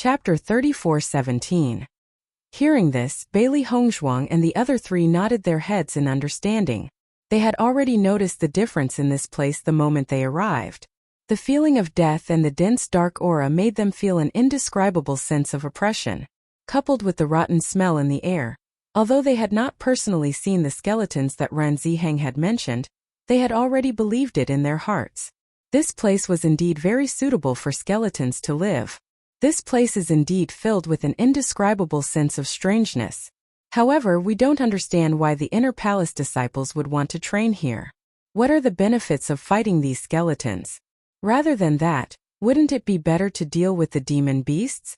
Chapter 34:17. Hearing this, Bailey Hongzhuang and the other three nodded their heads in understanding. They had already noticed the difference in this place the moment they arrived. The feeling of death and the dense dark aura made them feel an indescribable sense of oppression, coupled with the rotten smell in the air. Although they had not personally seen the skeletons that Ran Ziheng had mentioned, they had already believed it in their hearts. This place was indeed very suitable for skeletons to live. This place is indeed filled with an indescribable sense of strangeness. However, we don't understand why the Inner Palace disciples would want to train here. What are the benefits of fighting these skeletons? Rather than that, wouldn't it be better to deal with the demon beasts?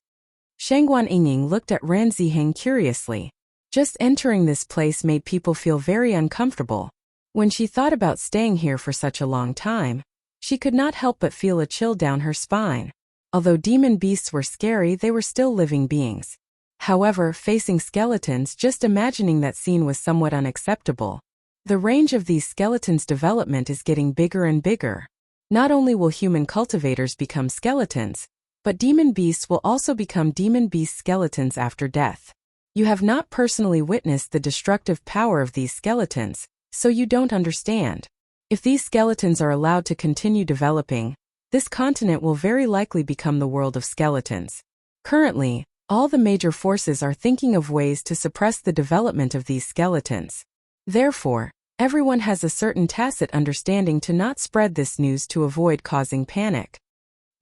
Shangguan Yingying looked at Ran Ziheng curiously. Just entering this place made people feel very uncomfortable. When she thought about staying here for such a long time, she could not help but feel a chill down her spine. Although demon beasts were scary, they were still living beings. However, facing skeletons, just imagining that scene was somewhat unacceptable. The range of these skeletons' development is getting bigger and bigger. Not only will human cultivators become skeletons, but demon beasts will also become demon beast skeletons after death. You have not personally witnessed the destructive power of these skeletons, so you don't understand. If these skeletons are allowed to continue developing, this continent will very likely become the world of skeletons. Currently, all the major forces are thinking of ways to suppress the development of these skeletons. Therefore, everyone has a certain tacit understanding to not spread this news to avoid causing panic.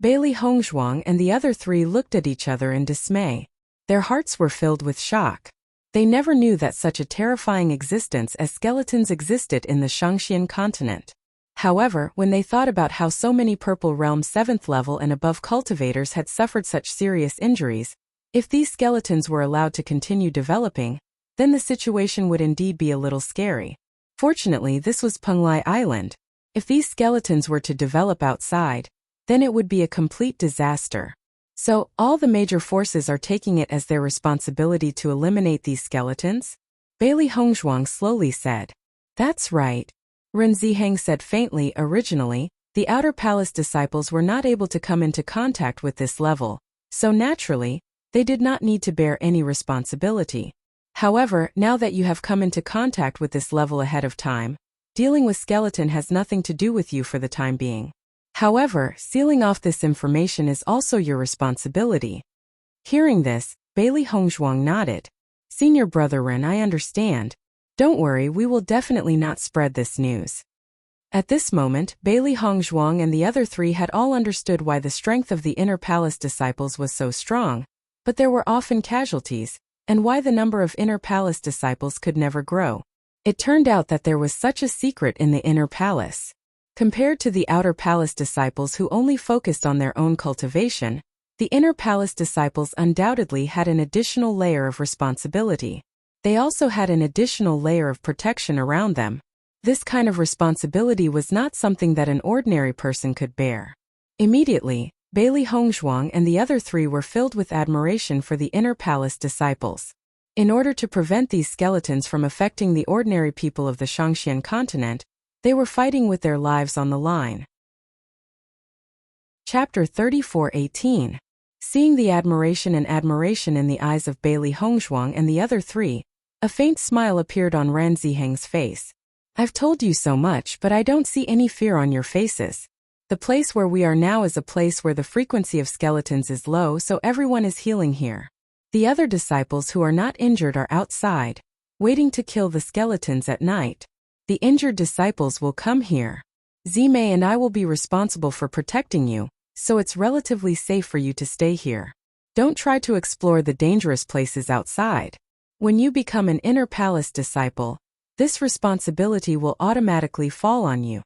Bailey Hongzhuang and the other three looked at each other in dismay. Their hearts were filled with shock. They never knew that such a terrifying existence as skeletons existed in the Shangxian continent. However, when they thought about how so many Purple Realm 7th level and above cultivators had suffered such serious injuries, if these skeletons were allowed to continue developing, then the situation would indeed be a little scary. Fortunately, this was Penglai Island. If these skeletons were to develop outside, then it would be a complete disaster. So, all the major forces are taking it as their responsibility to eliminate these skeletons? Bailey Hongzhuang slowly said. That's right. Ran Ziheng said faintly. Originally, the Outer Palace disciples were not able to come into contact with this level, so naturally, they did not need to bear any responsibility. However, now that you have come into contact with this level ahead of time, dealing with skeleton has nothing to do with you for the time being. However, sealing off this information is also your responsibility. Hearing this, Bailey Hongzhuang nodded. Senior Brother Ren, I understand. Don't worry, we will definitely not spread this news. At this moment, Bailey Hongzhuang and the other three had all understood why the strength of the Inner Palace disciples was so strong, but there were often casualties, and why the number of Inner Palace disciples could never grow. It turned out that there was such a secret in the Inner Palace. Compared to the Outer Palace disciples who only focused on their own cultivation, the Inner Palace disciples undoubtedly had an additional layer of responsibility. They also had an additional layer of protection around them. This kind of responsibility was not something that an ordinary person could bear. Immediately, Bailey Hongzhuang and the other three were filled with admiration for the Inner Palace disciples. In order to prevent these skeletons from affecting the ordinary people of the Shangxian continent, they were fighting with their lives on the line. Chapter 34:18. Seeing the admiration in the eyes of Bailey Hongzhuang and the other three, a faint smile appeared on Ran Ziheng's face. I've told you so much, but I don't see any fear on your faces. The place where we are now is a place where the frequency of skeletons is low, so everyone is healing here. The other disciples who are not injured are outside, waiting to kill the skeletons at night. The injured disciples will come here. Zimei and I will be responsible for protecting you, so it's relatively safe for you to stay here. Don't try to explore the dangerous places outside. When you become an Inner Palace disciple, this responsibility will automatically fall on you.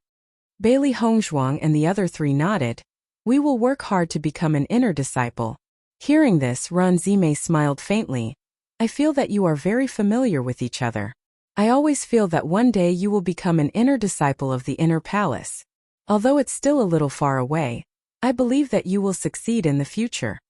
Bailey Hongzhuang and the other three nodded. We will work hard to become an inner disciple. Hearing this, Ran Zimei smiled faintly. I feel that you are very familiar with each other. I always feel that one day you will become an inner disciple of the Inner Palace. Although it's still a little far away, I believe that you will succeed in the future.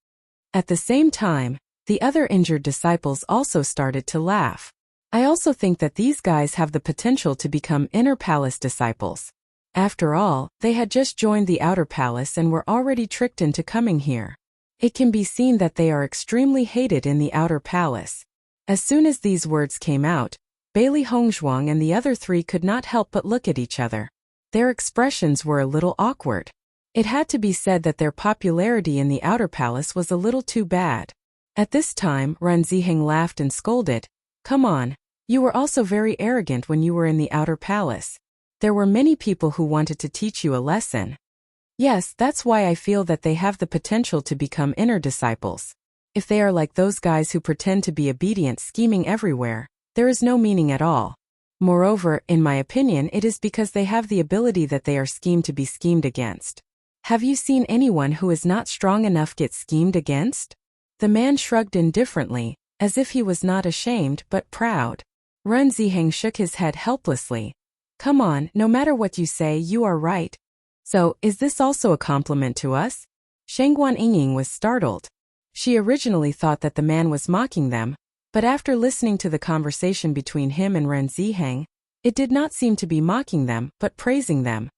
At the same time, the other injured disciples also started to laugh. I also think that these guys have the potential to become Inner Palace disciples. After all, they had just joined the Outer Palace and were already tricked into coming here. It can be seen that they are extremely hated in the outer palace. As soon as these words came out, Bailey Hongzhuang and the other three could not help but look at each other. Their expressions were a little awkward. It had to be said that their popularity in the outer palace was a little too bad. At this time, Ren Ziheng laughed and scolded, "Come on, you were also very arrogant when you were in the outer palace. There were many people who wanted to teach you a lesson. Yes, that's why I feel that they have the potential to become inner disciples. If they are like those guys who pretend to be obedient scheming everywhere, there is no meaning at all. Moreover, in my opinion, it is because they have the ability that they are schemed to be schemed against. Have you seen anyone who is not strong enough get schemed against?" The man shrugged indifferently, as if he was not ashamed but proud. Ren Ziheng shook his head helplessly. "Come on, no matter what you say, you are right. So, is this also a compliment to us?" Shangguan Yingying was startled. She originally thought that the man was mocking them, but after listening to the conversation between him and Ren Ziheng, it did not seem to be mocking them but praising them.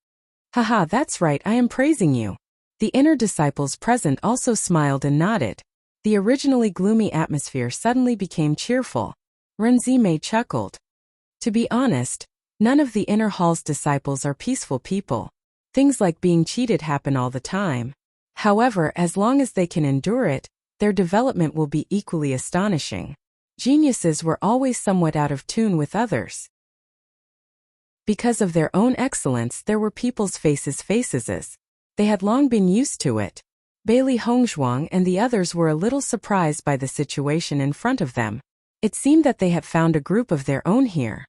"Haha, that's right, I am praising you." The inner disciples present also smiled and nodded. The originally gloomy atmosphere suddenly became cheerful. Ren Zimei chuckled. To be honest, none of the inner hall's disciples are peaceful people. Things like being cheated happen all the time. However, as long as they can endure it, their development will be equally astonishing. Geniuses were always somewhat out of tune with others. Because of their own excellence, there were people's faces. They had long been used to it. Bailey Hongzhuang and the others were a little surprised by the situation in front of them. It seemed that they had found a group of their own here.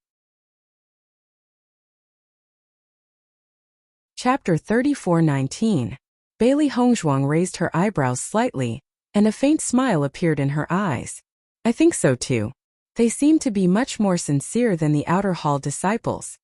Chapter 34:19. Bailey Hongzhuang raised her eyebrows slightly, and a faint smile appeared in her eyes. "I think so too. They seem to be much more sincere than the outer hall disciples."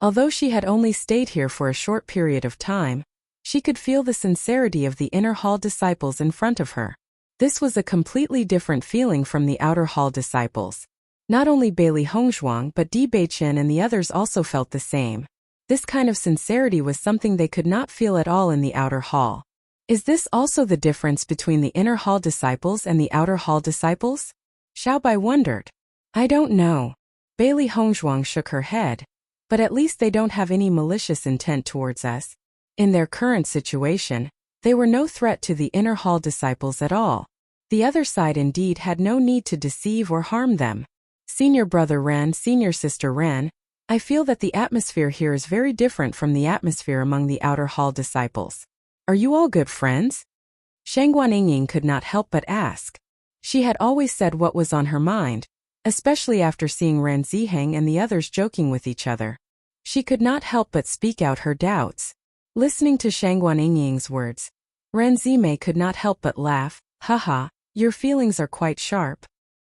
Although she had only stayed here for a short period of time, she could feel the sincerity of the inner hall disciples in front of her. This was a completely different feeling from the outer hall disciples. Not only Bailey Hongzhuang but Di Beichen and the others also felt the same. This kind of sincerity was something they could not feel at all in the outer hall. Is this also the difference between the inner hall disciples and the outer hall disciples? Xiaobai wondered. "I don't know." Bailey Hongzhuang shook her head. "But at least they don't have any malicious intent towards us. In their current situation, they were no threat to the inner hall disciples at all. The other side indeed had no need to deceive or harm them. Senior brother Ren, senior sister Ren, I feel that the atmosphere here is very different from the atmosphere among the outer hall disciples. Are you all good friends?" Shangguan Yingying could not help but ask. She had always said what was on her mind, especially after seeing Ren Ziheng and the others joking with each other. She could not help but speak out her doubts. Listening to Shangguan Yingying's words, Ren Zimei could not help but laugh. "Haha, your feelings are quite sharp."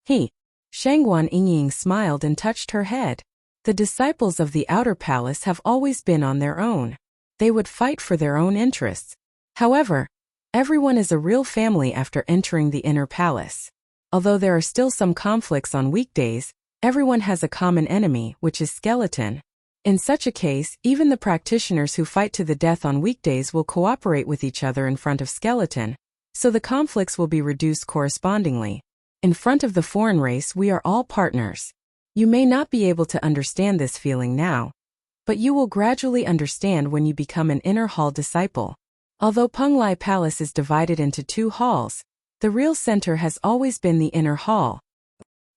Shangguan Yingying smiled and touched her head. The disciples of the outer palace have always been on their own. They would fight for their own interests. However, everyone is a real family after entering the inner palace. Although there are still some conflicts on weekdays, everyone has a common enemy, which is Skeleton. In such a case, even the practitioners who fight to the death on weekdays will cooperate with each other in front of Skeleton, so the conflicts will be reduced correspondingly. In front of the foreign race, we are all partners. You may not be able to understand this feeling now, but you will gradually understand when you become an inner hall disciple. Although Penglai Palace is divided into two halls, the real center has always been the inner hall.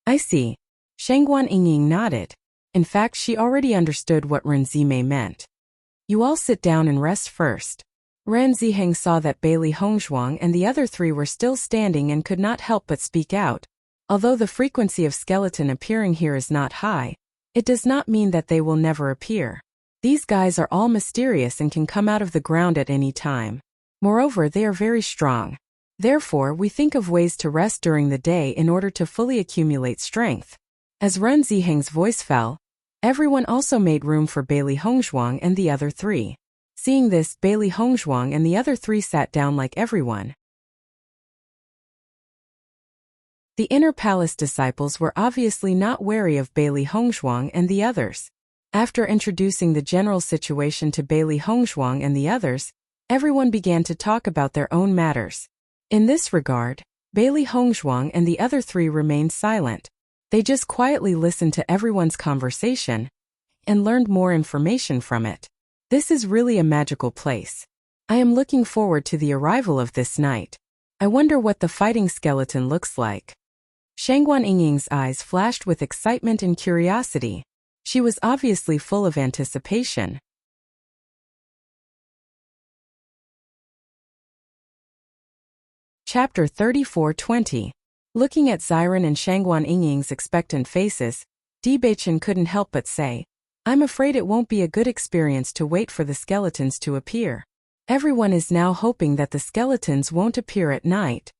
"I see." Shangguan Yingying nodded. In fact, she already understood what Ren Zimei meant. "You all sit down and rest first." Ren Ziheng saw that Bailey Hongzhuang and the other three were still standing and could not help but speak out. Although the frequency of Skeleton appearing here is not high, it does not mean that they will never appear. These guys are all mysterious and can come out of the ground at any time. Moreover, they are very strong. Therefore, we think of ways to rest during the day in order to fully accumulate strength. As Ren Ziheng's voice fell, everyone also made room for Bailey Hongzhuang and the other three. Seeing this, Bailey Hongzhuang and the other three sat down like everyone. The inner palace disciples were obviously not wary of Bailey Hongzhuang and the others. After introducing the general situation to Bailey Hongzhuang and the others, everyone began to talk about their own matters. In this regard, Bailey Hongzhuang and the other three remained silent. They just quietly listened to everyone's conversation and learned more information from it. This is really a magical place. I am looking forward to the arrival of this night. I wonder what the fighting skeleton looks like. Shangguan Yingying's eyes flashed with excitement and curiosity. She was obviously full of anticipation. Chapter 34:20. Looking at Xiren and Shangguan Yingying's expectant faces, Di Beichen couldn't help but say, "I'm afraid it won't be a good experience to wait for the skeletons to appear." Everyone is now hoping that the skeletons won't appear at night.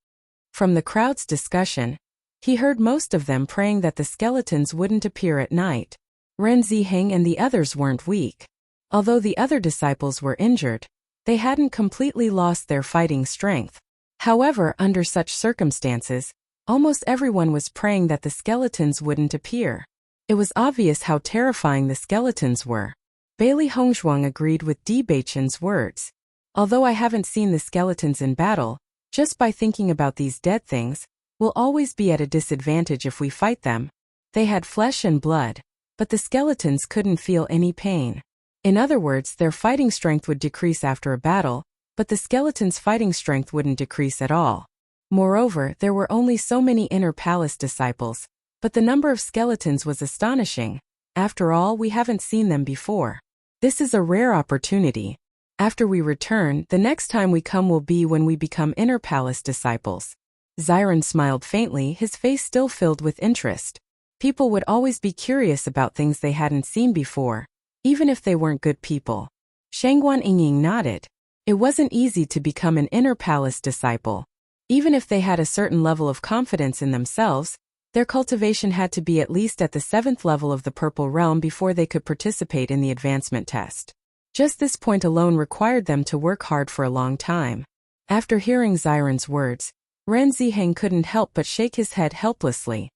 From the crowd's discussion, he heard most of them praying that the skeletons wouldn't appear at night. Ren Ziheng and the others weren't weak. Although the other disciples were injured, they hadn't completely lost their fighting strength. However, under such circumstances, almost everyone was praying that the skeletons wouldn't appear. It was obvious how terrifying the skeletons were. Bailey Hongzhuang agreed with Di Beichen's words. Although I haven't seen the skeletons in battle, just by thinking about these dead things, we'll always be at a disadvantage if we fight them. They had flesh and blood, but the skeletons couldn't feel any pain. In other words, their fighting strength would decrease after a battle, but the skeletons' fighting strength wouldn't decrease at all. Moreover, there were only so many inner palace disciples, but the number of skeletons was astonishing. After all, we haven't seen them before. This is a rare opportunity. After we return, the next time we come will be when we become inner palace disciples. Xiren smiled faintly, his face still filled with interest. People would always be curious about things they hadn't seen before, even if they weren't good people. Shangguan Yingying nodded. It wasn't easy to become an inner palace disciple. Even if they had a certain level of confidence in themselves, their cultivation had to be at least at the 7th level of the Purple Realm before they could participate in the advancement test. Just this point alone required them to work hard for a long time. After hearing Xiren's words, Ren Ziheng couldn't help but shake his head helplessly.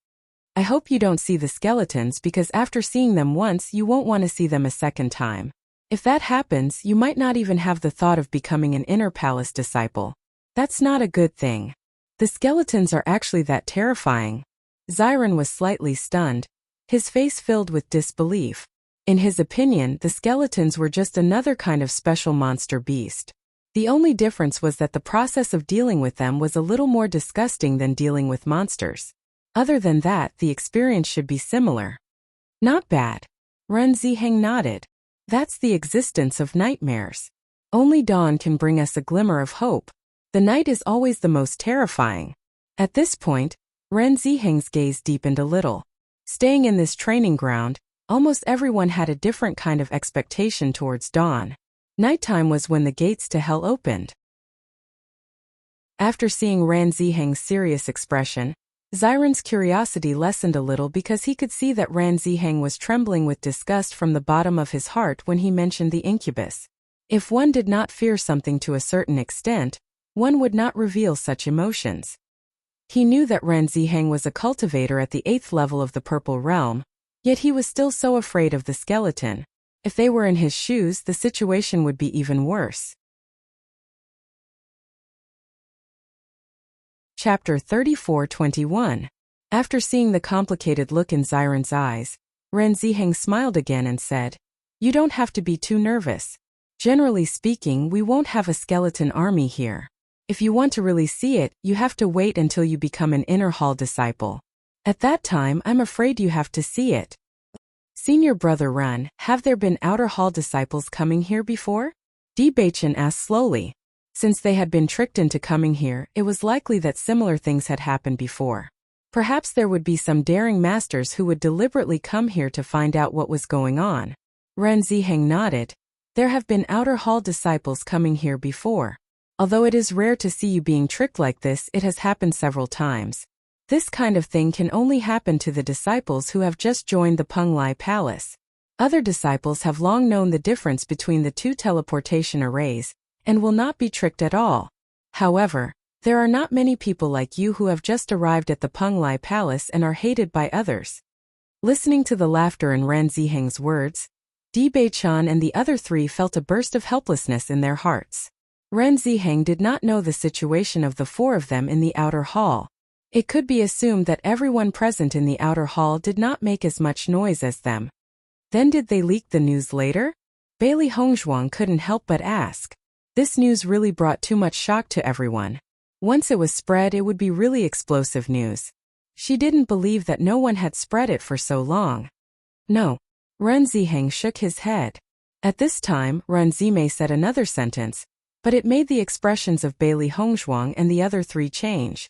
I hope you don't see the skeletons, because after seeing them once you won't want to see them a second time. If that happens, you might not even have the thought of becoming an inner palace disciple. That's not a good thing. The skeletons are actually that terrifying. Xiren was slightly stunned, his face filled with disbelief. In his opinion, the skeletons were just another kind of special monster beast. The only difference was that the process of dealing with them was a little more disgusting than dealing with monsters. Other than that, the experience should be similar. Not bad. Ren Ziheng nodded. That's the existence of nightmares. Only dawn can bring us a glimmer of hope. The night is always the most terrifying. At this point, Ren Ziheng's gaze deepened a little. Staying in this training ground, almost everyone had a different kind of expectation towards dawn. Nighttime was when the gates to hell opened. After seeing Ren Ziheng's serious expression, Xiren's curiosity lessened a little because he could see that Ren Ziheng was trembling with disgust from the bottom of his heart when he mentioned the incubus. If one did not fear something to a certain extent, one would not reveal such emotions. He knew that Ren Ziheng was a cultivator at the 8th level of the Purple Realm, yet he was still so afraid of the skeleton. If they were in his shoes, the situation would be even worse. Chapter 34:21. After seeing the complicated look in Xiren's eyes, Ren Ziheng smiled again and said, "You don't have to be too nervous. Generally speaking, we won't have a skeleton army here. If you want to really see it, you have to wait until you become an inner hall disciple. At that time, I'm afraid you have to see it." Senior brother Ren, have there been outer hall disciples coming here before? Di Beichen asked slowly. Since they had been tricked into coming here, it was likely that similar things had happened before. Perhaps there would be some daring masters who would deliberately come here to find out what was going on. Ren Ziheng nodded. There have been outer hall disciples coming here before. Although it is rare to see you being tricked like this, it has happened several times. This kind of thing can only happen to the disciples who have just joined the Penglai Palace. Other disciples have long known the difference between the two teleportation arrays, and will not be tricked at all. However, there are not many people like you who have just arrived at the Penglai Palace and are hated by others. Listening to the laughter in Ren Ziheng's words, Di Beichen and the other three felt a burst of helplessness in their hearts. Ren Ziheng did not know the situation of the four of them in the outer hall. It could be assumed that everyone present in the outer hall did not make as much noise as them. Then did they leak the news later? Bailey Hongzhuang couldn't help but ask. This news really brought too much shock to everyone. Once it was spread, it would be really explosive news. She didn't believe that no one had spread it for so long. No. Ren Ziheng shook his head. At this time, Ren Zimei said another sentence, but it made the expressions of Bailey Hongzhuang and the other three change.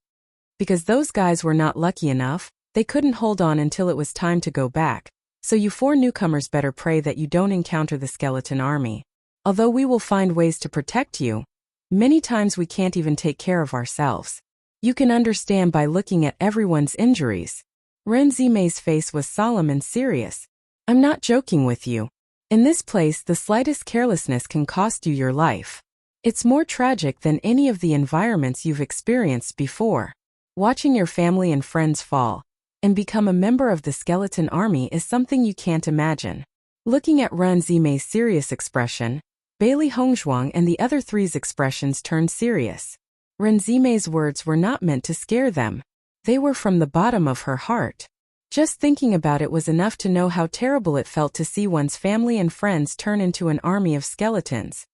Because those guys were not lucky enough, they couldn't hold on until it was time to go back, so you four newcomers better pray that you don't encounter the skeleton army. Although we will find ways to protect you, many times we can't even take care of ourselves. You can understand by looking at everyone's injuries. Ren Zimei's face was solemn and serious. I'm not joking with you. In this place, the slightest carelessness can cost you your life. It's more tragic than any of the environments you've experienced before. Watching your family and friends fall and become a member of the skeleton army is something you can't imagine. Looking at Ren Zimei's serious expression, Bailey Hongzhuang and the other three's expressions turned serious. Ren Zimei's words were not meant to scare them. They were from the bottom of her heart. Just thinking about it was enough to know how terrible it felt to see one's family and friends turn into an army of skeletons.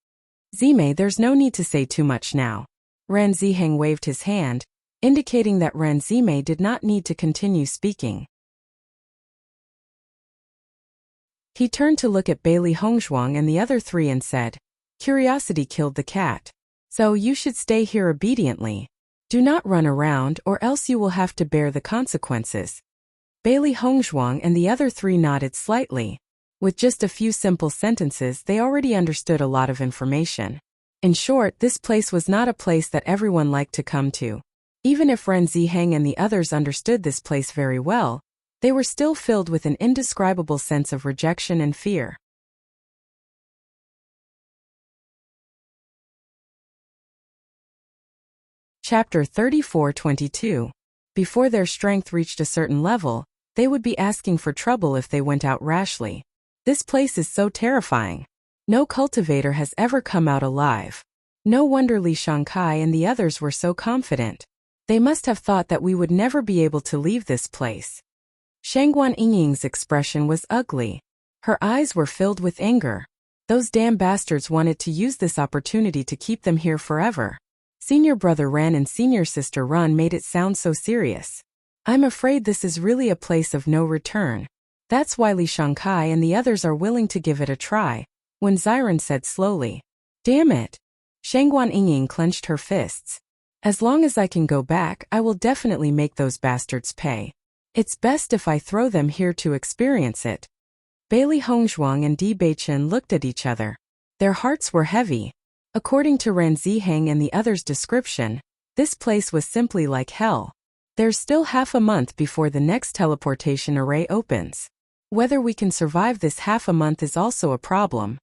Zimei, there's no need to say too much now. Ren Ziheng waved his hand, indicating that Ren Zimei did not need to continue speaking. He turned to look at Bailey Hongzhuang and the other three and said, "Curiosity killed the cat. So you should stay here obediently. Do not run around or else you will have to bear the consequences." Bailey Hongzhuang and the other three nodded slightly. With just a few simple sentences, they already understood a lot of information. In short, this place was not a place that everyone liked to come to. Even if Ren Ziheng and the others understood this place very well, they were still filled with an indescribable sense of rejection and fear. Chapter 34-22. Before their strength reached a certain level, they would be asking for trouble if they went out rashly. This place is so terrifying. No cultivator has ever come out alive. No wonder Li Shangkai and the others were so confident. They must have thought that we would never be able to leave this place. Shangguan Yingying's expression was ugly. Her eyes were filled with anger. Those damn bastards wanted to use this opportunity to keep them here forever. Senior brother Ran and senior sister Run made it sound so serious. I'm afraid this is really a place of no return. That's why Li Shangkai and the others are willing to give it a try. When Xiren said slowly, "Damn it." Shangguan Yingying clenched her fists. As long as I can go back, I will definitely make those bastards pay. It's best if I throw them here to experience it. Bailey Hongzhuang and Di Beichen looked at each other. Their hearts were heavy. According to Ren Ziheng and the others' description, this place was simply like hell. There's still half a month before the next teleportation array opens. Whether we can survive this half a month is also a problem.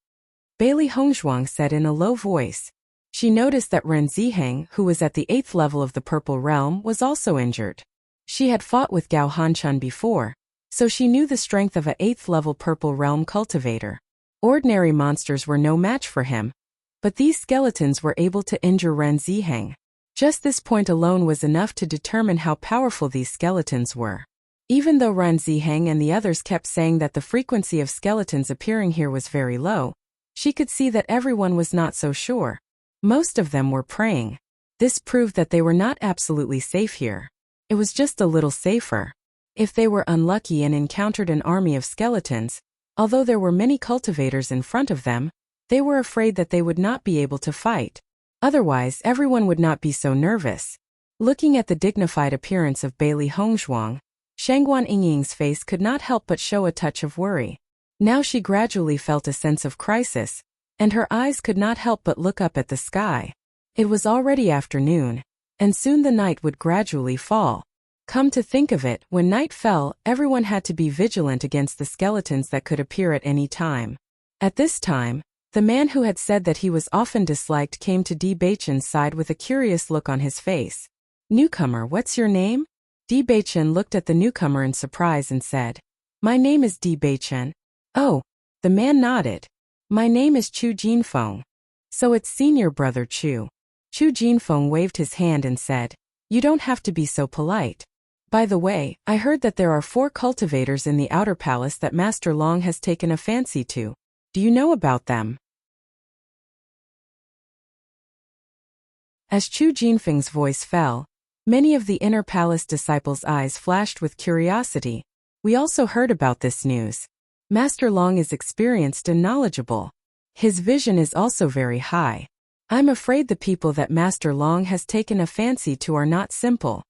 Bailey Hongzhuang said in a low voice. She noticed that Ren Ziheng, who was at the 8th level of the Purple Realm, was also injured. She had fought with Gao Hanchun before, so she knew the strength of a 8th level Purple Realm cultivator. Ordinary monsters were no match for him, but these skeletons were able to injure Ren Ziheng. Just this point alone was enough to determine how powerful these skeletons were. Even though Ren Ziheng and the others kept saying that the frequency of skeletons appearing here was very low, she could see that everyone was not so sure. Most of them were praying. This proved that they were not absolutely safe here. It was just a little safer. If they were unlucky and encountered an army of skeletons, although there were many cultivators in front of them, they were afraid that they would not be able to fight. Otherwise, everyone would not be so nervous. Looking at the dignified appearance of Bailey Hongzhuang, Shangguan Yingying's face could not help but show a touch of worry. Now she gradually felt a sense of crisis, and her eyes could not help but look up at the sky. It was already afternoon, and soon the night would gradually fall. Come to think of it, when night fell, everyone had to be vigilant against the skeletons that could appear at any time. At this time, the man who had said that he was often disliked came to Di Beichen's side with a curious look on his face. "Newcomer, what's your name?" Di Beichen looked at the newcomer in surprise and said, "My name is Di Beichen." "Oh." The man nodded. "My name is Chu Jinfeng." So it's senior brother Chu. Chu Jinfeng waved his hand and said, "You don't have to be so polite. By the way, I heard that there are 4 cultivators in the outer palace that Master Long has taken a fancy to. Do you know about them?" As Chu Jinfeng's voice fell, many of the inner palace disciples' eyes flashed with curiosity. "We also heard about this news. Master Long is experienced and knowledgeable. His vision is also very high. I'm afraid the people that Master Long has taken a fancy to are not simple."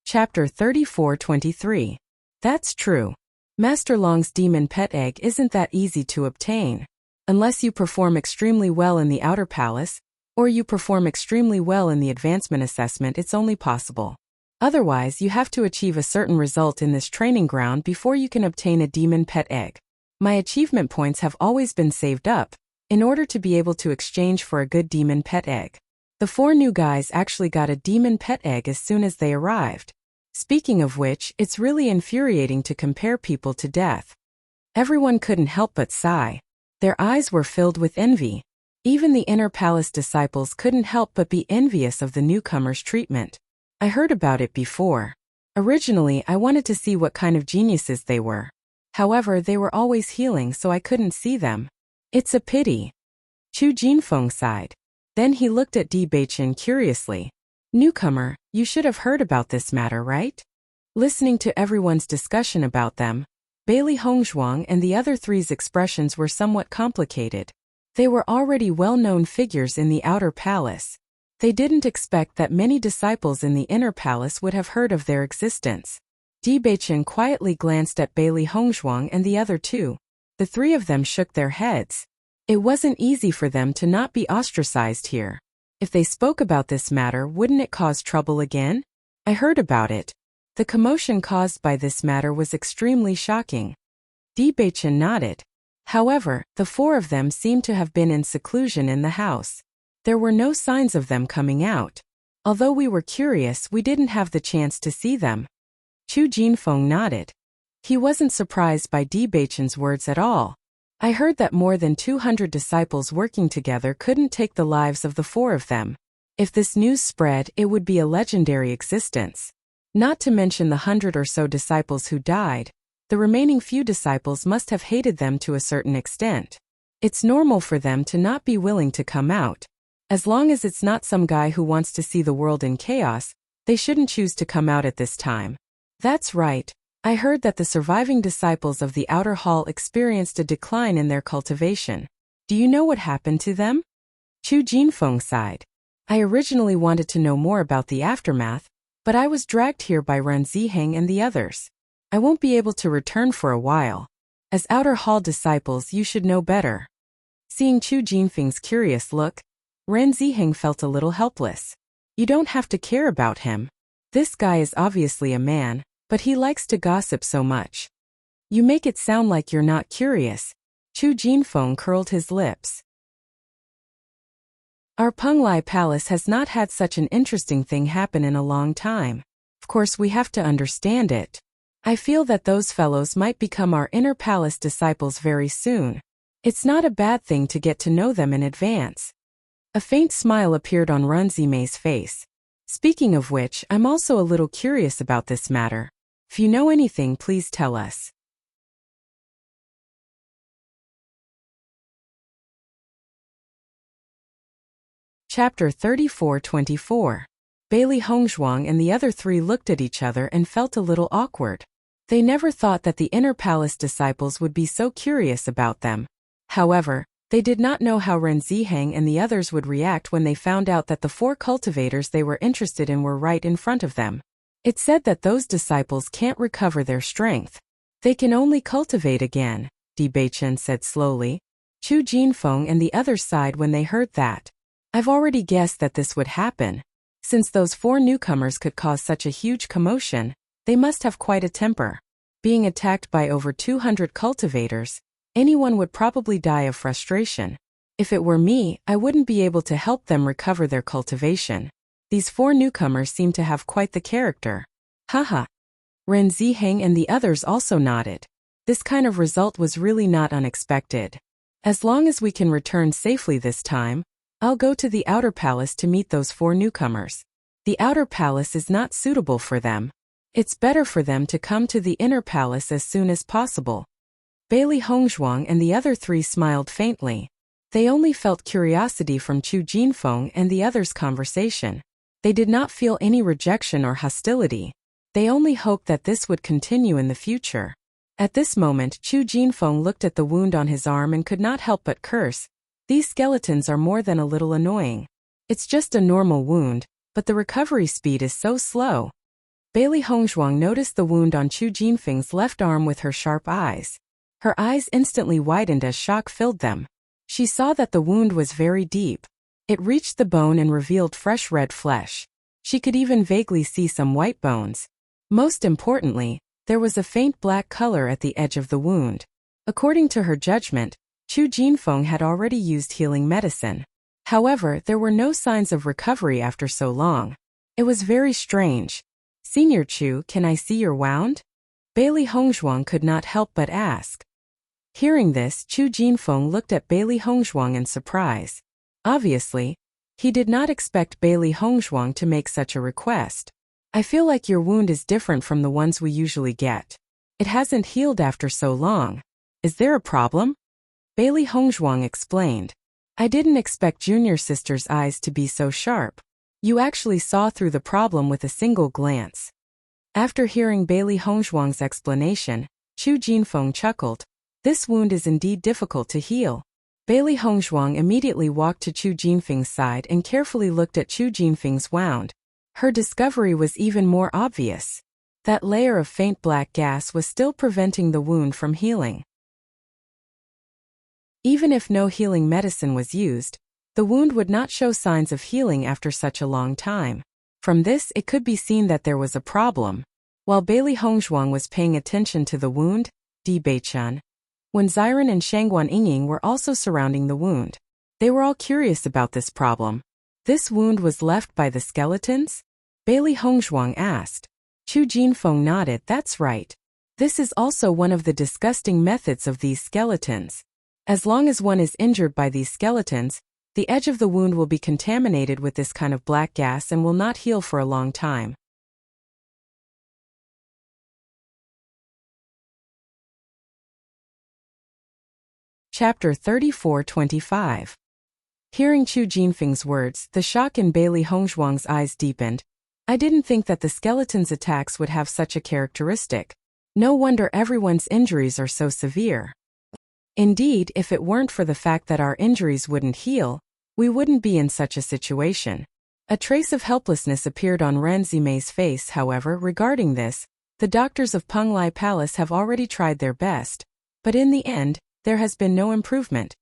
Chapter 34-23. That's true. Master Long's demon pet egg isn't that easy to obtain. Unless you perform extremely well in the outer palace, or you perform extremely well in the advancement assessment, it's only possible. Otherwise, you have to achieve a certain result in this training ground before you can obtain a demon pet egg. My achievement points have always been saved up, in order to be able to exchange for a good demon pet egg. The 4 new guys actually got a demon pet egg as soon as they arrived. Speaking of which, it's really infuriating to compare people to death. Everyone couldn't help but sigh. Their eyes were filled with envy. Even the inner palace disciples couldn't help but be envious of the newcomers' treatment. I heard about it before. Originally, I wanted to see what kind of geniuses they were. However, they were always healing, so I couldn't see them. It's a pity. Chu Jinfeng sighed. Then he looked at Di Beichen curiously. "Newcomer, you should have heard about this matter, right?" Listening to everyone's discussion about them, Bailey Hongzhuang and the other 3's expressions were somewhat complicated. They were already well-known figures in the outer palace. They didn't expect that many disciples in the inner palace would have heard of their existence. Di Beichen quietly glanced at Bailey Hongzhuang and the other 2. The 3 of them shook their heads. It wasn't easy for them to not be ostracized here. If they spoke about this matter, wouldn't it cause trouble again? I heard about it. The commotion caused by this matter was extremely shocking. Di Beichen nodded. However, the 4 of them seemed to have been in seclusion in the house. There were no signs of them coming out. Although we were curious, we didn't have the chance to see them. Chu Jinfeng nodded. He wasn't surprised by Di Beichen's words at all. I heard that more than 200 disciples working together couldn't take the lives of the 4 of them. If this news spread, it would be a legendary existence. Not to mention the 100 or so disciples who died. The remaining few disciples must have hated them to a certain extent. It's normal for them to not be willing to come out. As long as it's not some guy who wants to see the world in chaos, they shouldn't choose to come out at this time. That's right. I heard that the surviving disciples of the outer hall experienced a decline in their cultivation. Do you know what happened to them? Chu Jinfeng sighed. I originally wanted to know more about the aftermath, but I was dragged here by Ren Ziheng and the others. I won't be able to return for a while. As outer hall disciples, you should know better. Seeing Chu Jinfeng's curious look, Ren Ziheng felt a little helpless. You don't have to care about him. This guy is obviously a man, but he likes to gossip so much. You make it sound like you're not curious. Chu Jinfeng curled his lips. Our Penglai Palace has not had such an interesting thing happen in a long time. Of course, we have to understand it. I feel that those fellows might become our inner palace disciples very soon. It's not a bad thing to get to know them in advance. A faint smile appeared on Ren Zimei's face. Speaking of which, I'm also a little curious about this matter. If you know anything, please tell us. Chapter 34-24. Bailey Hongzhuang and the other 3 looked at each other and felt a little awkward. They never thought that the inner palace disciples would be so curious about them. However, they did not know how Ren Ziheng and the others would react when they found out that the 4 cultivators they were interested in were right in front of them. It said that those disciples can't recover their strength. They can only cultivate again, Di Beichen said slowly. Chu Jinfeng and the others sighed when they heard that. I've already guessed that this would happen. Since those 4 newcomers could cause such a huge commotion, they must have quite a temper. Being attacked by over 200 cultivators, anyone would probably die of frustration. If it were me, I wouldn't be able to help them recover their cultivation. These 4 newcomers seem to have quite the character. Haha. Ren Ziheng and the others also nodded. This kind of result was really not unexpected. As long as we can return safely this time, I'll go to the outer palace to meet those 4 newcomers. The outer palace is not suitable for them. It's better for them to come to the inner palace as soon as possible. Bailey Hongzhuang and the other 3 smiled faintly. They only felt curiosity from Chu Jinfeng and the others' conversation. They did not feel any rejection or hostility. They only hoped that this would continue in the future. At this moment, Chu Jinfeng looked at the wound on his arm and could not help but curse. These skeletons are more than a little annoying. It's just a normal wound, but the recovery speed is so slow. Bailey Hongzhuang noticed the wound on Chu Jinfeng's left arm with her sharp eyes. Her eyes instantly widened as shock filled them. She saw that the wound was very deep. It reached the bone and revealed fresh red flesh. She could even vaguely see some white bones. Most importantly, there was a faint black color at the edge of the wound. According to her judgment, Chu Jinfeng had already used healing medicine. However, there were no signs of recovery after so long. It was very strange. "Senior Chu, can I see your wound?" Bailey Hongzhuang could not help but ask. Hearing this, Chu Jinfeng looked at Bailey Hongzhuang in surprise. Obviously, he did not expect Bailey Hongzhuang to make such a request. "I feel like your wound is different from the ones we usually get. It hasn't healed after so long. Is there a problem?" Bailey Hongzhuang explained. "I didn't expect junior sister's eyes to be so sharp. You actually saw through the problem with a single glance." After hearing Bailey Hongzhuang's explanation, Chu Jinfeng chuckled. This wound is indeed difficult to heal. Bailey Hongzhuang immediately walked to Chu Jinfeng's side and carefully looked at Chu Jinfeng's wound. Her discovery was even more obvious. That layer of faint black gas was still preventing the wound from healing. Even if no healing medicine was used, the wound would not show signs of healing after such a long time. From this, it could be seen that there was a problem. While Bailey Hongzhuang was paying attention to the wound, Di Beichun, Wen Ziren and Shangguan Yingying were also surrounding the wound. They were all curious about this problem. "This wound was left by the skeletons?" Bailey Hongzhuang asked. Chu Jinfeng nodded. "That's right. This is also one of the disgusting methods of these skeletons. As long as one is injured by these skeletons, the edge of the wound will be contaminated with this kind of black gas and will not heal for a long time." Chapter 34-25. Hearing Chu Jinfeng's words, the shock in Bailey Hongzhuang's eyes deepened. "I didn't think that the skeleton's attacks would have such a characteristic. No wonder everyone's injuries are so severe. Indeed, if it weren't for the fact that our injuries wouldn't heal, we wouldn't be in such a situation." A trace of helplessness appeared on Ren Zimei's face. However, regarding this, the doctors of Penglai Palace have already tried their best, but in the end, there has been no improvement.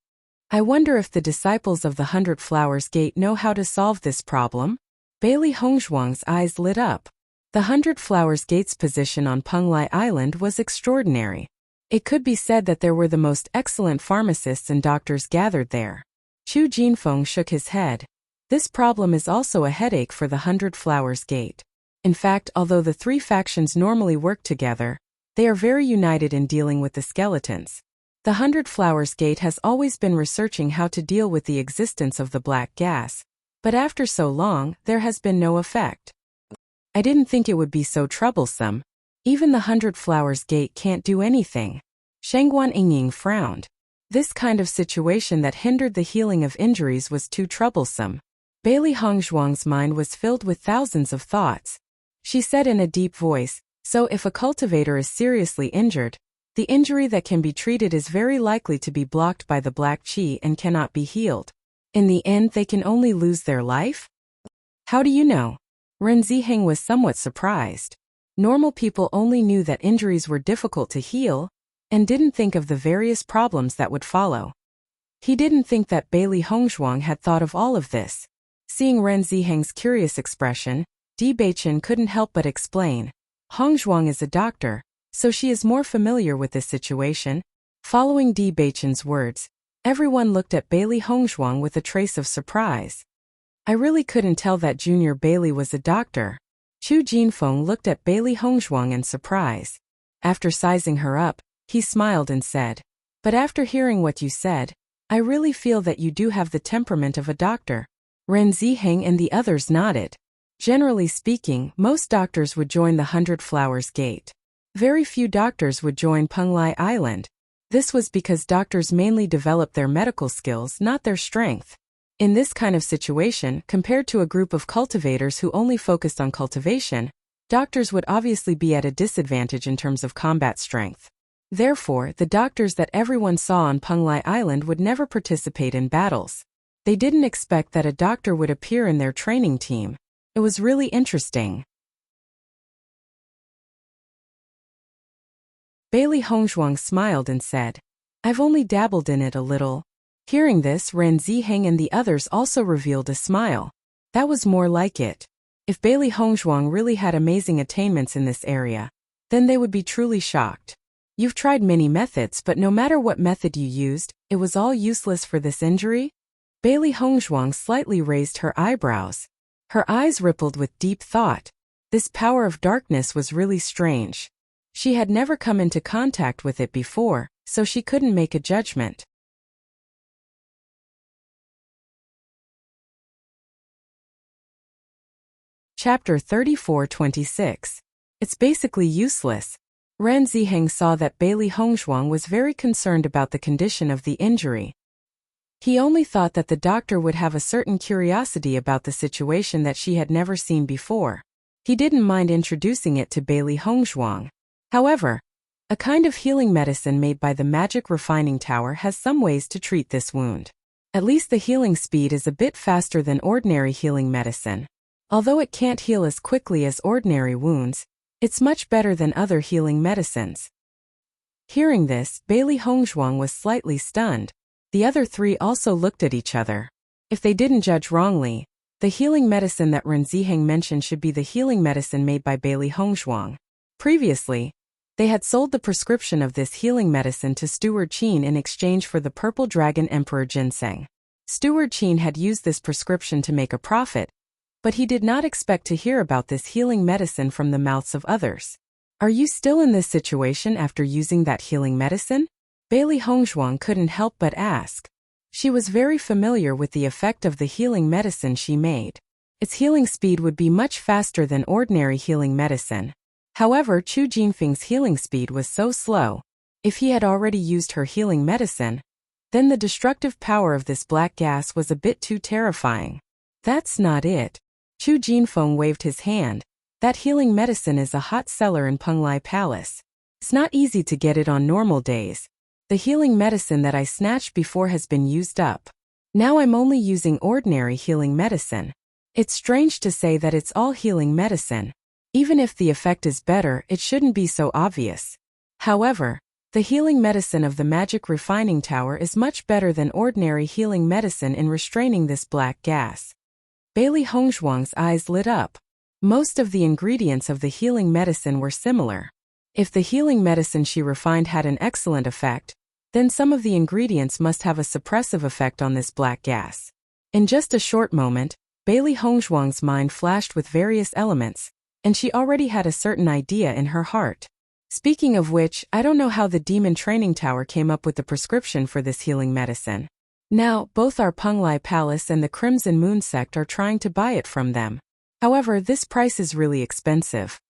"I wonder if the disciples of the 100 Flowers Gate know how to solve this problem?" Bailey Hongzhuang's eyes lit up. The 100 Flowers Gate's position on Penglai Island was extraordinary. It could be said that there were the most excellent pharmacists and doctors gathered there. Chu Jinfeng shook his head. This problem is also a headache for the 100 Flowers Gate. In fact, although the 3 factions normally work together, they are very united in dealing with the skeletons. The 100 Flowers Gate has always been researching how to deal with the existence of the black gas, but after so long, there has been no effect. "I didn't think it would be so troublesome. Even the 100 Flowers Gate can't do anything." Shangguan Yingying frowned. This kind of situation that hindered the healing of injuries was too troublesome. Bailey Hongzhuang's mind was filled with thousands of thoughts. She said in a deep voice, "So if a cultivator is seriously injured, the injury that can be treated is very likely to be blocked by the black qi and cannot be healed. In the end, they can only lose their life?" "How do you know?" Ren Ziheng was somewhat surprised. Normal people only knew that injuries were difficult to heal, and didn't think of the various problems that would follow. He didn't think that Bailey Hongzhuang had thought of all of this. Seeing Ren Ziheng's curious expression, Di Beichun couldn't help but explain. "Hongzhuang is a doctor, so she is more familiar with this situation." Following Di Beichun's words, everyone looked at Bailey Hongzhuang with a trace of surprise. "I really couldn't tell that Junior Bailey was a doctor." Chu Jinfeng looked at Bailey Hongzhuang in surprise. After sizing her up, he smiled and said, "But after hearing what you said, I really feel that you do have the temperament of a doctor." Ren Ziheng and the others nodded. Generally speaking, most doctors would join the 100 Flowers Gate. Very few doctors would join Penglai Island. This was because doctors mainly developed their medical skills, not their strength. In this kind of situation, compared to a group of cultivators who only focused on cultivation, doctors would obviously be at a disadvantage in terms of combat strength. Therefore, the doctors that everyone saw on Penglai Island would never participate in battles. They didn't expect that a doctor would appear in their training team. It was really interesting. Bailey Hongzhuang smiled and said, "I've only dabbled in it a little." Hearing this, Ren Ziheng and the others also revealed a smile. That was more like it. If Bailey Hongzhuang really had amazing attainments in this area, then they would be truly shocked. "You've tried many methods, but no matter what method you used, it was all useless for this injury?" Bailey Hongzhuang slightly raised her eyebrows. Her eyes rippled with deep thought. This power of darkness was really strange. She had never come into contact with it before, so she couldn't make a judgment. Chapter 34-26. It's basically useless. Ren Ziheng saw that Bailey Hongzhuang was very concerned about the condition of the injury. He only thought that the doctor would have a certain curiosity about the situation that she had never seen before. He didn't mind introducing it to Bailey Hongzhuang. However, a kind of healing medicine made by the Magic Refining Tower has some ways to treat this wound. At least the healing speed is a bit faster than ordinary healing medicine. Although it can't heal as quickly as ordinary wounds, it's much better than other healing medicines. Hearing this, Bailey Hongzhuang was slightly stunned. The other three also looked at each other. If they didn't judge wrongly, the healing medicine that Ren Ziheng mentioned should be the healing medicine made by Bailey Hongzhuang. Previously, they had sold the prescription of this healing medicine to Steward Qin in exchange for the Purple Dragon Emperor Ginseng. Steward Qin had used this prescription to make a profit, but he did not expect to hear about this healing medicine from the mouths of others. "Are you still in this situation after using that healing medicine?" Bailey Hongzhuang couldn't help but ask. She was very familiar with the effect of the healing medicine she made. Its healing speed would be much faster than ordinary healing medicine. However, Chu Jinfeng's healing speed was so slow. If he had already used her healing medicine, then the destructive power of this black gas was a bit too terrifying. "That's not it." Chu Jinfeng waved his hand. "That healing medicine is a hot seller in Penglai Palace. It's not easy to get it on normal days. The healing medicine that I snatched before has been used up. Now I'm only using ordinary healing medicine. It's strange to say that it's all healing medicine. Even if the effect is better, it shouldn't be so obvious. However, the healing medicine of the Magic Refining Tower is much better than ordinary healing medicine in restraining this black gas." Bailey Hongzhuang's eyes lit up. Most of the ingredients of the healing medicine were similar. If the healing medicine she refined had an excellent effect, then some of the ingredients must have a suppressive effect on this black gas. In just a short moment, Bailey Hongzhuang's mind flashed with various elements, and she already had a certain idea in her heart. Speaking of which, I don't know how the Demon Training Tower came up with the prescription for this healing medicine. Now, both our Penglai Palace and the Crimson Moon sect are trying to buy it from them. However, this price is really expensive.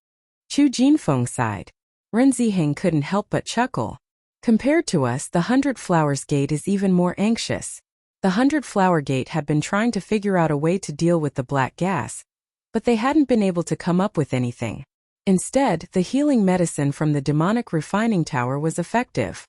Chu Jinfeng sighed. Ren Ziheng couldn't help but chuckle. Compared to us, the 100 Flowers Gate is even more anxious. The 100 Flower Gate had been trying to figure out a way to deal with the black gas, but they hadn't been able to come up with anything. Instead, the healing medicine from the Demonic Refining Tower was effective.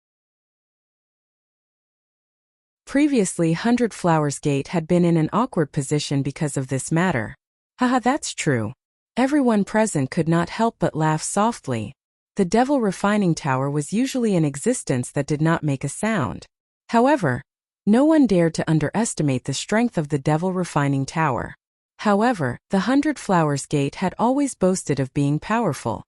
Previously, 100 Flowers Gate had been in an awkward position because of this matter. Haha, that's true. Everyone present could not help but laugh softly. The Devil Refining Tower was usually in existence that did not make a sound. However, no one dared to underestimate the strength of the Devil Refining Tower. However, the 100 Flowers Gate had always boasted of being powerful.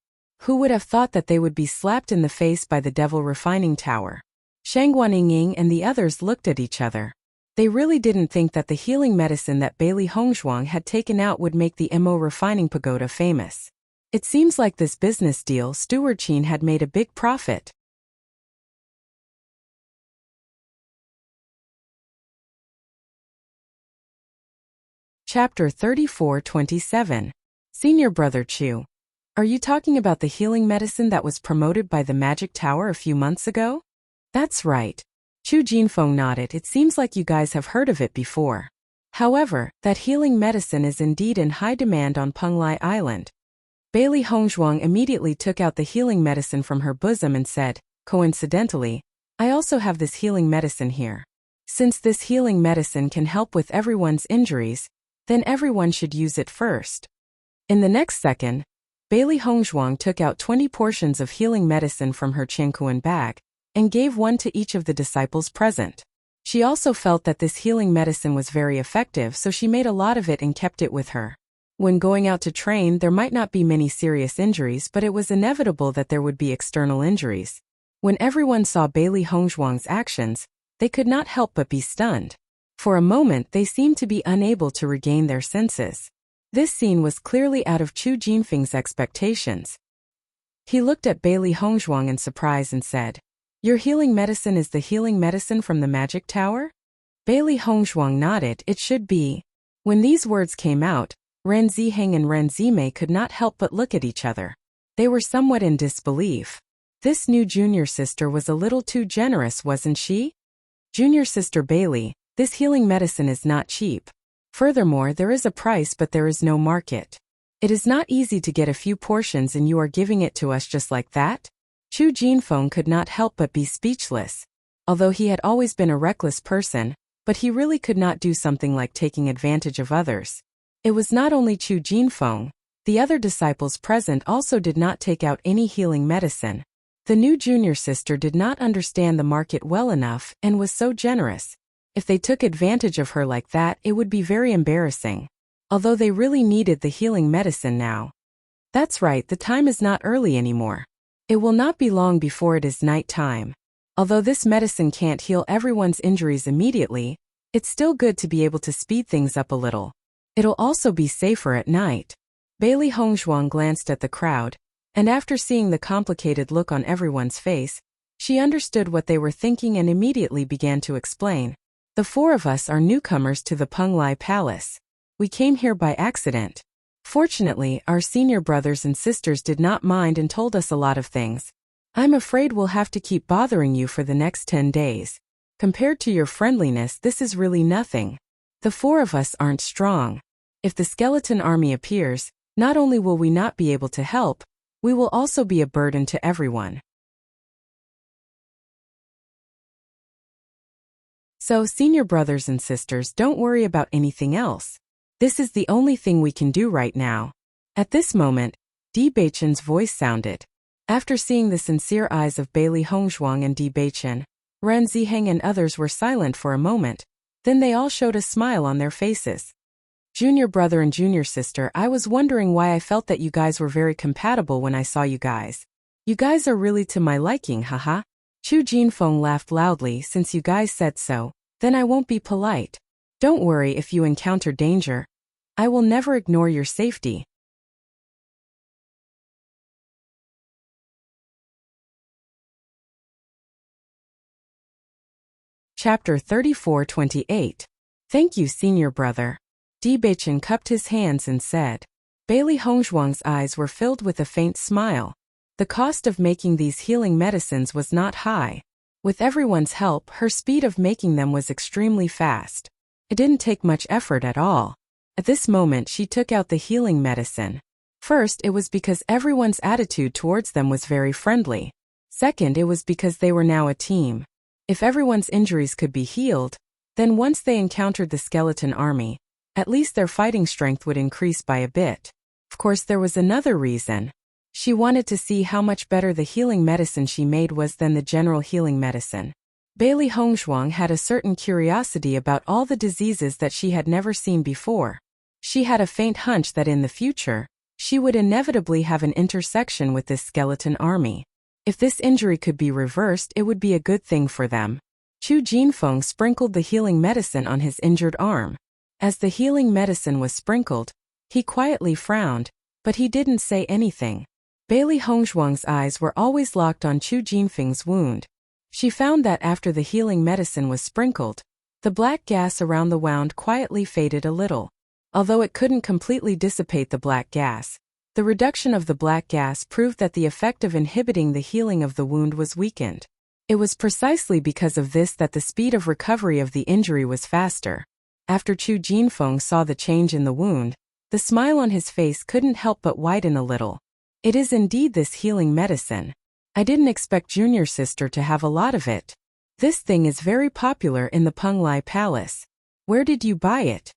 Who would have thought that they would be slapped in the face by the Devil Refining Tower? Shang Guanying and the others looked at each other. They really didn't think that the healing medicine that Bailey Hongzhuang had taken out would make the Mo refining pagoda famous. It seems like this business deal Steward Qin had made a big profit. Chapter 34-27. Senior Brother Chu. Are you talking about the healing medicine that was promoted by the Magic Tower a few months ago? That's right. Chu Jinfeng nodded. It seems like you guys have heard of it before. However, that healing medicine is indeed in high demand on Penglai Island. Bailey Hongzhuang immediately took out the healing medicine from her bosom and said, coincidentally, I also have this healing medicine here. Since this healing medicine can help with everyone's injuries, then everyone should use it first. In the next second, Bailey Hongzhuang took out 20 portions of healing medicine from her Qiankuan bag and gave one to each of the disciples present. She also felt that this healing medicine was very effective, so she made a lot of it and kept it with her. When going out to train, there might not be many serious injuries, but it was inevitable that there would be external injuries. When everyone saw Bailey Hongzhuang's actions, they could not help but be stunned. For a moment, they seemed to be unable to regain their senses. This scene was clearly out of Chu Jinfeng's expectations. He looked at Bailey Hongzhuang in surprise and said, Your healing medicine is the healing medicine from the Magic Tower? Bailey Hongzhuang nodded. It should be. When these words came out, Ren Ziheng and Ren Zimei could not help but look at each other. They were somewhat in disbelief. This new junior sister was a little too generous, wasn't she? Junior sister Bailey, this healing medicine is not cheap. Furthermore, there is a price but there is no market. It is not easy to get a few portions and you are giving it to us just like that? Chu Jinfeng could not help but be speechless. Although he had always been a reckless person, but he really could not do something like taking advantage of others. It was not only Chu Jinfeng, the other disciples present also did not take out any healing medicine. The new junior sister did not understand the market well enough and was so generous. If they took advantage of her like that, it would be very embarrassing. Although they really needed the healing medicine now. That's right, the time is not early anymore. It will not be long before it is night time. Although this medicine can't heal everyone's injuries immediately, it's still good to be able to speed things up a little. It'll also be safer at night. Bailey Hongzhuang glanced at the crowd, and after seeing the complicated look on everyone's face, she understood what they were thinking and immediately began to explain. The four of us are newcomers to the Penglai Palace. We came here by accident. Fortunately, our senior brothers and sisters did not mind and told us a lot of things. I'm afraid we'll have to keep bothering you for the next 10 days. Compared to your friendliness, this is really nothing. The four of us aren't strong. If the skeleton army appears, not only will we not be able to help, we will also be a burden to everyone. So, senior brothers and sisters, don't worry about anything else. This is the only thing we can do right now. At this moment, Di Beichen's voice sounded. After seeing the sincere eyes of Bailey Hongzhuang and Di Beichen, Ren Ziheng and others were silent for a moment. Then they all showed a smile on their faces. Junior brother and junior sister, I was wondering why I felt that you guys were very compatible when I saw you guys. You guys are really to my liking, haha. Chu Jinfeng laughed loudly. Since you guys said so, then I won't be polite. Don't worry if you encounter danger. I will never ignore your safety. Chapter 34-28. Thank you, senior brother. Di Beichen cupped his hands and said. Bailey Hongzhuang's eyes were filled with a faint smile. The cost of making these healing medicines was not high. With everyone's help, her speed of making them was extremely fast. It didn't take much effort at all. At this moment, she took out the healing medicine. First, it was because everyone's attitude towards them was very friendly. Second, it was because they were now a team. If everyone's injuries could be healed, then once they encountered the skeleton army, at least their fighting strength would increase by a bit. Of course, there was another reason. She wanted to see how much better the healing medicine she made was than the general healing medicine. Bailey Hongzhuang had a certain curiosity about all the diseases that she had never seen before. She had a faint hunch that in the future, she would inevitably have an intersection with this skeleton army. If this injury could be reversed, it would be a good thing for them. Chu Jinfeng sprinkled the healing medicine on his injured arm. As the healing medicine was sprinkled, he quietly frowned, but he didn't say anything. Bailey Hongzhuang's eyes were always locked on Chu Jinfeng's wound. She found that after the healing medicine was sprinkled, the black gas around the wound quietly faded a little. Although it couldn't completely dissipate the black gas, the reduction of the black gas proved that the effect of inhibiting the healing of the wound was weakened. It was precisely because of this that the speed of recovery of the injury was faster. After Chu Jinfeng saw the change in the wound, the smile on his face couldn't help but widen a little. It is indeed this healing medicine. I didn't expect junior sister to have a lot of it. This thing is very popular in the Penglai Palace. Where did you buy it?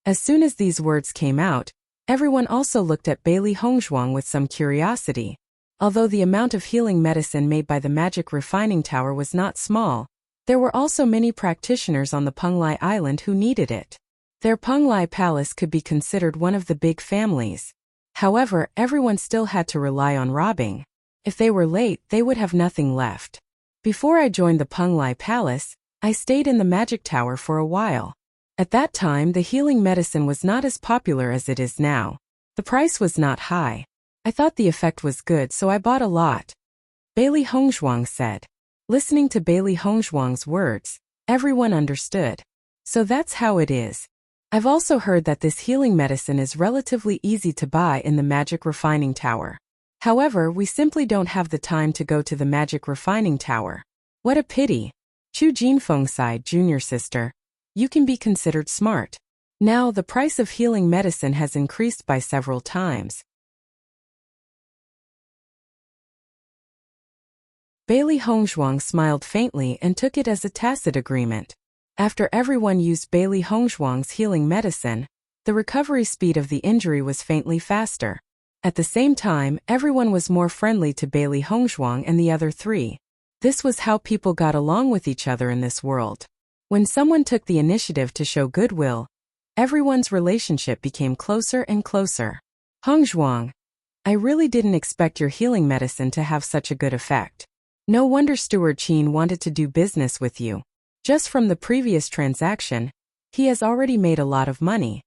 As soon as these words came out, everyone also looked at Bailey Hongzhuang with some curiosity. Although the amount of healing medicine made by the magic refining tower was not small, there were also many practitioners on the Penglai Island who needed it. Their Penglai Palace could be considered one of the big families. However, everyone still had to rely on robbing. If they were late, they would have nothing left. Before I joined the Penglai Palace, I stayed in the magic tower for a while. At that time, the healing medicine was not as popular as it is now. The price was not high. I thought the effect was good, so I bought a lot. Bailey Hongzhuang said. Listening to Bailey Hongzhuang's words, everyone understood. So that's how it is. I've also heard that this healing medicine is relatively easy to buy in the magic refining tower. However, we simply don't have the time to go to the magic refining tower. What a pity. Chu Jinfeng sighed, junior sister. You can be considered smart. Now the price of healing medicine has increased by several times. Bailey Hongzhuang smiled faintly and took it as a tacit agreement. After everyone used Bailey Hongzhuang's healing medicine, the recovery speed of the injury was faintly faster. At the same time, everyone was more friendly to Bailey Hongzhuang and the other three. This was how people got along with each other in this world. When someone took the initiative to show goodwill, everyone's relationship became closer and closer. Hongzhuang, I really didn't expect your healing medicine to have such a good effect. No wonder Steward Qin wanted to do business with you. Just from the previous transaction, he has already made a lot of money.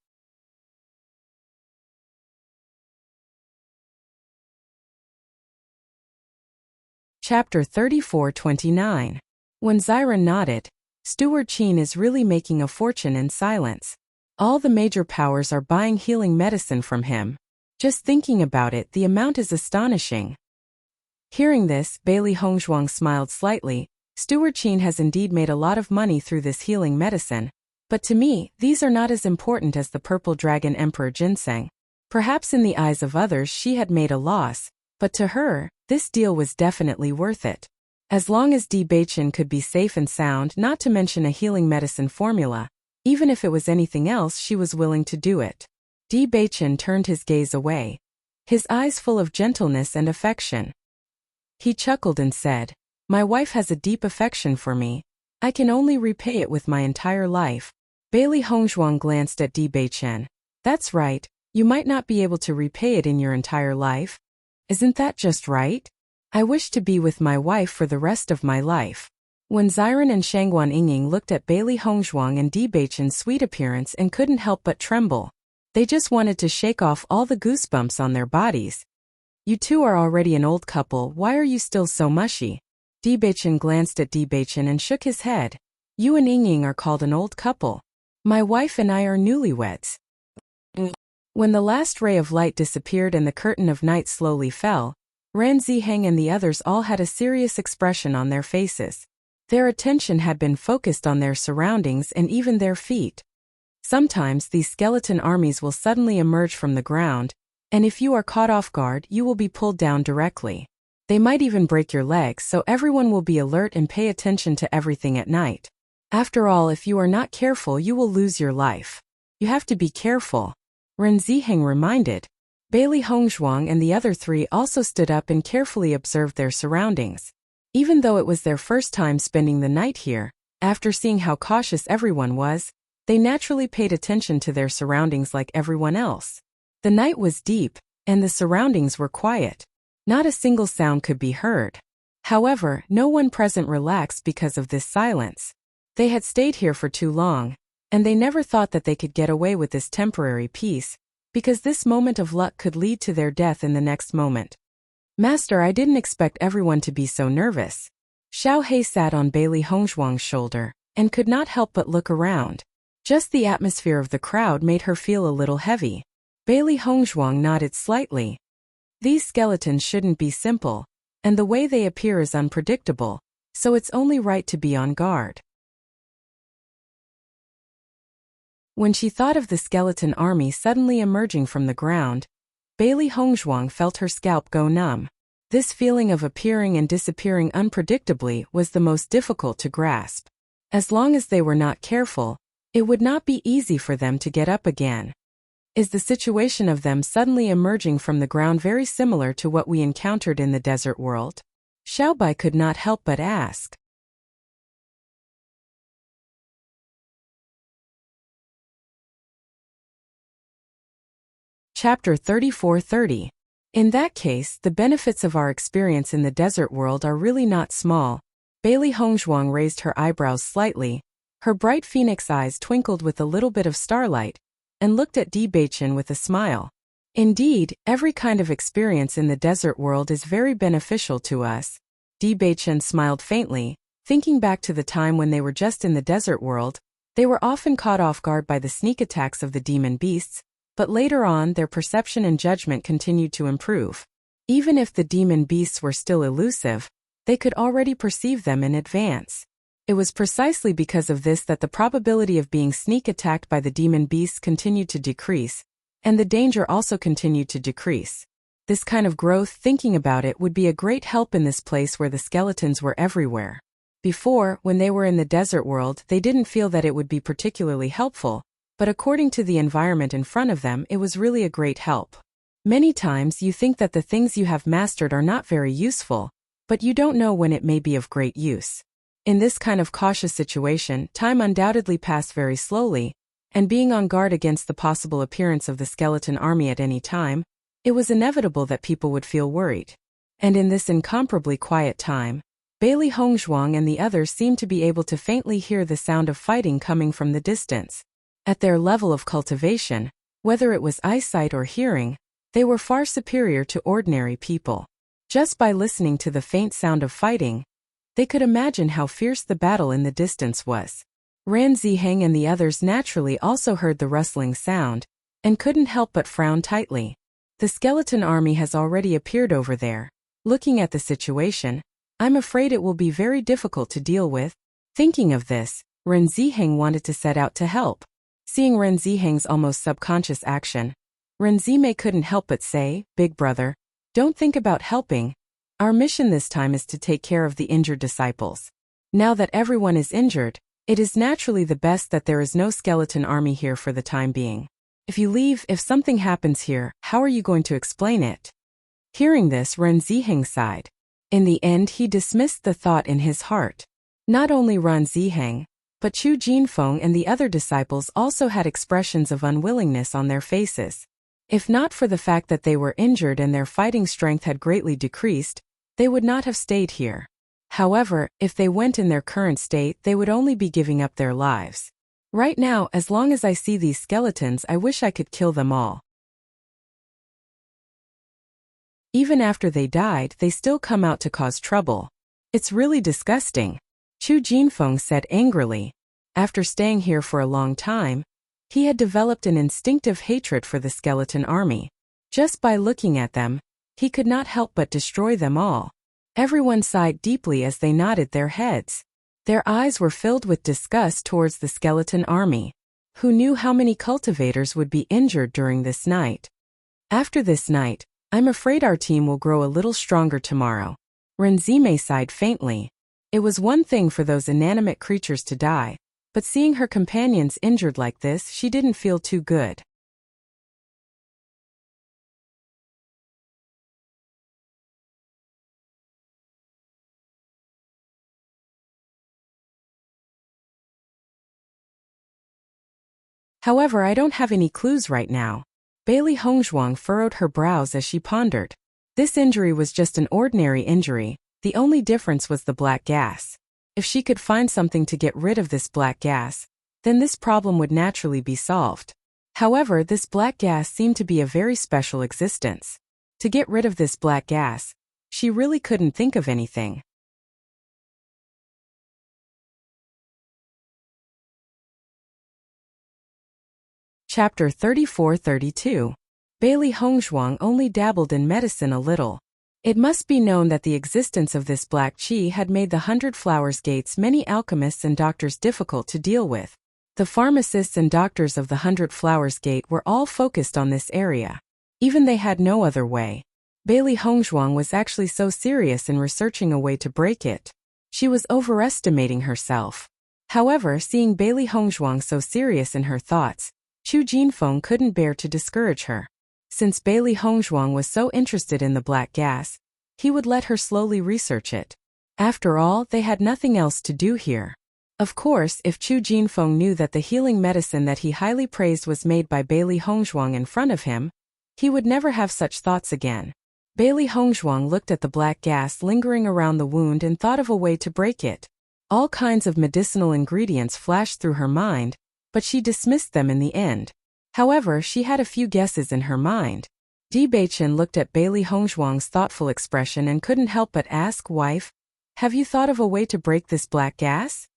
Chapter 34-29. When Xiren nodded, Steward Qin is really making a fortune in silence. All the major powers are buying healing medicine from him. Just thinking about it, the amount is astonishing. Hearing this, Bailey Hongzhuang smiled slightly. Steward Qin has indeed made a lot of money through this healing medicine. But to me, these are not as important as the Purple Dragon Emperor Ginseng. Perhaps in the eyes of others she had made a loss, but to her, this deal was definitely worth it. As long as Di Beichen could be safe and sound, not to mention a healing medicine formula, even if it was anything else, she was willing to do it. Di Beichen turned his gaze away, his eyes full of gentleness and affection. He chuckled and said, My wife has a deep affection for me. I can only repay it with my entire life. Bailey Hongzhuang glanced at Di Beichen. That's right, you might not be able to repay it in your entire life. Isn't that just right? I wish to be with my wife for the rest of my life. When Xiren and Shangguan Yingying looked at Bailey Hongzhuang and Di Beichen's sweet appearance and couldn't help but tremble. They just wanted to shake off all the goosebumps on their bodies. You two are already an old couple, why are you still so mushy? Di Beichen glanced at Di Beichen and shook his head. You and Yingying are called an old couple. My wife and I are newlyweds. When the last ray of light disappeared and the curtain of night slowly fell, Ran Ziheng and the others all had a serious expression on their faces. Their attention had been focused on their surroundings and even their feet. Sometimes these skeleton armies will suddenly emerge from the ground, and if you are caught off guard, you will be pulled down directly. They might even break your legs, so everyone will be alert and pay attention to everything at night. After all, if you are not careful, you will lose your life. You have to be careful. Ren Ziheng reminded. Bailey Hongzhuang and the other three also stood up and carefully observed their surroundings. Even though it was their first time spending the night here, after seeing how cautious everyone was, they naturally paid attention to their surroundings like everyone else. The night was deep, and the surroundings were quiet. Not a single sound could be heard. However, no one present relaxed because of this silence. They had stayed here for too long, and they never thought that they could get away with this temporary peace, because this moment of luck could lead to their death in the next moment. Master, I didn't expect everyone to be so nervous. Xiao Hei sat on Bailey Hongzhuang's shoulder, and could not help but look around. Just the atmosphere of the crowd made her feel a little heavy. Bailey Hongzhuang nodded slightly. These skeletons shouldn't be simple, and the way they appear is unpredictable, so it's only right to be on guard. When she thought of the skeleton army suddenly emerging from the ground, Bailey Hongzhuang felt her scalp go numb. This feeling of appearing and disappearing unpredictably was the most difficult to grasp. As long as they were not careful, it would not be easy for them to get up again. Is the situation of them suddenly emerging from the ground very similar to what we encountered in the desert world? Xiaobai could not help but ask. Chapter 34:30. In that case, the benefits of our experience in the desert world are really not small. Bailey Hongzhuang raised her eyebrows slightly. Her bright phoenix eyes twinkled with a little bit of starlight, and looked at Di Beichen with a smile. Indeed, every kind of experience in the desert world is very beneficial to us. Di Beichen smiled faintly, thinking back to the time when they were just in the desert world. They were often caught off guard by the sneak attacks of the demon beasts, but later on their perception and judgment continued to improve. Even if the demon beasts were still elusive, they could already perceive them in advance. It was precisely because of this that the probability of being sneak attacked by the demon beasts continued to decrease, and the danger also continued to decrease. This kind of growth, thinking about it, would be a great help in this place where the skeletons were everywhere. Before, when they were in the desert world, they didn't feel that it would be particularly helpful, but according to the environment in front of them, it was really a great help. Many times you think that the things you have mastered are not very useful, but you don't know when it may be of great use. In this kind of cautious situation, time undoubtedly passed very slowly, and being on guard against the possible appearance of the skeleton army at any time, it was inevitable that people would feel worried. And in this incomparably quiet time, Bailey Hongzhuang and the others seemed to be able to faintly hear the sound of fighting coming from the distance. At their level of cultivation, whether it was eyesight or hearing, they were far superior to ordinary people. Just by listening to the faint sound of fighting, they could imagine how fierce the battle in the distance was. Ran Ziheng and the others naturally also heard the rustling sound, and couldn't help but frown tightly. The skeleton army has already appeared over there. Looking at the situation, I'm afraid it will be very difficult to deal with. Thinking of this, Ren Ziheng wanted to set out to help. Seeing Ren Ziheng's almost subconscious action, Ren Zimei couldn't help but say, "Big brother, don't think about helping. Our mission this time is to take care of the injured disciples. Now that everyone is injured, it is naturally the best that there is no skeleton army here for the time being. If you leave, if something happens here, how are you going to explain it?" Hearing this, Ren Ziheng sighed. In the end, he dismissed the thought in his heart. Not only Ren Ziheng, but Chu Jinfeng and the other disciples also had expressions of unwillingness on their faces. If not for the fact that they were injured and their fighting strength had greatly decreased, they would not have stayed here. However, if they went in their current state, they would only be giving up their lives. Right now, as long as I see these skeletons, I wish I could kill them all. Even after they died, they still come out to cause trouble. It's really disgusting, Chu Jinfeng said angrily. After staying here for a long time, he had developed an instinctive hatred for the skeleton army. Just by looking at them, he could not help but destroy them all. Everyone sighed deeply as they nodded their heads. Their eyes were filled with disgust towards the skeleton army. Who knew how many cultivators would be injured during this night? After this night, I'm afraid our team will grow a little stronger tomorrow. Renzime sighed faintly. It was one thing for those inanimate creatures to die, but seeing her companions injured like this, she didn't feel too good. However, I don't have any clues right now. Bailey Hongzhuang furrowed her brows as she pondered. This injury was just an ordinary injury, The only difference was the black gas. If she could find something to get rid of this black gas, then this problem would naturally be solved. However, this black gas seemed to be a very special existence. To get rid of this black gas, she really couldn't think of anything. Chapter 34-32. Bailey Hongzhuang only dabbled in medicine a little. It must be known that the existence of this black qi had made the 100 Flowers Gates many alchemists and doctors difficult to deal with. The pharmacists and doctors of the 100 Flowers Gate were all focused on this area. Even they had no other way. Bailey Hongzhuang was actually so serious in researching a way to break it. She was overestimating herself. However, seeing Bailey Hongzhuang so serious in her thoughts, Chu Jinfeng couldn't bear to discourage her. Since Bailey Hongzhuang was so interested in the black gas, he would let her slowly research it. After all, they had nothing else to do here. Of course, if Chu Jinfeng knew that the healing medicine that he highly praised was made by Bailey Hongzhuang in front of him, he would never have such thoughts again. Bailey Hongzhuang looked at the black gas lingering around the wound and thought of a way to break it. All kinds of medicinal ingredients flashed through her mind, but she dismissed them in the end. However, she had a few guesses in her mind. Di Beichen looked at Bailey Hongzhuang's thoughtful expression and couldn't help but ask, "Wife, have you thought of a way to break this black gas?"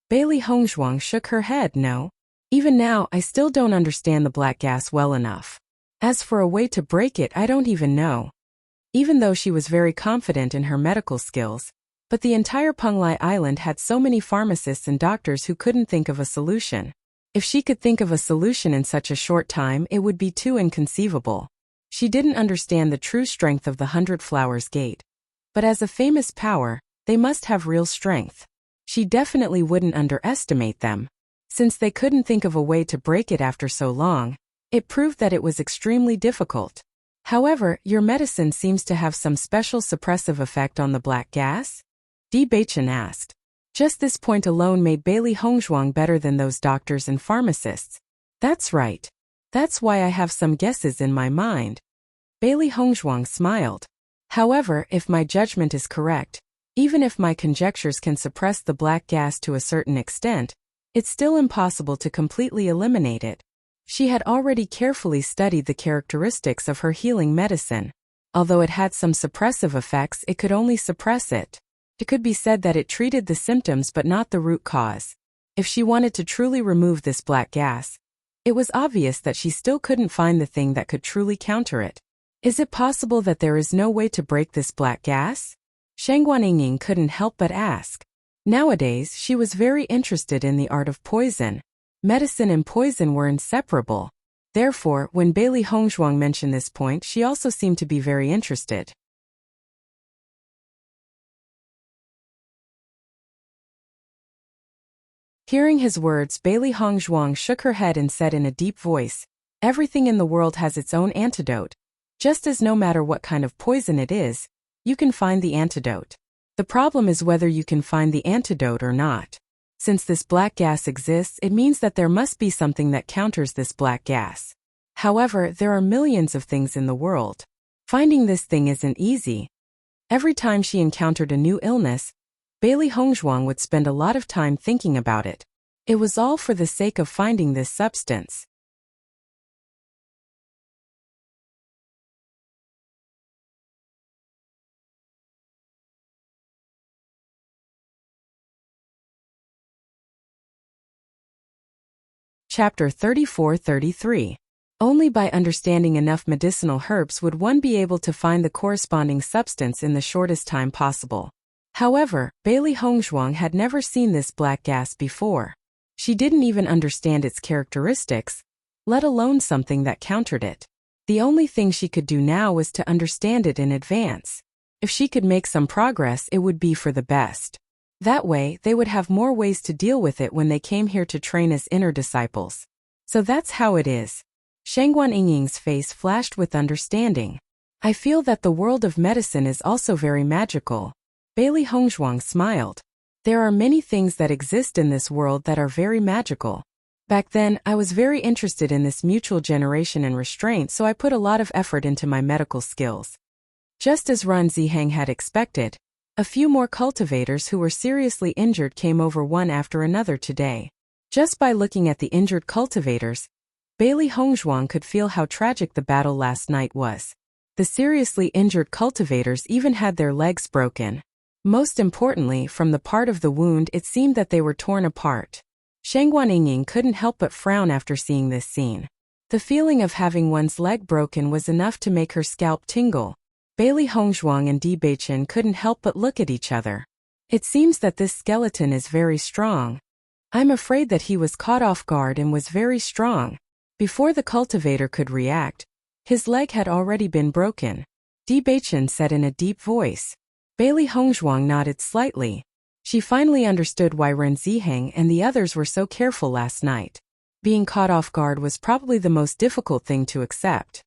Bailey Hongzhuang shook her head. "No. Even now, I still don't understand the black gas well enough. As for a way to break it, I don't even know." Even though she was very confident in her medical skills, but the entire Penglai Island had so many pharmacists and doctors who couldn't think of a solution. If she could think of a solution in such a short time, it would be too inconceivable. She didn't understand the true strength of the 100 Flowers Gate. But as a famous power, they must have real strength. She definitely wouldn't underestimate them. Since they couldn't think of a way to break it after so long, it proved that it was extremely difficult. "However, your medicine seems to have some special suppressive effect on the black gas?" Di Beichen asked. Just this point alone made Bailey Hongzhuang better than those doctors and pharmacists. "That's right. That's why I have some guesses in my mind." Bailey Hongzhuang smiled. "However, if my judgment is correct, even if my conjectures can suppress the black gas to a certain extent, it's still impossible to completely eliminate it." She had already carefully studied the characteristics of her healing medicine. Although it had some suppressive effects, it could only suppress it. It could be said that it treated the symptoms but not the root cause. If she wanted to truly remove this black gas, it was obvious that she still couldn't find the thing that could truly counter it. Is it possible that there is no way to break this black gas? Shangguan Yingying couldn't help but ask. Nowadays, she was very interested in the art of poison. Medicine and poison were inseparable. Therefore, when Bailey Hongzhuang mentioned this point, she also seemed to be very interested. Hearing his words, Bailey Hongzhuang shook her head and said in a deep voice, "Everything in the world has its own antidote. Just as no matter what kind of poison it is, you can find the antidote. The problem is whether you can find the antidote or not. Since this black gas exists, it means that there must be something that counters this black gas. However, there are millions of things in the world. Finding this thing isn't easy." Every time she encountered a new illness, Bailey Hongzhuang would spend a lot of time thinking about it. It was all for the sake of finding this substance. Chapter 34-33. Only by understanding enough medicinal herbs would one be able to find the corresponding substance in the shortest time possible. However, Bailey Hongzhuang had never seen this black gas before. She didn't even understand its characteristics, let alone something that countered it. The only thing she could do now was to understand it in advance. If she could make some progress, it would be for the best. That way, they would have more ways to deal with it when they came here to train as inner disciples. So that's how it is. Shangguan Yingying's face flashed with understanding. "I feel that the world of medicine is also very magical." Bailey Hongzhuang smiled. "There are many things that exist in this world that are very magical. Back then, I was very interested in this mutual generation and restraint, so I put a lot of effort into my medical skills." Just as Ran Zihang had expected, A few more cultivators who were seriously injured came over one after another today. Just by looking at the injured cultivators, Bailey Hongzhuang could feel how tragic the battle last night was. The seriously injured cultivators even had their legs broken. Most importantly, from the part of the wound it seemed that they were torn apart. Shang Guanying couldn't help but frown after seeing this scene. The feeling of having one's leg broken was enough to make her scalp tingle. Bailey Hongzhuang and Di Beichen couldn't help but look at each other. It seems that this skeleton is very strong. I'm afraid that he was caught off guard and was very strong. Before the cultivator could react, his leg had already been broken. Di Beichen said in a deep voice. Bailey Hongzhuang nodded slightly. She finally understood why Ren Ziheng and the others were so careful last night. Being caught off guard was probably the most difficult thing to accept.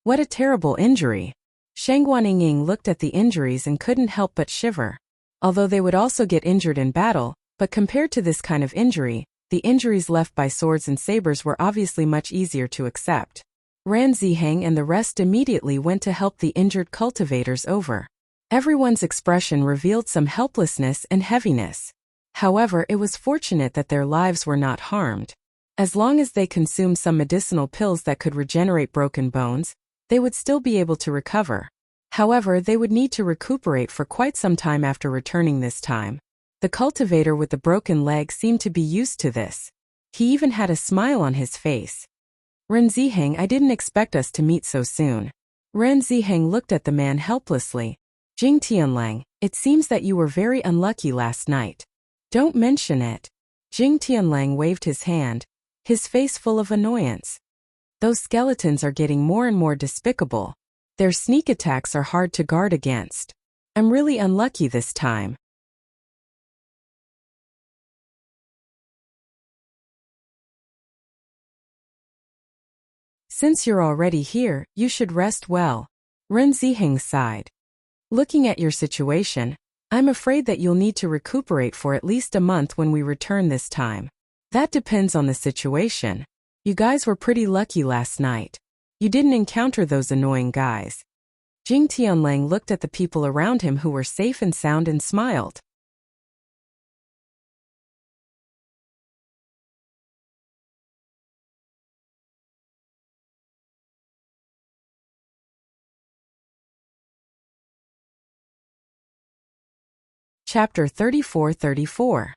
What a terrible injury. Shang Guanying looked at the injuries and couldn't help but shiver. Although they would also get injured in battle, but compared to this kind of injury, the injuries left by swords and sabers were obviously much easier to accept. Ran Ziheng and the rest immediately went to help the injured cultivators over. Everyone's expression revealed some helplessness and heaviness. However, it was fortunate that their lives were not harmed. As long as they consumed some medicinal pills that could regenerate broken bones, they would still be able to recover. However, they would need to recuperate for quite some time after returning this time. The cultivator with the broken leg seemed to be used to this. He even had a smile on his face. Ren Ziheng, I didn't expect us to meet so soon. Ren Ziheng looked at the man helplessly. Jing Tianlang, it seems that you were very unlucky last night. Don't mention it. Jing Tianlang waved his hand, his face full of annoyance. Those skeletons are getting more and more despicable. Their sneak attacks are hard to guard against. I'm really unlucky this time. Since you're already here, you should rest well. Ren Ziheng sighed. Looking at your situation, I'm afraid that you'll need to recuperate for at least a month when we return this time. That depends on the situation. You guys were pretty lucky last night. You didn't encounter those annoying guys. Jing Tianlang looked at the people around him who were safe and sound and smiled. Chapter 34-34.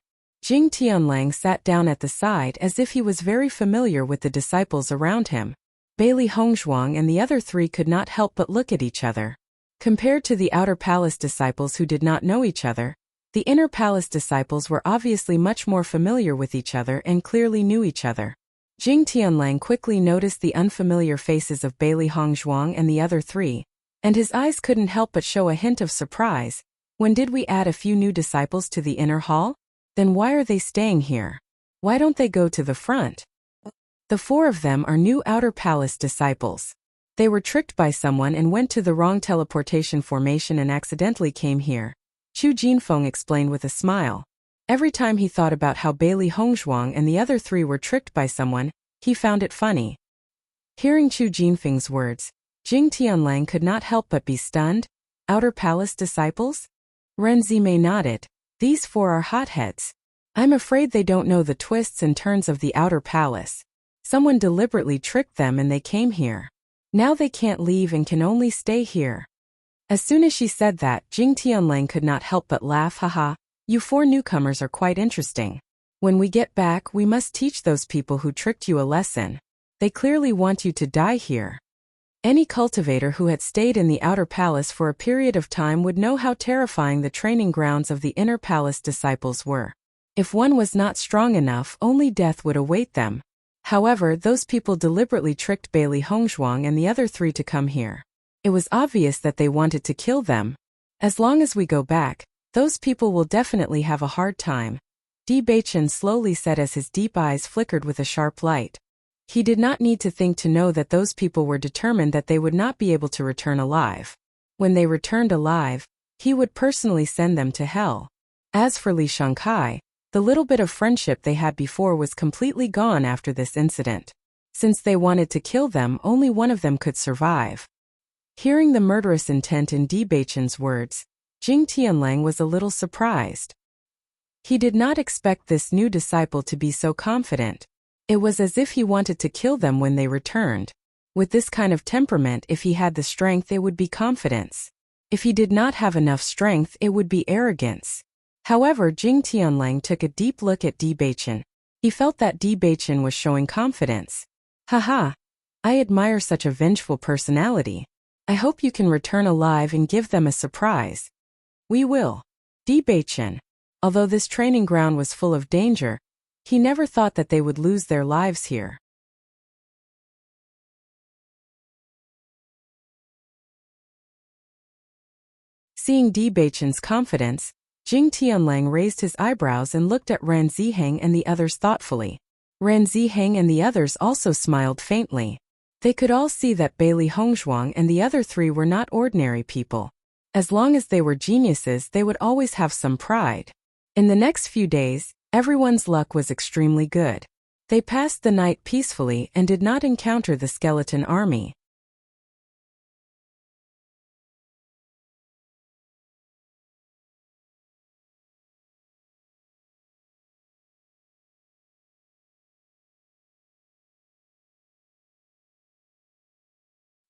Jing Tianlang sat down at the side as if he was very familiar with the disciples around him. Bailey Hongzhuang and the other three could not help but look at each other. Compared to the outer palace disciples who did not know each other, the inner palace disciples were obviously much more familiar with each other and clearly knew each other. Jing Tianlang quickly noticed the unfamiliar faces of Bailey Hongzhuang and the other three, and his eyes couldn't help but show a hint of surprise. When did we add a few new disciples to the inner hall? Then why are they staying here? Why don't they go to the front? The four of them are new outer palace disciples. They were tricked by someone and went to the wrong teleportation formation and accidentally came here. Chu Jinfeng explained with a smile. Every time he thought about how Bailey Hongzhuang and the other three were tricked by someone, he found it funny. Hearing Chu Jinfeng's words, Jing Tianlang could not help but be stunned. Outer palace disciples? Ren Zimei nodded. These four are hotheads. I'm afraid they don't know the twists and turns of the outer palace. Someone deliberately tricked them and they came here. Now they can't leave and can only stay here. As soon as she said that, Jing Tianlang could not help but laugh. Haha, you four newcomers are quite interesting. When we get back, we must teach those people who tricked you a lesson. They clearly want you to die here. Any cultivator who had stayed in the outer palace for a period of time would know how terrifying the training grounds of the inner palace disciples were. If one was not strong enough, only death would await them. However, those people deliberately tricked Bailey Hongzhuang and the other three to come here. It was obvious that they wanted to kill them. As long as we go back, those people will definitely have a hard time. Di Beichen slowly said as his deep eyes flickered with a sharp light. He did not need to think to know that those people were determined that they would not be able to return alive. When they returned alive, he would personally send them to hell. As for Li Shangkai, the little bit of friendship they had before was completely gone after this incident. Since they wanted to kill them, only one of them could survive. Hearing the murderous intent in Di Beichen's words, Jing Tianlang was a little surprised. He did not expect this new disciple to be so confident. It was as if he wanted to kill them when they returned. With this kind of temperament, if he had the strength, it would be confidence. If he did not have enough strength, it would be arrogance. However, Jing Tianlang took a deep look at Di Beichen. He felt that Di Beichen was showing confidence. Haha! I admire such a vengeful personality. I hope you can return alive and give them a surprise. We will. Di Beichen. Although this training ground was full of danger, he never thought that they would lose their lives here. Seeing Di Beichen's confidence, Jing Tianlang raised his eyebrows and looked at Ran Ziheng and the others thoughtfully. Ran Ziheng and the others also smiled faintly. They could all see that Bailey Hongzhuang and the other three were not ordinary people. As long as they were geniuses, they would always have some pride. In the next few days, everyone's luck was extremely good. They passed the night peacefully and did not encounter the skeleton army.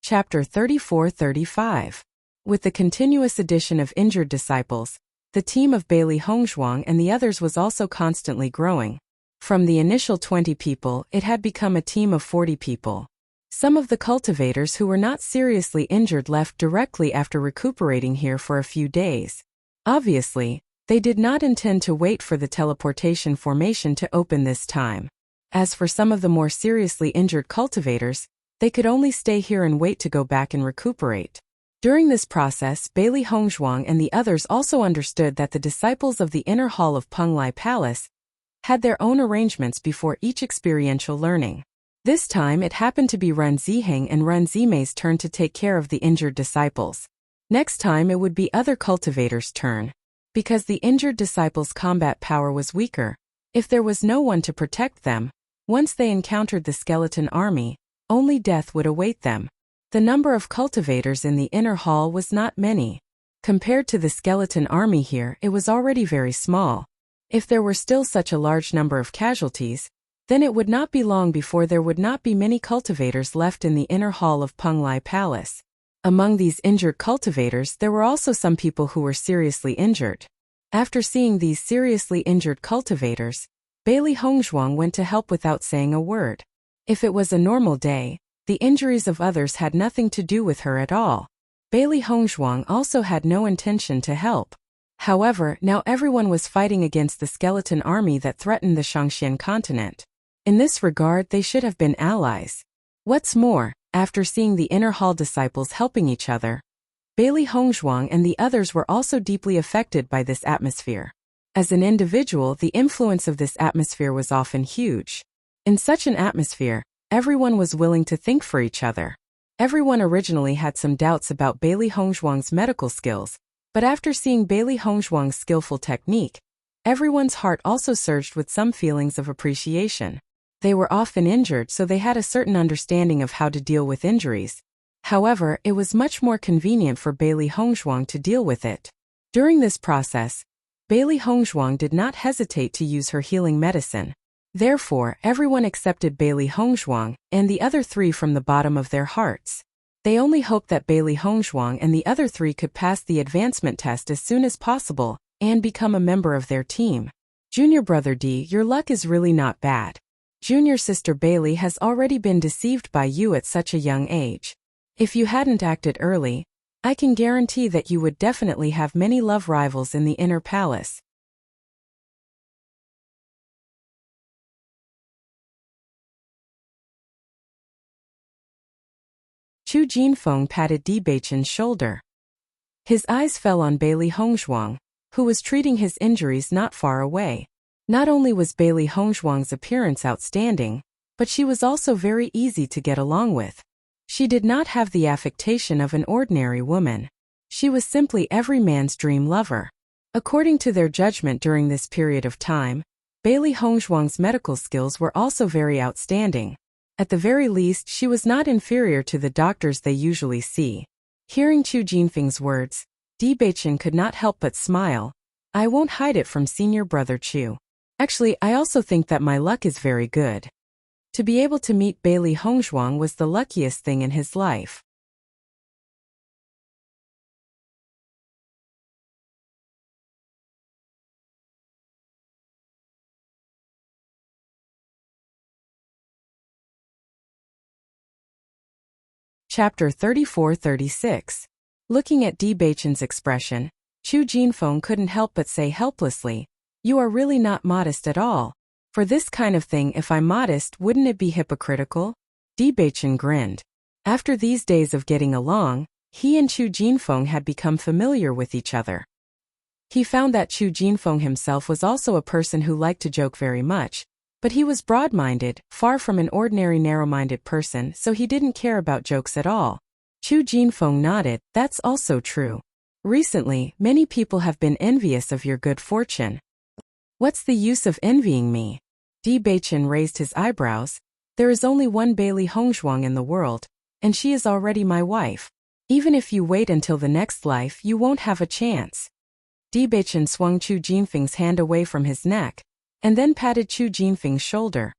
Chapter 34-35. With the continuous addition of injured disciples, the team of Bailey Hongzhuang and the others was also constantly growing. From the initial 20 people, it had become a team of 40 people. Some of the cultivators who were not seriously injured left directly after recuperating here for a few days. Obviously, they did not intend to wait for the teleportation formation to open this time. As for some of the more seriously injured cultivators, they could only stay here and wait to go back and recuperate. During this process, Bailey Hongzhuang and the others also understood that the disciples of the inner hall of Penglai Palace had their own arrangements before each experiential learning. This time it happened to be Ran Ziheng and Ran Zimei's turn to take care of the injured disciples. Next time it would be other cultivators' turn. Because the injured disciples' combat power was weaker, if there was no one to protect them, once they encountered the skeleton army, only death would await them. The number of cultivators in the inner hall was not many. Compared to the skeleton army here, it was already very small. If there were still such a large number of casualties, then it would not be long before there would not be many cultivators left in the inner hall of Penglai Palace. Among these injured cultivators, there were also some people who were seriously injured. After seeing these seriously injured cultivators, Bailey Hongzhuang went to help without saying a word. If it was a normal day, the injuries of others had nothing to do with her at all. Bailey Hongzhuang also had no intention to help. However, now everyone was fighting against the skeleton army that threatened the Shangxian continent. In this regard, they should have been allies. What's more, after seeing the inner hall disciples helping each other, Bailey Hongzhuang and the others were also deeply affected by this atmosphere. As an individual, the influence of this atmosphere was often huge. In such an atmosphere, everyone was willing to think for each other. Everyone originally had some doubts about Bailey Hongzhuang's medical skills, but after seeing Bailey Hongzhuang's skillful technique, everyone's heart also surged with some feelings of appreciation. They were often injured, so they had a certain understanding of how to deal with injuries. However, it was much more convenient for Bailey Hongzhuang to deal with it. During this process, Bailey Hongzhuang did not hesitate to use her healing medicine. Therefore, everyone accepted Bailey Hongzhuang and the other three from the bottom of their hearts. They only hoped that Bailey Hongzhuang and the other three could pass the advancement test as soon as possible and become a member of their team. Junior brother D, your luck is really not bad. Junior sister Bailey has already been deceived by you at such a young age. If you hadn't acted early, I can guarantee that you would definitely have many love rivals in the inner palace. Chu Jinfeng patted Di Beichen's shoulder. His eyes fell on Bailey Hongzhuang, who was treating his injuries not far away. Not only was Bailey Hongzhuang's appearance outstanding, but she was also very easy to get along with. She did not have the affectation of an ordinary woman. She was simply every man's dream lover. According to their judgment during this period of time, Bailey Hongzhuang's medical skills were also very outstanding. At the very least, she was not inferior to the doctors they usually see. Hearing Chu Jinfeng's words, Di Beichen could not help but smile. I won't hide it from senior brother Chu. Actually, I also think that my luck is very good. To be able to meet Bailey Hongzhuang was the luckiest thing in his life. Chapter 34-36. Looking at Di Beichen's expression, Chu Jinfeng couldn't help but say helplessly, "You are really not modest at all. For this kind of thing, if I'm modest, wouldn't it be hypocritical?" Di Beichen grinned. After these days of getting along, he and Chu Jinfeng had become familiar with each other. He found that Chu Jinfeng himself was also a person who liked to joke very much, but he was broad-minded, far from an ordinary narrow-minded person, so he didn't care about jokes at all. Chu Jinfeng nodded. That's also true. Recently, many people have been envious of your good fortune. What's the use of envying me? Di Beichen raised his eyebrows. There is only one Bailey Hongzhuang in the world, and she is already my wife. Even if you wait until the next life, you won't have a chance. Di Beichen swung Chu Jinfeng's hand away from his neck, and then patted Chu Jinfeng's shoulder.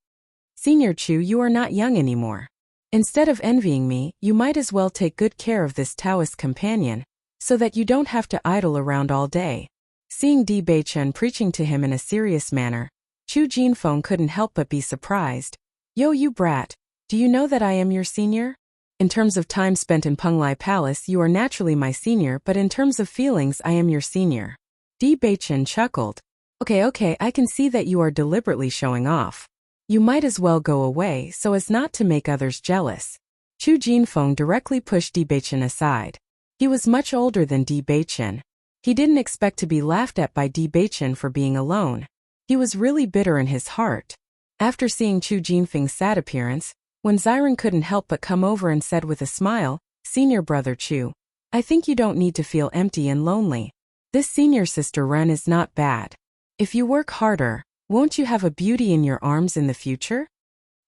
Senior Chu, you are not young anymore. Instead of envying me, you might as well take good care of this Taoist companion, so that you don't have to idle around all day. Seeing Di Beichen preaching to him in a serious manner, Chu Jinfeng couldn't help but be surprised. Yo, you brat, do you know that I am your senior? In terms of time spent in Penglai Palace, you are naturally my senior, but in terms of feelings, I am your senior. Di Beichen chuckled. Okay, I can see that you are deliberately showing off. You might as well go away so as not to make others jealous. Chu Jinfeng directly pushed Di Beichen aside. He was much older than Di Beichen. He didn't expect to be laughed at by Di Beichen for being alone. He was really bitter in his heart. After seeing Chu Jinfeng's sad appearance, when Xiren couldn't help but come over and said with a smile, "Senior brother Chu, I think you don't need to feel empty and lonely. This senior sister Ren is not bad. If you work harder, won't you have a beauty in your arms in the future?"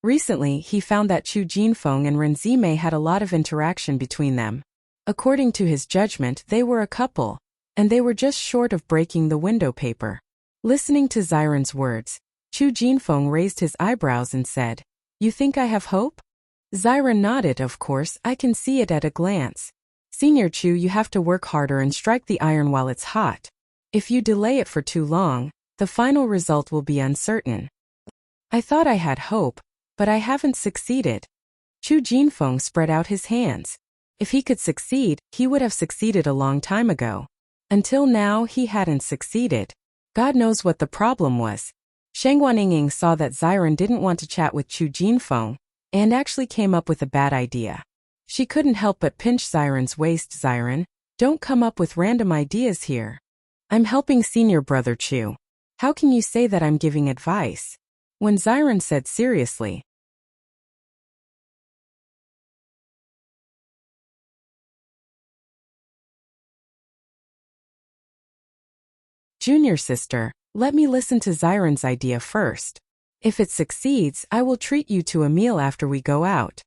Recently, he found that Chu Jinfeng and Ren Zimei had a lot of interaction between them. According to his judgment, they were a couple, and they were just short of breaking the window paper. Listening to Xiren's words, Chu Jinfeng raised his eyebrows and said, "You think I have hope?" Xiren nodded. "Of course, I can see it at a glance. Senior Chu, you have to work harder and strike the iron while it's hot. If you delay it for too long, the final result will be uncertain." "I thought I had hope, but I haven't succeeded." Chu Jinfeng spread out his hands. If he could succeed, he would have succeeded a long time ago. Until now, he hadn't succeeded. God knows what the problem was. Shangguan Yingying saw that Xiren didn't want to chat with Chu Jinfeng, and actually came up with a bad idea. She couldn't help but pinch Xiren's waist. "Xiren, don't come up with random ideas here. I'm helping senior brother Chu. How can you say that I'm giving advice?" When Xiren said seriously, "Junior sister, let me listen to Xiren's idea first. If it succeeds, I will treat you to a meal after we go out."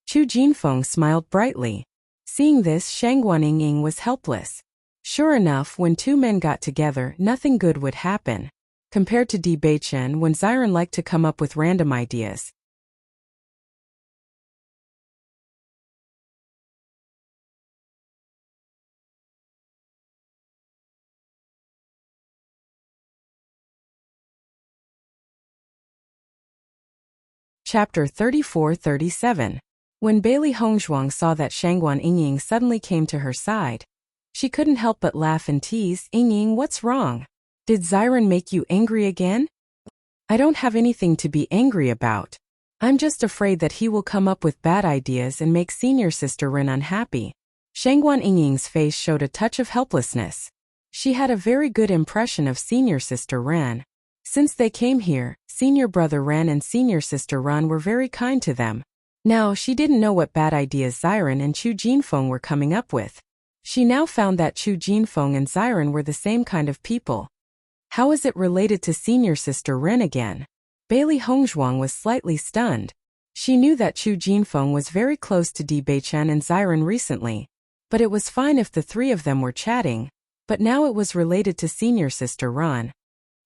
Chu Jinfeng smiled brightly. Seeing this, Shangguan Yingying was helpless. Sure enough, when two men got together, nothing good would happen. Compared to Di Beichen, when Xiren liked to come up with random ideas. Chapter 34-37. When Bailey Hongzhuang saw that Shangguan Yingying suddenly came to her side, she couldn't help but laugh and tease. "Yingying, what's wrong? Did Xiren make you angry again?" "I don't have anything to be angry about. I'm just afraid that he will come up with bad ideas and make senior sister Ren unhappy." Shangguan Yingying's face showed a touch of helplessness. She had a very good impression of senior sister Ren. Since they came here, senior brother Ren and senior sister Ren were very kind to them. Now she didn't know what bad ideas Xiren and Chu Jinfeng were coming up with. She now found that Chu Jinfeng and Xiren were the same kind of people. How is it related to senior sister Ren again? Bailey Hongzhuang was slightly stunned. She knew that Chu Jinfeng was very close to Di Beichen and Xiren recently, But it was fine if the three of them were chatting, but now it was related to senior sister Ran.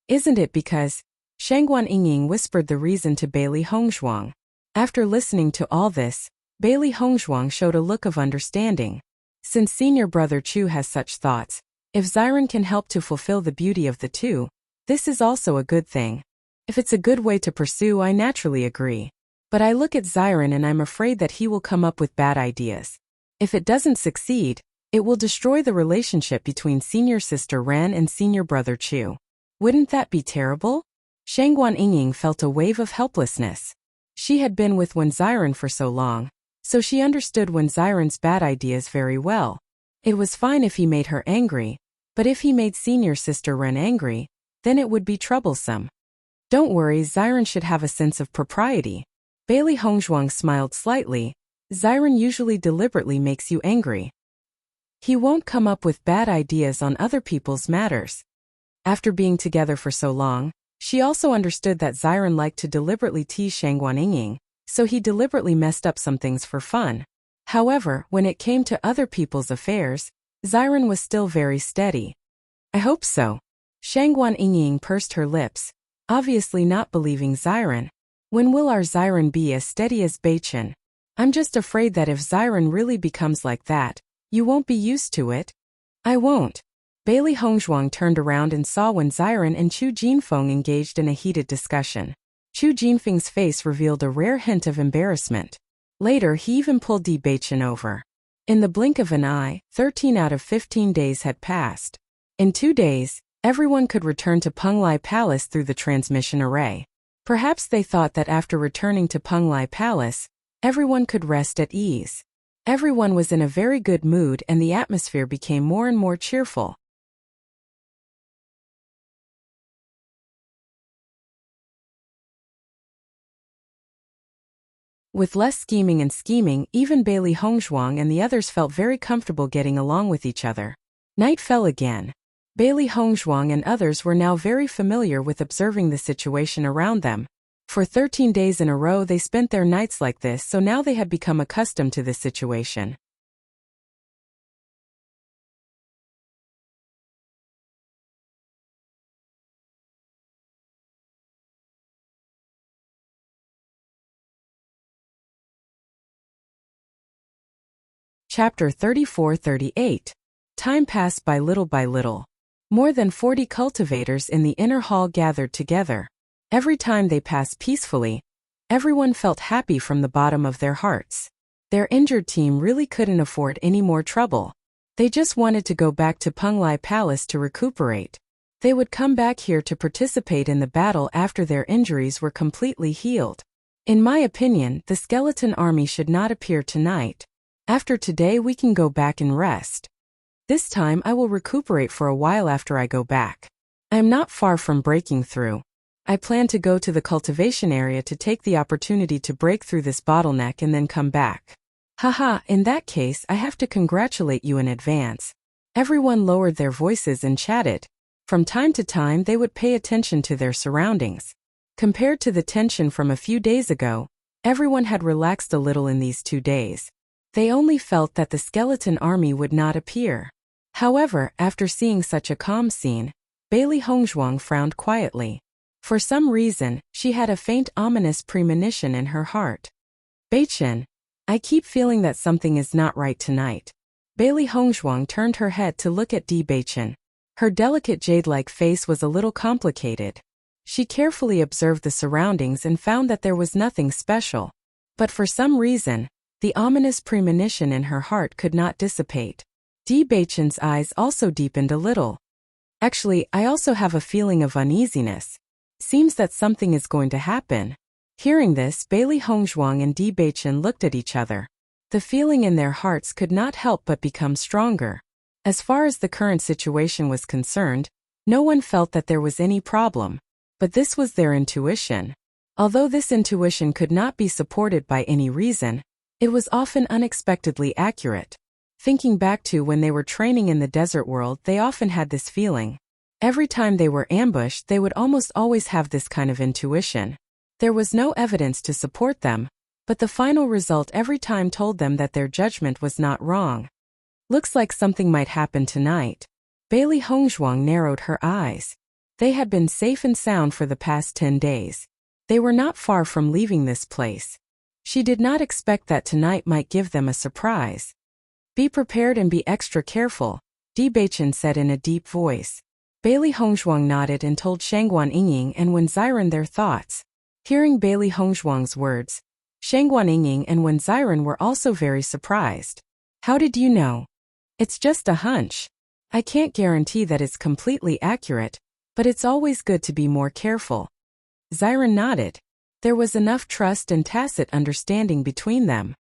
Isn't it because? Shangguan Yingying whispered the reason to Bailey Hongzhuang. After listening to all this, Bailey Hongzhuang showed a look of understanding. Since senior brother Chu has such thoughts, if Xiren can help to fulfill the beauty of the two, this is also a good thing. If it's a good way to pursue, I naturally agree. But I look at Xiren and I'm afraid that he will come up with bad ideas. If it doesn't succeed, it will destroy the relationship between senior sister Ran and senior brother Chu. Wouldn't that be terrible? Shangguan Yingying felt a wave of helplessness. She had been with Wen Xiren for so long, so she understood Wen Xiren's bad ideas very well. It was fine if he made her angry, but if he made senior sister Ren angry, then it would be troublesome. Don't worry, Xiren should have a sense of propriety. Bailey Hongzhuang smiled slightly. Xiren usually deliberately makes you angry. He won't come up with bad ideas on other people's matters. After being together for so long, she also understood that Xiren liked to deliberately tease Shangguan Yingying, so he deliberately messed up some things for fun. However, when it came to other people's affairs, Xiren was still very steady. I hope so. Shangguan Yingying pursed her lips, obviously not believing Xiren. When will our Xiren be as steady as Beichen? I'm just afraid that if Xiren really becomes like that, you won't be used to it. I won't. Bailey Hongzhuang turned around and saw Wen Xiren and Chu Jinfeng engaged in a heated discussion. Chu Jinfeng's face revealed a rare hint of embarrassment. Later he even pulled Di Beichen over. In the blink of an eye, 13 out of 15 days had passed. In 2 days, everyone could return to Penglai Palace through the transmission array. Perhaps they thought that after returning to Penglai Palace, everyone could rest at ease. Everyone was in a very good mood and the atmosphere became more and more cheerful. With less scheming and scheming, even Bailey Hongzhuang and the others felt very comfortable getting along with each other. Night fell again. Bailey Hongzhuang and others were now very familiar with observing the situation around them. For 13 days in a row they spent their nights like this, so now they had become accustomed to this situation. Chapter 34-38. Time passed by little. More than 40 cultivators in the inner hall gathered together. Every time they passed peacefully, everyone felt happy from the bottom of their hearts. Their injured team really couldn't afford any more trouble. They just wanted to go back to Penglai Palace to recuperate. They would come back here to participate in the battle after their injuries were completely healed. In my opinion, the skeleton army should not appear tonight. After today we can go back and rest. This time I will recuperate for a while after I go back. I am not far from breaking through. I plan to go to the cultivation area to take the opportunity to break through this bottleneck and then come back. Haha, in that case I have to congratulate you in advance. Everyone lowered their voices and chatted. From time to time they would pay attention to their surroundings. Compared to the tension from a few days ago, everyone had relaxed a little in these 2 days. They only felt that the skeleton army would not appear. However, after seeing such a calm scene, Bailey Hongzhuang frowned quietly. For some reason, she had a faint ominous premonition in her heart. Beichen, I keep feeling that something is not right tonight. Bailey Hongzhuang turned her head to look at Di Beichen. Her delicate jade-like face was a little complicated. She carefully observed the surroundings and found that there was nothing special. But for some reason, the ominous premonition in her heart could not dissipate. Di Beichen's eyes also deepened a little. Actually, I also have a feeling of uneasiness. Seems that something is going to happen. Hearing this, Bailey Hongzhuang and Di Beichen looked at each other. The feeling in their hearts could not help but become stronger. As far as the current situation was concerned, no one felt that there was any problem. But this was their intuition. Although this intuition could not be supported by any reason, it was often unexpectedly accurate. Thinking back to when they were training in the desert world, they often had this feeling. Every time they were ambushed, they would almost always have this kind of intuition. There was no evidence to support them, but the final result every time told them that their judgment was not wrong. Looks like something might happen tonight. Bailey Hongzhuang narrowed her eyes. They had been safe and sound for the past 10 days. They were not far from leaving this place. She did not expect that tonight might give them a surprise. Be prepared and be extra careful, Di Beichen said in a deep voice. Bailey Hongzhuang nodded and told Shangguan Yingying and Wen Ziren their thoughts. Hearing Bailey Hongzhuang's words, Shangguan Yingying and Wen Ziren were also very surprised. How did you know? It's just a hunch. I can't guarantee that it's completely accurate, but it's always good to be more careful. Ziren nodded. There was enough trust and tacit understanding between them.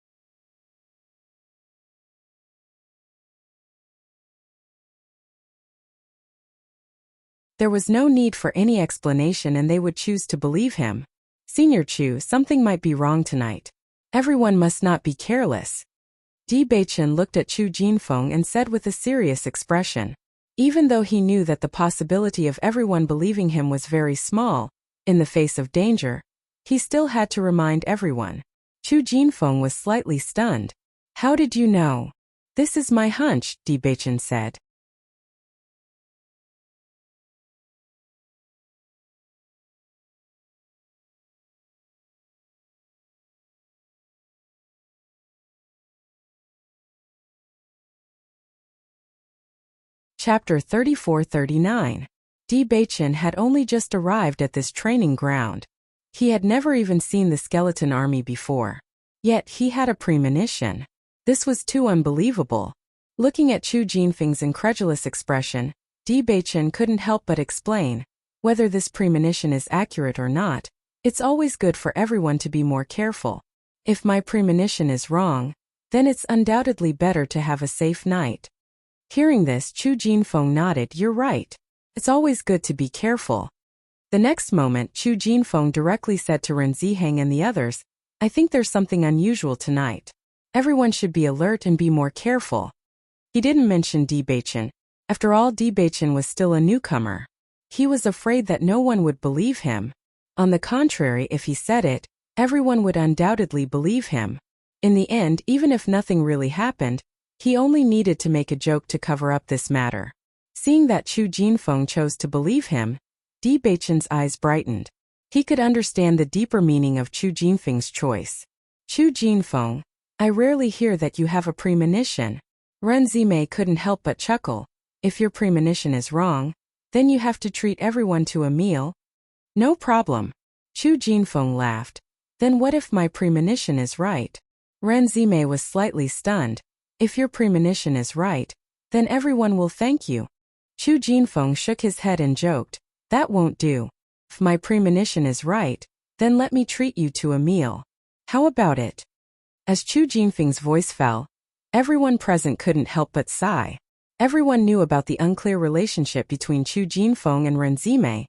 There was no need for any explanation and they would choose to believe him. Senior Chu, something might be wrong tonight. Everyone must not be careless. Di Beichen looked at Chu Jinfeng and said with a serious expression. Even though he knew that the possibility of everyone believing him was very small, in the face of danger, he still had to remind everyone. Chu Jinfeng was slightly stunned. How did you know? This is my hunch, Di Beichen said. Chapter 34-39. Di Beichen had only just arrived at this training ground. He had never even seen the skeleton army before. Yet he had a premonition. This was too unbelievable. Looking at Chu Jinfeng's incredulous expression, Di Beichen couldn't help but explain. Whether this premonition is accurate or not, it's always good for everyone to be more careful. If my premonition is wrong, then it's undoubtedly better to have a safe night. Hearing this, Chu Jinfeng nodded. You're right. It's always good to be careful. The next moment, Chu Jinfeng directly said to Ren Ziheng and the others, I think there's something unusual tonight. Everyone should be alert and be more careful. He didn't mention Di Beichen. After all, Di Beichen was still a newcomer. He was afraid that no one would believe him. On the contrary, if he said it, everyone would undoubtedly believe him. In the end, even if nothing really happened, he only needed to make a joke to cover up this matter. Seeing that Chu Jinfeng chose to believe him, Di Beichen's eyes brightened. He could understand the deeper meaning of Chu Jinfeng's choice. Chu Jinfeng, I rarely hear that you have a premonition. Ren Zimei couldn't help but chuckle. If your premonition is wrong, then you have to treat everyone to a meal. No problem. Chu Jinfeng laughed. Then what if my premonition is right? Ren Zimei was slightly stunned. If your premonition is right, then everyone will thank you. Chu Jinfeng shook his head and joked, that won't do. If my premonition is right, then let me treat you to a meal. How about it? As Chu Jinfeng's voice fell, everyone present couldn't help but sigh. Everyone knew about the unclear relationship between Chu Jinfeng and Ren Zimei,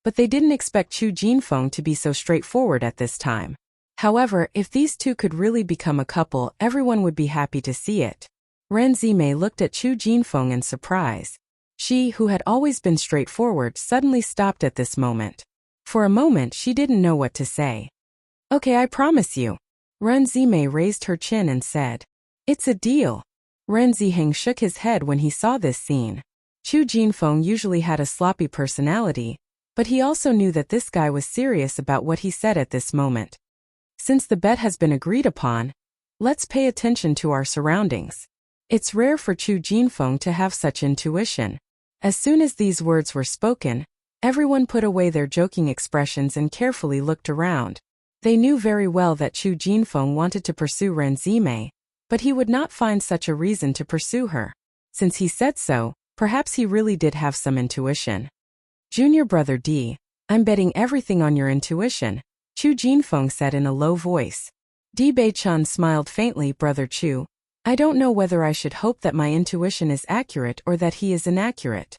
but they didn't expect Chu Jinfeng to be so straightforward at this time. However, if these two could really become a couple, everyone would be happy to see it. Ren Zimei looked at Chu Jinfeng in surprise. She, who had always been straightforward, suddenly stopped at this moment. For a moment, she didn't know what to say. Okay, I promise you. Ren Zimei raised her chin and said, it's a deal. Ren Ziheng shook his head when he saw this scene. Chu Jinfeng usually had a sloppy personality, but he also knew that this guy was serious about what he said at this moment. Since the bet has been agreed upon, let's pay attention to our surroundings. It's rare for Chu Jinfeng to have such intuition. As soon as these words were spoken, everyone put away their joking expressions and carefully looked around. They knew very well that Chu Jinfeng wanted to pursue Ren Zimei, but he would not find such a reason to pursue her. Since he said so, perhaps he really did have some intuition. Junior brother D, I'm betting everything on your intuition, Chu Jinfeng said in a low voice. Di Beichen smiled faintly. Brother Chu, I don't know whether I should hope that my intuition is accurate or that he is inaccurate.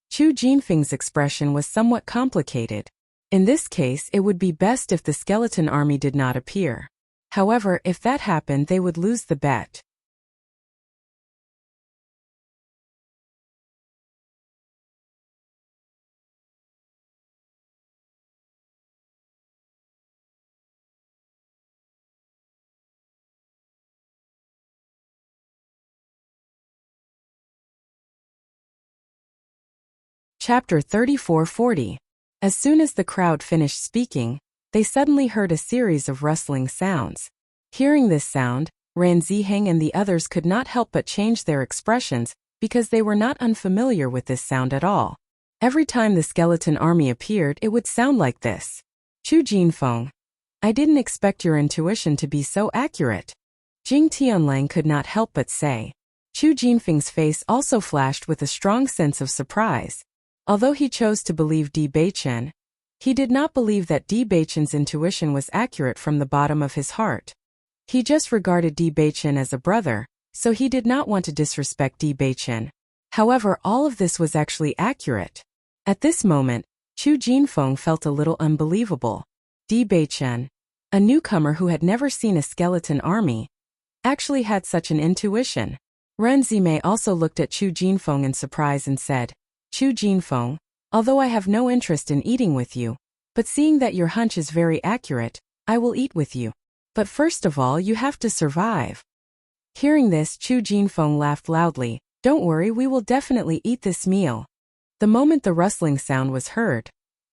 Chu Jinfeng's expression was somewhat complicated. In this case, it would be best if the skeleton army did not appear. However, if that happened, they would lose the bet. Chapter 3440. As soon as the crowd finished speaking, they suddenly heard a series of rustling sounds. Hearing this sound, Ran Ziheng and the others could not help but change their expressions because they were not unfamiliar with this sound at all. Every time the skeleton army appeared, it would sound like this. Chu Jinfeng. I didn't expect your intuition to be so accurate. Jing Tianlang could not help but say. Chu Jinfeng's face also flashed with a strong sense of surprise. Although he chose to believe Di Beichen, he did not believe that Di Beichen's intuition was accurate from the bottom of his heart. He just regarded Di Beichen as a brother, so he did not want to disrespect Di Beichen. However, all of this was actually accurate. At this moment, Chu Jinfeng felt a little unbelievable. Di Beichen, a newcomer who had never seen a skeleton army, actually had such an intuition. Ren Zimei also looked at Chu Jinfeng in surprise and said, Chu Jinfeng, although I have no interest in eating with you, but seeing that your hunch is very accurate, I will eat with you. But first of all, you have to survive. Hearing this, Chu Jinfeng laughed loudly. Don't worry, we will definitely eat this meal. The moment the rustling sound was heard,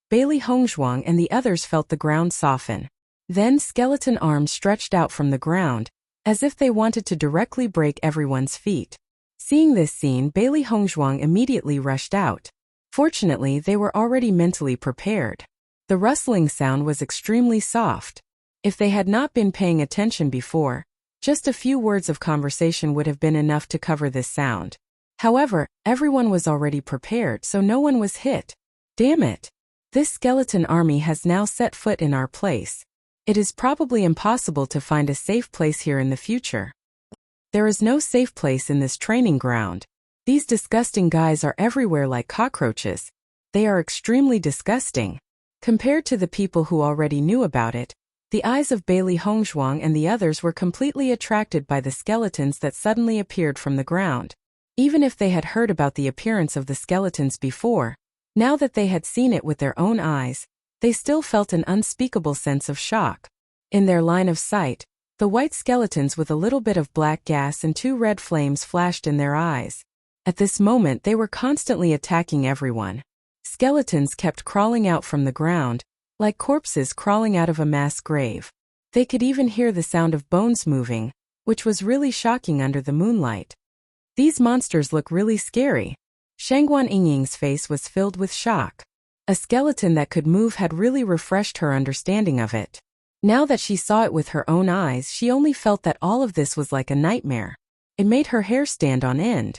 Bailey Hongzhuang and the others felt the ground soften. Then skeleton arms stretched out from the ground, as if they wanted to directly break everyone's feet. Seeing this scene, Bailey Hongzhuang immediately rushed out. Fortunately, they were already mentally prepared. The rustling sound was extremely soft. If they had not been paying attention before, just a few words of conversation would have been enough to cover this sound. However, everyone was already prepared, so no one was hit. Damn it! This skeleton army has now set foot in our place. It is probably impossible to find a safe place here in the future. There is no safe place in this training ground. These disgusting guys are everywhere like cockroaches. They are extremely disgusting. Compared to the people who already knew about it, the eyes of Bailey Hongzhuang and the others were completely attracted by the skeletons that suddenly appeared from the ground. Even if they had heard about the appearance of the skeletons before, now that they had seen it with their own eyes, they still felt an unspeakable sense of shock. In their line of sight, the white skeletons with a little bit of black gas and 2 red flames flashed in their eyes. At this moment, they were constantly attacking everyone. Skeletons kept crawling out from the ground, like corpses crawling out of a mass grave. They could even hear the sound of bones moving, which was really shocking under the moonlight. These monsters look really scary. Shangguan Yingying's face was filled with shock. A skeleton that could move had really refreshed her understanding of it. Now that she saw it with her own eyes, she only felt that all of this was like a nightmare. It made her hair stand on end.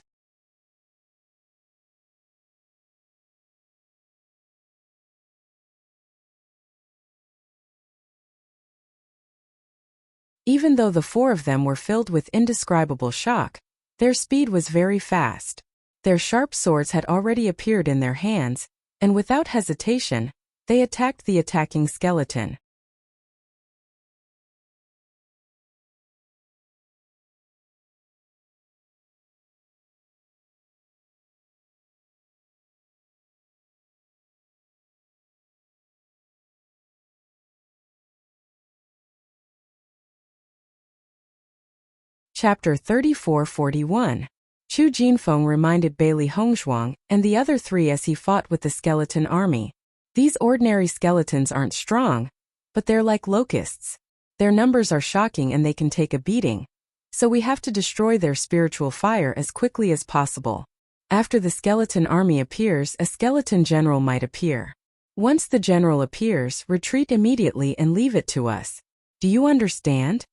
Even though the 4 of them were filled with indescribable shock, their speed was very fast. Their sharp swords had already appeared in their hands, and without hesitation, they attacked the attacking skeleton. Chapter 3441. Chu Jinfeng reminded Bailey Hongzhuang and the other 3 as he fought with the skeleton army. These ordinary skeletons aren't strong, but they're like locusts. Their numbers are shocking and they can take a beating. So we have to destroy their spiritual fire as quickly as possible. After the skeleton army appears, a skeleton general might appear. Once the general appears, retreat immediately and leave it to us. Do you understand?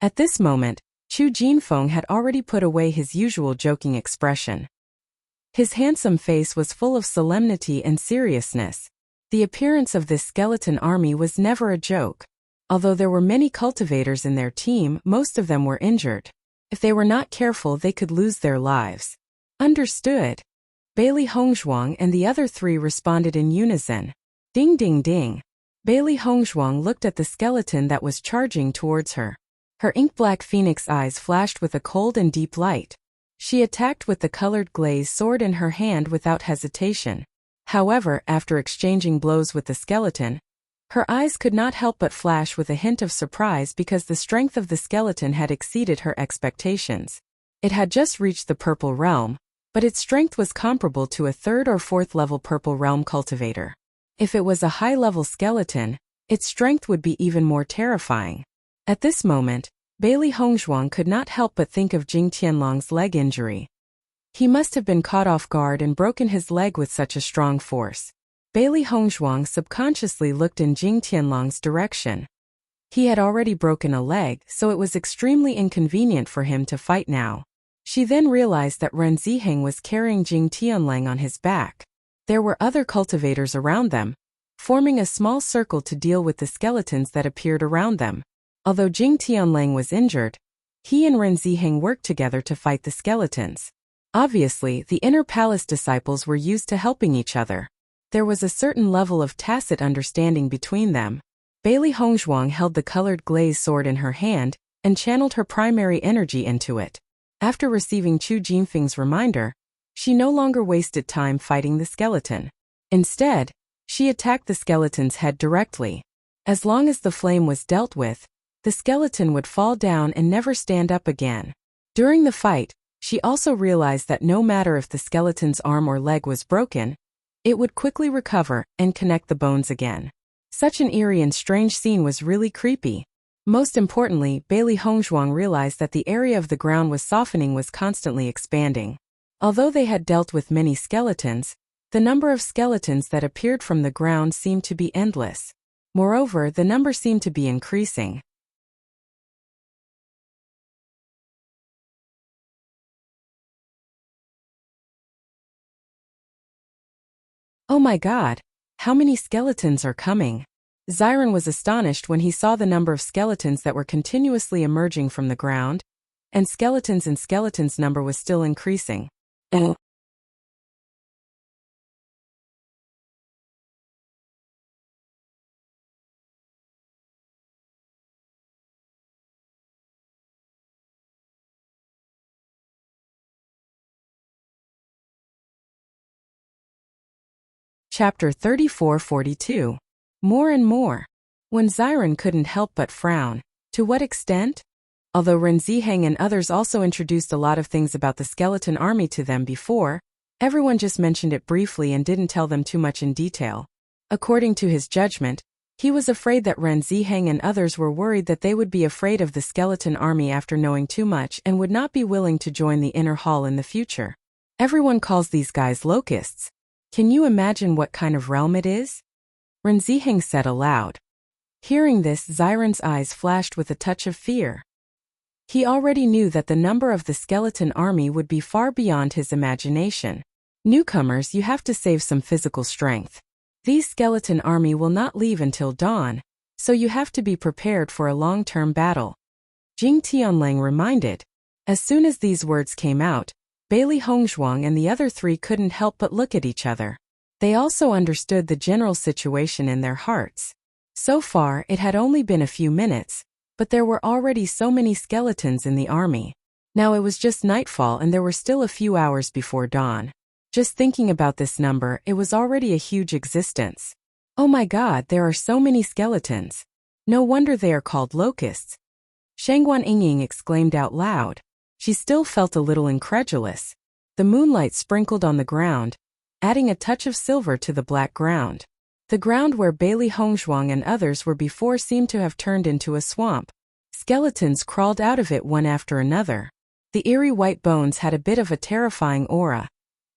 At this moment, Chu Jinfeng had already put away his usual joking expression. His handsome face was full of solemnity and seriousness. The appearance of this skeleton army was never a joke. Although there were many cultivators in their team, most of them were injured. If they were not careful, they could lose their lives. Understood. Bailey Hongzhuang and the other 3 responded in unison. Ding ding ding. Bailey Hongzhuang looked at the skeleton that was charging towards her. Her ink-black phoenix eyes flashed with a cold and deep light. She attacked with the colored glaze sword in her hand without hesitation. However, after exchanging blows with the skeleton, her eyes could not help but flash with a hint of surprise because the strength of the skeleton had exceeded her expectations. It had just reached the purple realm, but its strength was comparable to a 3rd or 4th level Purple Realm cultivator. If it was a high-level skeleton, its strength would be even more terrifying. At this moment, Bailey Hongzhuang could not help but think of Jing Tianlong's leg injury. He must have been caught off guard and broken his leg with such a strong force. Bailey Hongzhuang subconsciously looked in Jing Tianlong's direction. He had already broken a leg, so it was extremely inconvenient for him to fight now. She then realized that Ren Ziheng was carrying Jing Tianlang on his back. There were other cultivators around them, forming a small circle to deal with the skeletons that appeared around them. Although Jing Tianlang was injured, he and Ren Ziheng worked together to fight the skeletons. Obviously, the inner palace disciples were used to helping each other. There was a certain level of tacit understanding between them. Bailey Hongzhuang held the colored glaze sword in her hand and channeled her primary energy into it. After receiving Chu Jinfeng's reminder, she no longer wasted time fighting the skeleton. Instead, she attacked the skeleton's head directly. As long as the flame was dealt with, the skeleton would fall down and never stand up again. During the fight, she also realized that no matter if the skeleton's arm or leg was broken, it would quickly recover and connect the bones again. Such an eerie and strange scene was really creepy. Most importantly, Bailey Hongzhuang realized that the area of the ground was softening was constantly expanding. Although they had dealt with many skeletons, the number of skeletons that appeared from the ground seemed to be endless. Moreover, the number seemed to be increasing. Oh my God! How many skeletons are coming? Xiren was astonished when he saw the number of skeletons that were continuously emerging from the ground, and skeletons' number was still increasing. Chapter 34-42. More and more. When Xiren couldn't help but frown. To what extent? Although Ren Ziheng and others also introduced a lot of things about the skeleton army to them before, everyone just mentioned it briefly and didn't tell them too much in detail. According to his judgment, he was afraid that Ren Ziheng and others were worried that they would be afraid of the skeleton army after knowing too much and would not be willing to join the inner hall in the future. Everyone calls these guys locusts. Can you imagine what kind of realm it is? Ren Ziheng said aloud. Hearing this, Xiren's eyes flashed with a touch of fear. He already knew that the number of the skeleton army would be far beyond his imagination. Newcomers, you have to save some physical strength. These skeleton army will not leave until dawn, so you have to be prepared for a long-term battle. Jing Tianlang reminded. As soon as these words came out, Bailey Hongzhuang and the other three couldn't help but look at each other. They also understood the general situation in their hearts. So far, it had only been a few minutes, but there were already so many skeletons in the army. Now it was just nightfall and there were still a few hours before dawn. Just thinking about this number, it was already a huge existence. Oh my God, there are so many skeletons. No wonder they are called locusts. Shangguan Yingying exclaimed out loud. She still felt a little incredulous. The moonlight sprinkled on the ground, adding a touch of silver to the black ground. The ground where Bailey Hongzhuang and others were before seemed to have turned into a swamp. Skeletons crawled out of it one after another. The eerie white bones had a bit of a terrifying aura,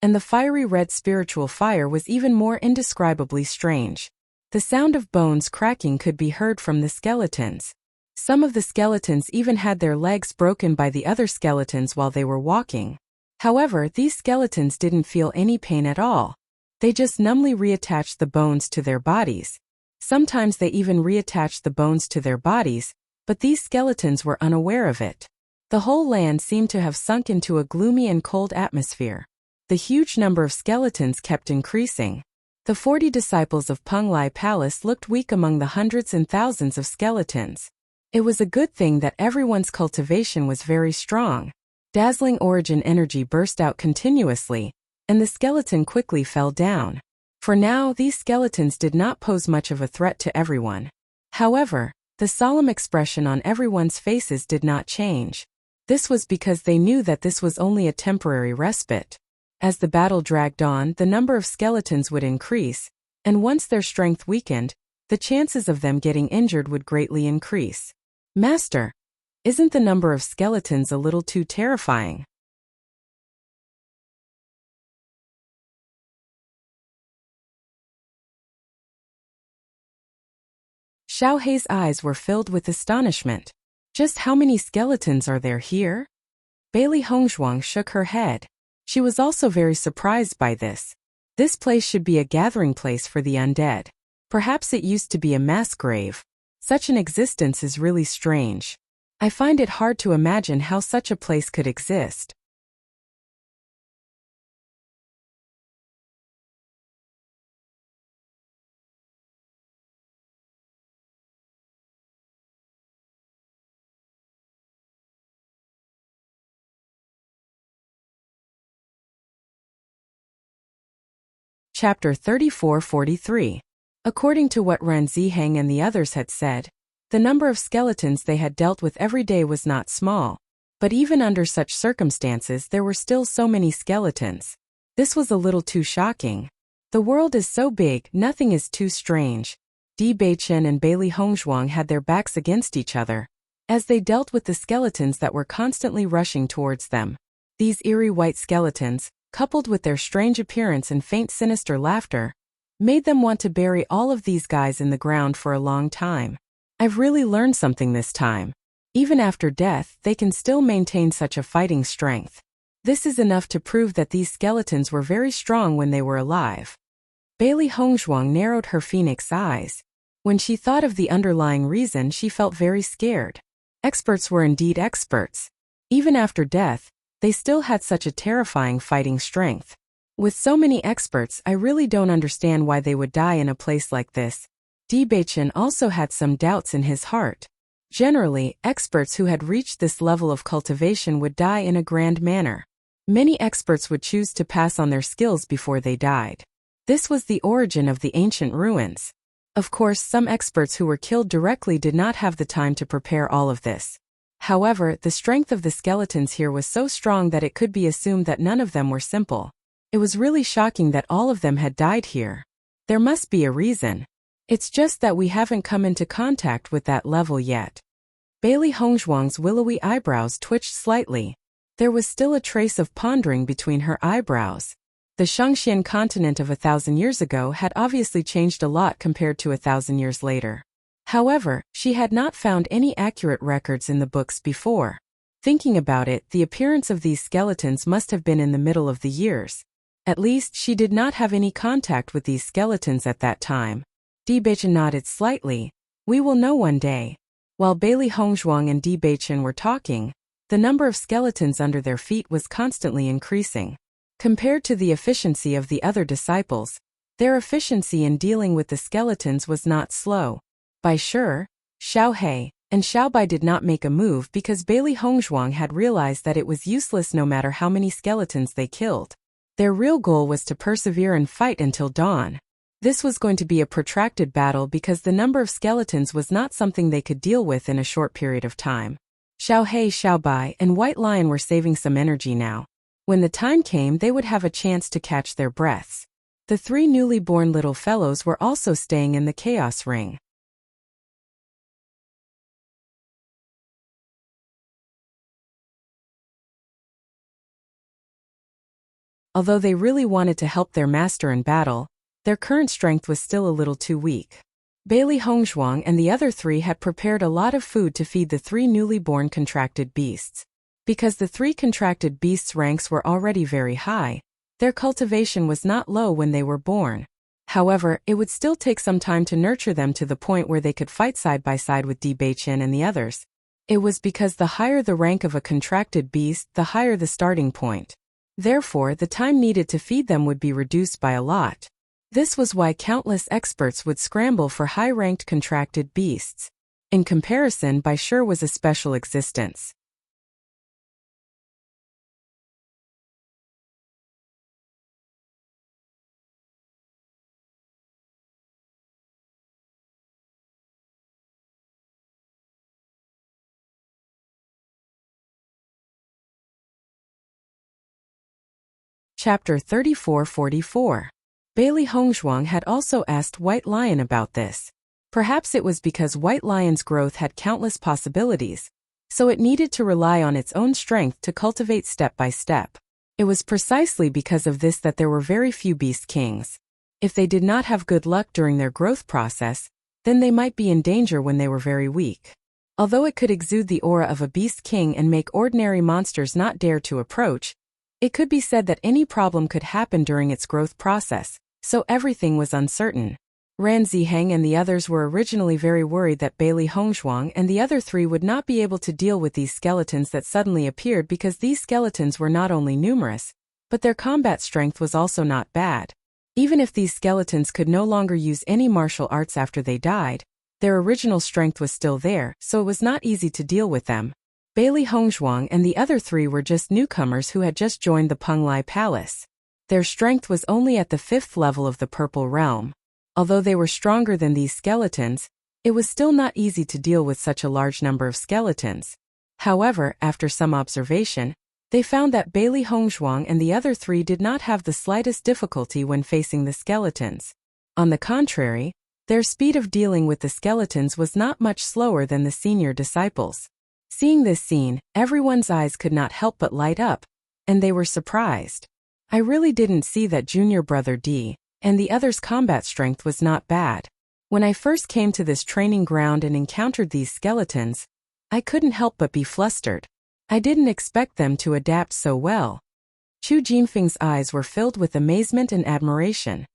and the fiery red spiritual fire was even more indescribably strange. The sound of bones cracking could be heard from the skeletons. Some of the skeletons even had their legs broken by the other skeletons while they were walking. However, these skeletons didn't feel any pain at all. They just numbly reattached the bones to their bodies. Sometimes they even reattached the bones to their bodies, but these skeletons were unaware of it. The whole land seemed to have sunk into a gloomy and cold atmosphere. The huge number of skeletons kept increasing. The 40 disciples of Penglai Palace looked weak among the hundreds and thousands of skeletons. It was a good thing that everyone's cultivation was very strong. Dazzling origin energy burst out continuously, and the skeleton quickly fell down. For now, these skeletons did not pose much of a threat to everyone. However, the solemn expression on everyone's faces did not change. This was because they knew that this was only a temporary respite. As the battle dragged on, the number of skeletons would increase, and once their strength weakened, the chances of them getting injured would greatly increase. Master, isn't the number of skeletons a little too terrifying? Xiao Hei's eyes were filled with astonishment. Just how many skeletons are there here? Bailey Hongzhuang shook her head. She was also very surprised by this. This place should be a gathering place for the undead. Perhaps it used to be a mass grave. Such an existence is really strange. I find it hard to imagine how such a place could exist. Chapter 34-43. According to what Ren Ziheng and the others had said, the number of skeletons they had dealt with every day was not small. But even under such circumstances there were still so many skeletons. This was a little too shocking. The world is so big, nothing is too strange. Di Beichen and Bailey Hongzhuang had their backs against each other, as they dealt with the skeletons that were constantly rushing towards them. These eerie white skeletons, coupled with their strange appearance and faint sinister laughter, made them want to bury all of these guys in the ground for a long time. I've really learned something this time. Even after death, they can still maintain such a fighting strength. This is enough to prove that these skeletons were very strong when they were alive. Bailey Hongzhuang narrowed her phoenix eyes. When she thought of the underlying reason, she felt very scared. Experts were indeed experts. Even after death, they still had such a terrifying fighting strength. With so many experts, I really don't understand why they would die in a place like this. Di Beichen also had some doubts in his heart. Generally, experts who had reached this level of cultivation would die in a grand manner. Many experts would choose to pass on their skills before they died. This was the origin of the ancient ruins. Of course, some experts who were killed directly did not have the time to prepare all of this. However, the strength of the skeletons here was so strong that it could be assumed that none of them were simple. It was really shocking that all of them had died here. There must be a reason. It's just that we haven't come into contact with that level yet. Bailey Hongzhuang's willowy eyebrows twitched slightly. There was still a trace of pondering between her eyebrows. The Shangxian continent of 1,000 years ago had obviously changed a lot compared to 1,000 years later. However, she had not found any accurate records in the books before. Thinking about it, the appearance of these skeletons must have been in the middle of the years. At least, she did not have any contact with these skeletons at that time. Di Beichen nodded slightly. We will know one day. While Bailey Hongzhuang and Di Beichen were talking, the number of skeletons under their feet was constantly increasing. Compared to the efficiency of the other disciples, their efficiency in dealing with the skeletons was not slow. By sure, Xiao Hei and Xiao Bai did not make a move because Bailey Hongzhuang had realized that it was useless no matter how many skeletons they killed. Their real goal was to persevere and fight until dawn. This was going to be a protracted battle because the number of skeletons was not something they could deal with in a short period of time. Xiao Hei, Xiao Bai, and White Lion were saving some energy now. When the time came, they would have a chance to catch their breaths. The three newly born little fellows were also staying in the chaos ring. Although they really wanted to help their master in battle, their current strength was still a little too weak. Bailey Hongzhuang and the other three had prepared a lot of food to feed the three newly born contracted beasts. Because the three contracted beasts' ranks were already very high, their cultivation was not low when they were born. However, it would still take some time to nurture them to the point where they could fight side by side with Di Beichen and the others. It was because the higher the rank of a contracted beast, the higher the starting point. Therefore, the time needed to feed them would be reduced by a lot. This was why countless experts would scramble for high-ranked contracted beasts. In comparison, Bai Shi was a special existence. Chapter 3444. Bailey Hongzhuang had also asked White Lion about this. Perhaps it was because White Lion's growth had countless possibilities, so it needed to rely on its own strength to cultivate step by step. It was precisely because of this that there were very few Beast Kings. If they did not have good luck during their growth process, then they might be in danger when they were very weak. Although it could exude the aura of a Beast King and make ordinary monsters not dare to approach, it could be said that any problem could happen during its growth process, so everything was uncertain. Ran Ziheng and the others were originally very worried that Bailey Hongzhuang and the other three would not be able to deal with these skeletons that suddenly appeared because these skeletons were not only numerous, but their combat strength was also not bad. Even if these skeletons could no longer use any martial arts after they died, their original strength was still there, so it was not easy to deal with them. Bailey Hongzhuang and the other three were just newcomers who had just joined the Penglai Palace. Their strength was only at the 5th level of the Purple Realm. Although they were stronger than these skeletons, it was still not easy to deal with such a large number of skeletons. However, after some observation, they found that Bailey Hongzhuang and the other three did not have the slightest difficulty when facing the skeletons. On the contrary, their speed of dealing with the skeletons was not much slower than the senior disciples. Seeing this scene, everyone's eyes could not help but light up, and they were surprised. I really didn't see that junior brother D and the other's combat strength was not bad. When I first came to this training ground and encountered these skeletons, I couldn't help but be flustered. I didn't expect them to adapt so well. Chu Jinfeng's eyes were filled with amazement and admiration.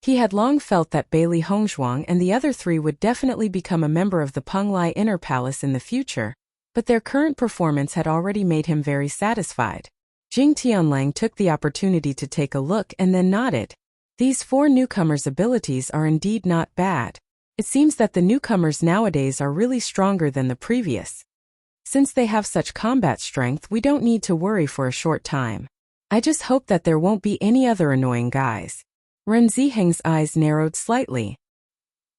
He had long felt that Bailey Hongzhuang and the other three would definitely become a member of the Penglai Inner Palace in the future, but their current performance had already made him very satisfied. Jing Tianlang took the opportunity to take a look and then nodded. These 4 newcomers' abilities are indeed not bad. It seems that the newcomers nowadays are really stronger than the previous. Since they have such combat strength, we don't need to worry for a short time. I just hope that there won't be any other annoying guys. Ren Ziheng's eyes narrowed slightly.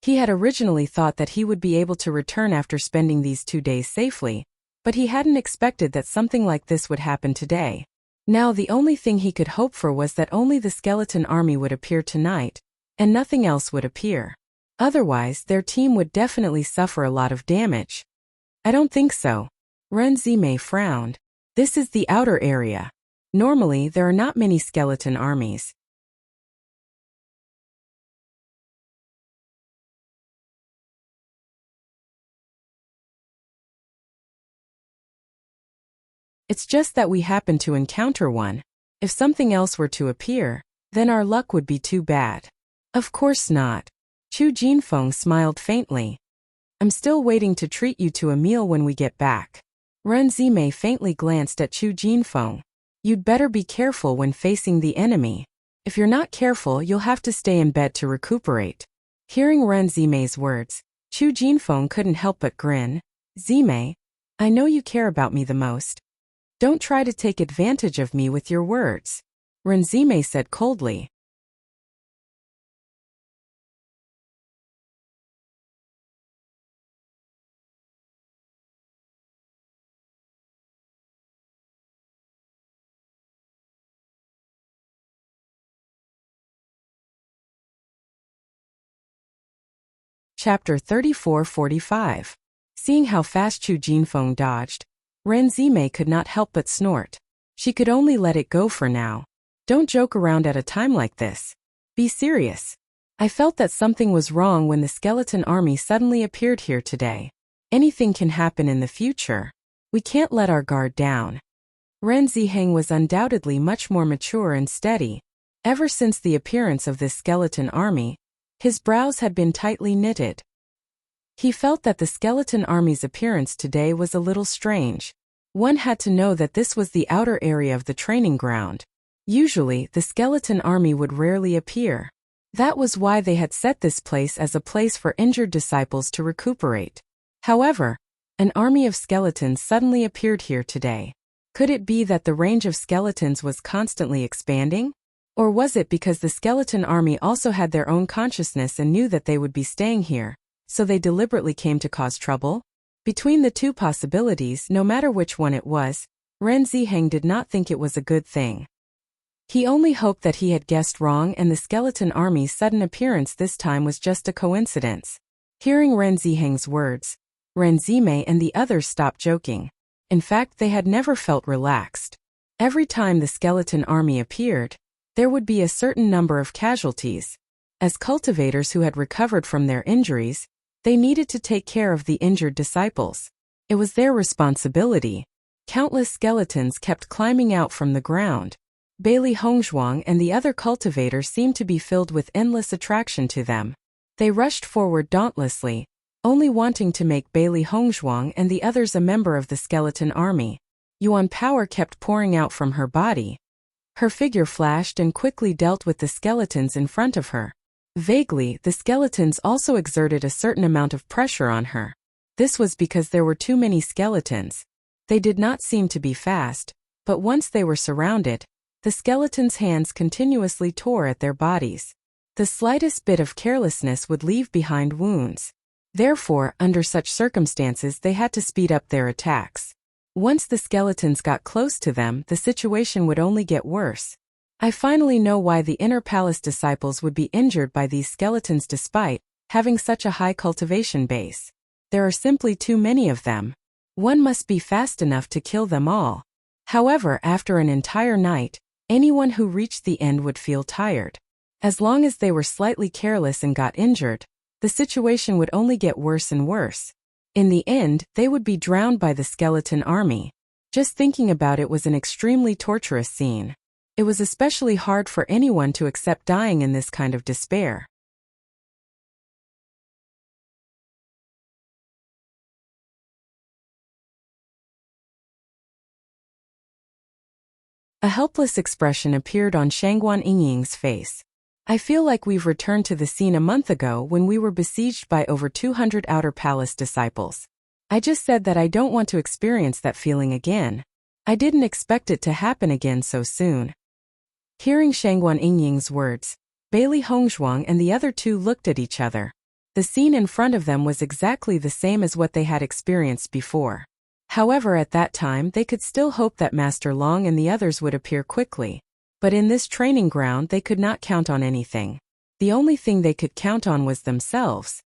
He had originally thought that he would be able to return after spending these 2 days safely, but he hadn't expected that something like this would happen today. Now the only thing he could hope for was that only the skeleton army would appear tonight, and nothing else would appear. Otherwise, their team would definitely suffer a lot of damage. I don't think so. Ren Zimei frowned. This is the outer area. Normally, there are not many skeleton armies. It's just that we happen to encounter one. If something else were to appear, then our luck would be too bad. Of course not. Chu Jinfeng smiled faintly. I'm still waiting to treat you to a meal when we get back. Ren Zimei faintly glanced at Chu Jinfeng. You'd better be careful when facing the enemy. If you're not careful, you'll have to stay in bed to recuperate. Hearing Ren Zimei's words, Chu Jinfeng couldn't help but grin. Zimei, I know you care about me the most. Don't try to take advantage of me with your words. Ren Zimei said coldly. Chapter 3445. Seeing how fast Chu Jinfeng dodged, Ren Zimei could not help but snort. She could only let it go for now. Don't joke around at a time like this. Be serious. I felt that something was wrong when the skeleton army suddenly appeared here today. Anything can happen in the future. We can't let our guard down. Ren Ziheng was undoubtedly much more mature and steady. Ever since the appearance of this skeleton army, his brows had been tightly knitted. He felt that the skeleton army's appearance today was a little strange. One had to know that this was the outer area of the training ground. Usually, the skeleton army would rarely appear. That was why they had set this place as a place for injured disciples to recuperate. However, an army of skeletons suddenly appeared here today. Could it be that the range of skeletons was constantly expanding? Or was it because the skeleton army also had their own consciousness and knew that they would be staying here, so they deliberately came to cause trouble? Between the two possibilities, no matter which one it was, Ren Ziheng did not think it was a good thing. He only hoped that he had guessed wrong and the skeleton army's sudden appearance this time was just a coincidence. Hearing Ren Ziheng's words, Ren Zimei and the others stopped joking. In fact, they had never felt relaxed. Every time the skeleton army appeared, there would be a certain number of casualties. As cultivators who had recovered from their injuries, they needed to take care of the injured disciples. It was their responsibility. Countless skeletons kept climbing out from the ground. Bailey Hongzhuang and the other cultivators seemed to be filled with endless attraction to them. They rushed forward dauntlessly, only wanting to make Bailey Hongzhuang and the others a member of the skeleton army. Yuan power kept pouring out from her body. Her figure flashed and quickly dealt with the skeletons in front of her. Vaguely, the skeletons also exerted a certain amount of pressure on her. This was because there were too many skeletons. They did not seem to be fast, but once they were surrounded, the skeletons' hands continuously tore at their bodies. The slightest bit of carelessness would leave behind wounds. Therefore, under such circumstances they had to speed up their attacks. Once the skeletons got close to them, the situation would only get worse. I finally know why the Inner Palace disciples would be injured by these skeletons despite having such a high cultivation base. There are simply too many of them. One must be fast enough to kill them all. However, after an entire night, anyone who reached the end would feel tired. As long as they were slightly careless and got injured, the situation would only get worse and worse. In the end, they would be drowned by the skeleton army. Just thinking about it was an extremely torturous scene. It was especially hard for anyone to accept dying in this kind of despair. A helpless expression appeared on Shangguan Yingying's face. I feel like we've returned to the scene a month ago when we were besieged by over 200 Outer Palace disciples. I just said that I don't want to experience that feeling again. I didn't expect it to happen again so soon. Hearing Shangguan Yingying's words, Bailey Hongzhuang and the other two looked at each other. The scene in front of them was exactly the same as what they had experienced before. However, at that time they could still hope that Master Long and the others would appear quickly. But in this training ground they could not count on anything. The only thing they could count on was themselves.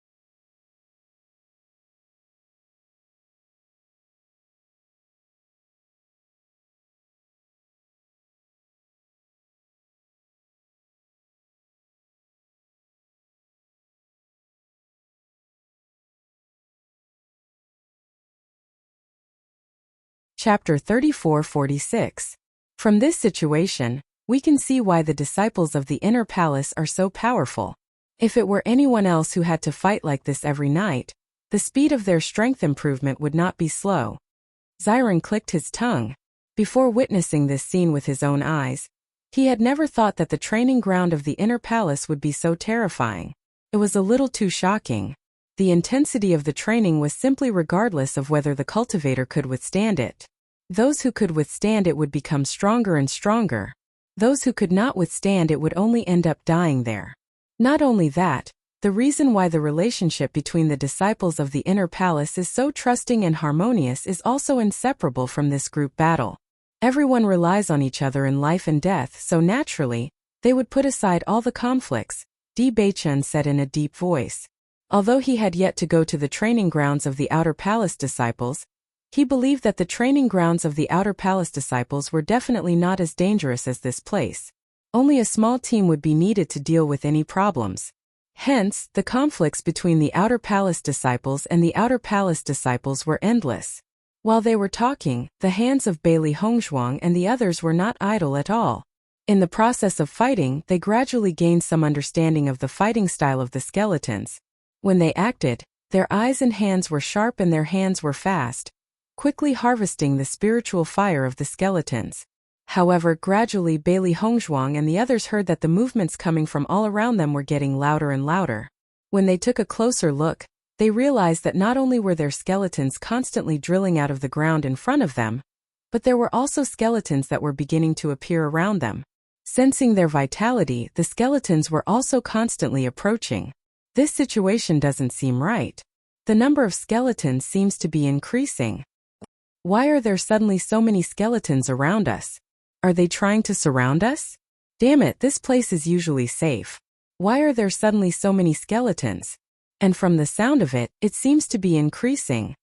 Chapter 34-46. From this situation, we can see why the disciples of the Inner Palace are so powerful. If it were anyone else who had to fight like this every night, the speed of their strength improvement would not be slow. Xiren clicked his tongue. Before witnessing this scene with his own eyes, he had never thought that the training ground of the Inner Palace would be so terrifying. It was a little too shocking. The intensity of the training was simply regardless of whether the cultivator could withstand it. Those who could withstand it would become stronger and stronger. Those who could not withstand it would only end up dying there. Not only that, the reason why the relationship between the disciples of the Inner Palace is so trusting and harmonious is also inseparable from this group battle. Everyone relies on each other in life and death, so naturally, they would put aside all the conflicts, Di Beichun said in a deep voice. Although he had yet to go to the training grounds of the Outer Palace disciples, he believed that the training grounds of the Outer Palace disciples were definitely not as dangerous as this place. Only a small team would be needed to deal with any problems. Hence, the conflicts between the Outer Palace disciples and the Outer Palace disciples were endless. While they were talking, the hands of Bailey Hongzhuang and the others were not idle at all. In the process of fighting, they gradually gained some understanding of the fighting style of the skeletons. When they acted, their eyes and hands were sharp and their hands were fast, quickly harvesting the spiritual fire of the skeletons. However, gradually Bailey Hongzhuang and the others heard that the movements coming from all around them were getting louder and louder. When they took a closer look, they realized that not only were there skeletons constantly drilling out of the ground in front of them, but there were also skeletons that were beginning to appear around them. Sensing their vitality, the skeletons were also constantly approaching. This situation doesn't seem right. The number of skeletons seems to be increasing. Why are there suddenly so many skeletons around us? Are they trying to surround us? Damn it, this place is usually safe. Why are there suddenly so many skeletons? And from the sound of it, it seems to be increasing.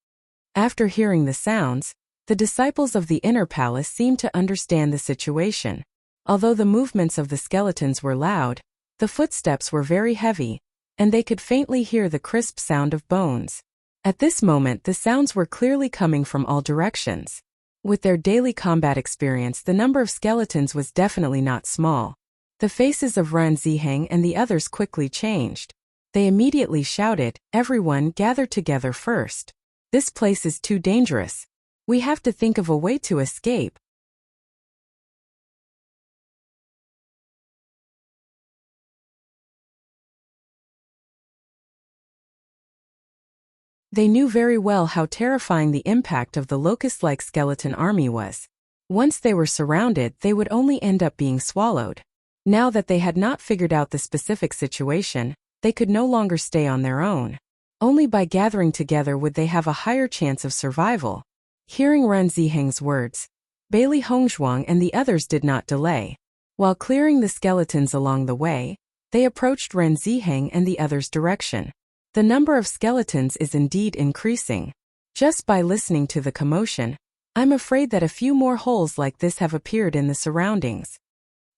After hearing the sounds, the disciples of the inner palace seemed to understand the situation. Although the movements of the skeletons were loud, the footsteps were very heavy, and they could faintly hear the crisp sound of bones. At this moment, the sounds were clearly coming from all directions. With their daily combat experience, the number of skeletons was definitely not small. The faces of Ren Ziheng and the others quickly changed. They immediately shouted, "Everyone gather together first. This place is too dangerous. We have to think of a way to escape." They knew very well how terrifying the impact of the locust-like skeleton army was. Once they were surrounded, they would only end up being swallowed. Now that they had not figured out the specific situation, they could no longer stay on their own. Only by gathering together would they have a higher chance of survival. Hearing Ren Ziheng's words, Bailey Hongzhuang and the others did not delay. While clearing the skeletons along the way, they approached Ren Ziheng and the others' direction. The number of skeletons is indeed increasing. Just by listening to the commotion, I'm afraid that a few more holes like this have appeared in the surroundings.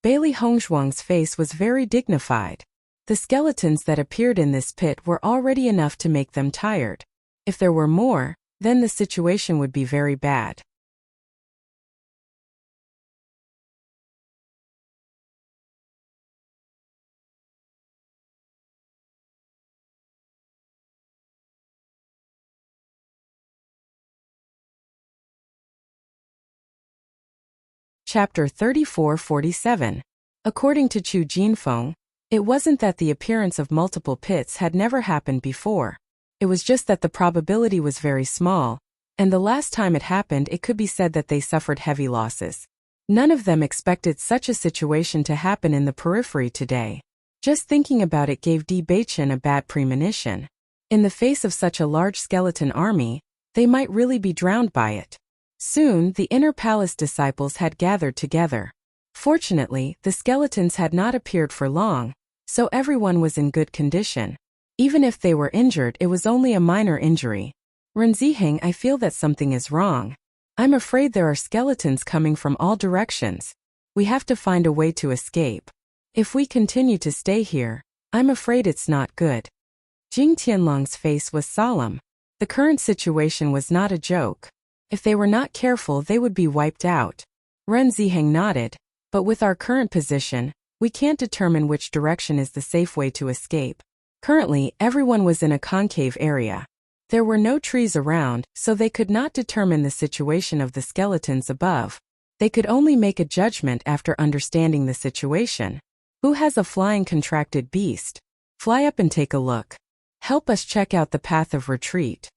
Bailey Hongzhuang's face was very dignified. The skeletons that appeared in this pit were already enough to make them tired. If there were more, then the situation would be very bad. Chapter 34-47. According to Chu Jinfeng, it wasn't that the appearance of multiple pits had never happened before. It was just that the probability was very small, and the last time it happened it could be said that they suffered heavy losses. None of them expected such a situation to happen in the periphery today. Just thinking about it gave Di Beichen a bad premonition. In the face of such a large skeleton army, they might really be drowned by it. Soon, the inner palace disciples had gathered together. Fortunately, the skeletons had not appeared for long, so everyone was in good condition. Even if they were injured, it was only a minor injury. Ren Ziheng, I feel that something is wrong. I'm afraid there are skeletons coming from all directions. We have to find a way to escape. If we continue to stay here, I'm afraid it's not good. Jing Tianlong's face was solemn. The current situation was not a joke. If they were not careful, they would be wiped out. Ren Ziheng nodded, but with our current position, we can't determine which direction is the safe way to escape. Currently, everyone was in a concave area. There were no trees around, so they could not determine the situation of the skeletons above. They could only make a judgment after understanding the situation. Who has a flying contracted beast? Fly up and take a look. Help us check out the path of retreat.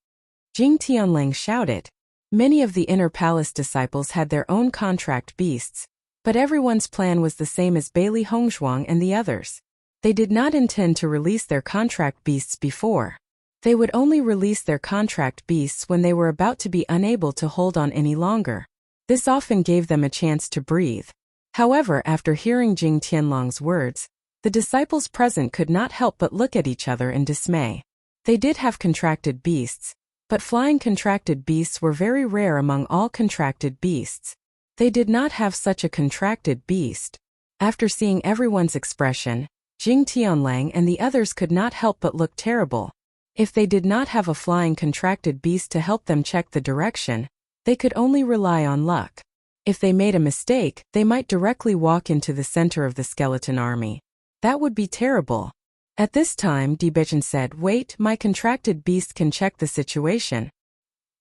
Jing Tianlang shouted. Many of the inner palace disciples had their own contract beasts, but everyone's plan was the same as Bailey Hongzhuang and the others. They did not intend to release their contract beasts before. They would only release their contract beasts when they were about to be unable to hold on any longer. This often gave them a chance to breathe. However, after hearing Jing Tianlong's words, the disciples present could not help but look at each other in dismay. They did have contracted beasts, but flying contracted beasts were very rare among all contracted beasts. They did not have such a contracted beast. After seeing everyone's expression, Jing Tianlang and the others could not help but look terrible. If they did not have a flying contracted beast to help them check the direction, they could only rely on luck. If they made a mistake, they might directly walk into the center of the skeleton army. That would be terrible. At this time, Di Beichen said, "Wait, my contracted beast can check the situation."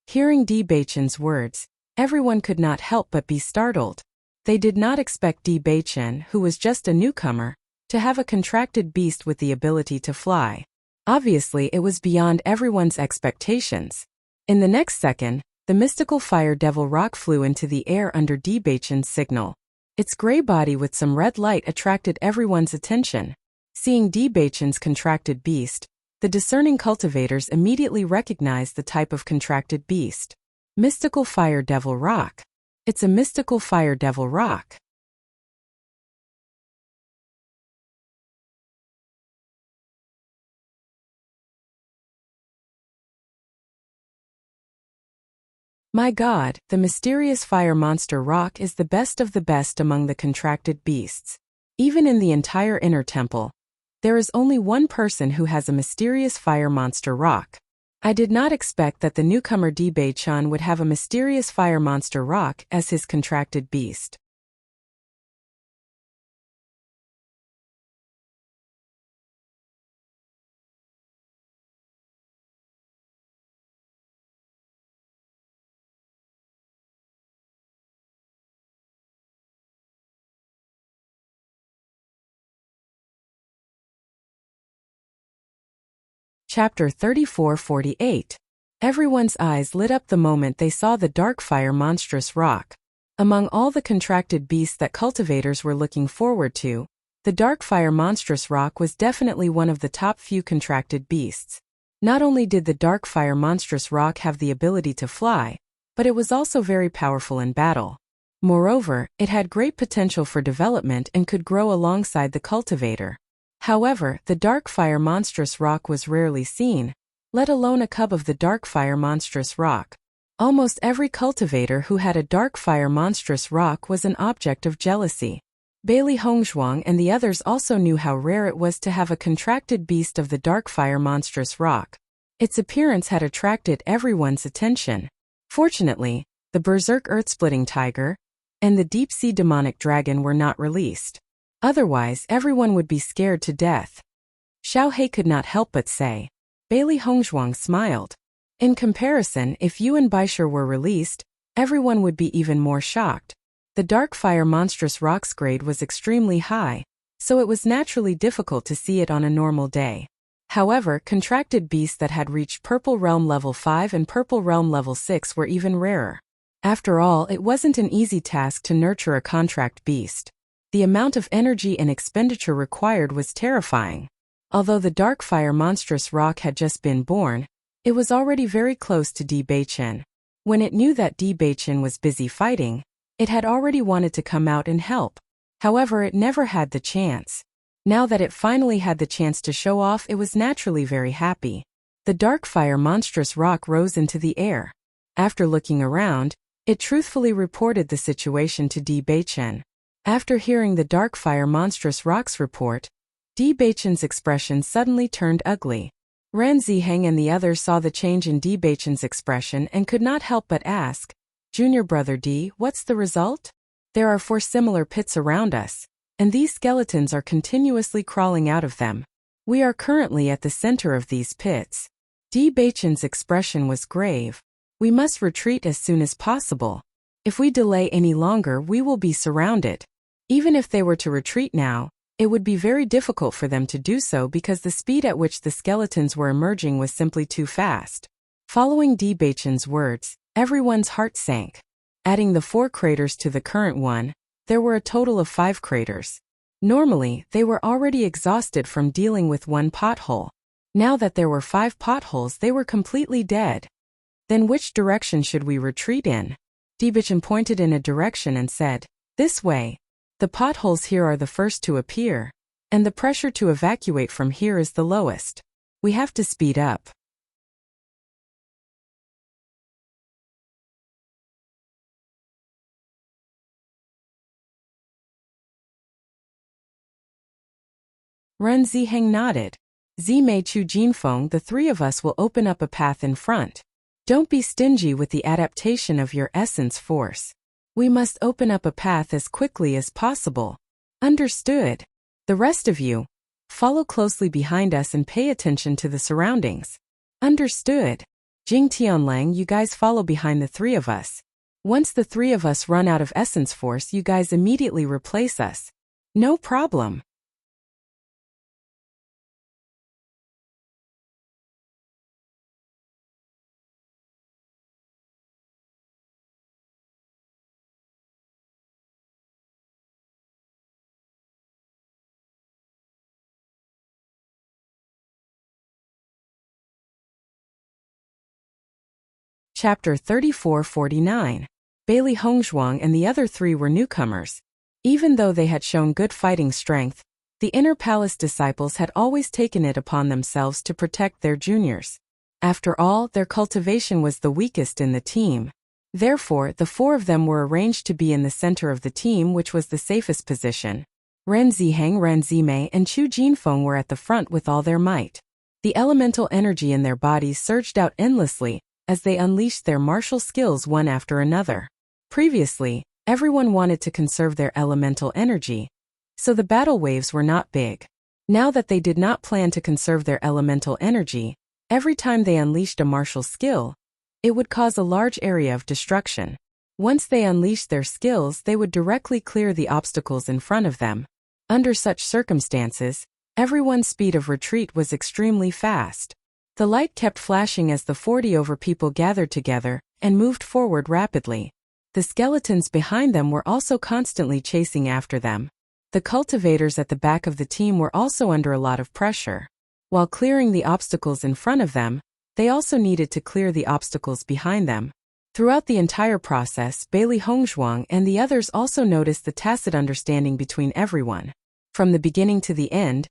Hearing Di Beichen's words, everyone could not help but be startled. They did not expect Di Beichen, who was just a newcomer, to have a contracted beast with the ability to fly. Obviously, it was beyond everyone's expectations. In the next second, the mystical fire devil rock flew into the air under Di Beichen's signal. Its gray body with some red light attracted everyone's attention. Seeing Di Beichen's contracted beast, the discerning cultivators immediately recognized the type of contracted beast. Mystical Fire Devil Rock. It's a mystical fire devil rock. My God, the mysterious fire monster rock is the best of the best among the contracted beasts. Even in the entire inner temple, there is only one person who has a mysterious fire monster rock. I did not expect that the newcomer Bei-chan would have a mysterious fire monster rock as his contracted beast. Chapter 34-48. Everyone's eyes lit up the moment they saw the dark fire monstrous rock. Among all the contracted beasts that cultivators were looking forward to, the dark fire monstrous rock was definitely one of the top few contracted beasts. Not only did the dark fire monstrous rock have the ability to fly, but it was also very powerful in battle. Moreover, it had great potential for development and could grow alongside the cultivator. However, the dark fire monstrous rock was rarely seen, let alone a cub of the dark fire monstrous rock. Almost every cultivator who had a dark fire monstrous rock was an object of jealousy. Bailey Hongzhuang and the others also knew how rare it was to have a contracted beast of the dark fire monstrous rock. Its appearance had attracted everyone's attention. Fortunately, the berserk earth-splitting tiger and the deep-sea demonic dragon were not released. Otherwise, everyone would be scared to death. Xiao He could not help but say. Bailey Hongzhuang smiled. In comparison, if you and Baisher were released, everyone would be even more shocked. The dark fire monstrous rock's grade was extremely high, so it was naturally difficult to see it on a normal day. However, contracted beasts that had reached Purple Realm Level 5 and Purple Realm Level 6 were even rarer. After all, it wasn't an easy task to nurture a contract beast. The amount of energy and expenditure required was terrifying. Although the dark fire monstrous rock had just been born, it was already very close to Bei-chan. When it knew that Bei-chan was busy fighting, it had already wanted to come out and help. However, it never had the chance. Now that it finally had the chance to show off, it was naturally very happy. The dark fire monstrous rock rose into the air. After looking around, it truthfully reported the situation to Bei-chan. After hearing the dark fire monstrous rock's report, Bei-chan's expression suddenly turned ugly. Ran Ziheng and the others saw the change in Bei-chan's expression and could not help but ask, "Junior brother D, what's the result? There are 4 similar pits around us, and these skeletons are continuously crawling out of them. We are currently at the center of these pits." Bei-chan's expression was grave. "We must retreat as soon as possible. If we delay any longer, we will be surrounded." Even if they were to retreat now, it would be very difficult for them to do so because the speed at which the skeletons were emerging was simply too fast. Following Bei-chan's words, everyone's heart sank. Adding the 4 craters to the current one, there were a total of 5 craters. Normally, they were already exhausted from dealing with one pothole. Now that there were 5 potholes, they were completely dead. Then which direction should we retreat in? Bei-chan pointed in a direction and said, "This way. The potholes here are the first to appear, and the pressure to evacuate from here is the lowest. We have to speed up." Ren Ziheng nodded. "Zimei Chu Jinfeng, the 3 of us will open up a path in front. Don't be stingy with the adaptation of your essence force. We must open up a path as quickly as possible." "Understood. The rest of you, follow closely behind us and pay attention to the surroundings." "Understood. Jing Tianlang, you guys follow behind the 3 of us. Once the 3 of us run out of essence force, you guys immediately replace us." "No problem." Chapter 34-49. Bailey Hongzhuang and the other 3 were newcomers. Even though they had shown good fighting strength, the Inner Palace disciples had always taken it upon themselves to protect their juniors. After all, their cultivation was the weakest in the team. Therefore, the four of them were arranged to be in the center of the team, which was the safest position. Ren Ziheng, Ren Zimei, and Chu Jinfeng were at the front with all their might. The elemental energy in their bodies surged out endlessly as they unleashed their martial skills one after another. Previously, everyone wanted to conserve their elemental energy, so the battle waves were not big. Now that they did not plan to conserve their elemental energy, every time they unleashed a martial skill, it would cause a large area of destruction. Once they unleashed their skills, they would directly clear the obstacles in front of them. Under such circumstances, everyone's speed of retreat was extremely fast. The light kept flashing as the 40 over people gathered together and moved forward rapidly. The skeletons behind them were also constantly chasing after them. The cultivators at the back of the team were also under a lot of pressure. While clearing the obstacles in front of them, they also needed to clear the obstacles behind them. Throughout the entire process, Bailey Hongzhuang and the others also noticed the tacit understanding between everyone. From the beginning to the end,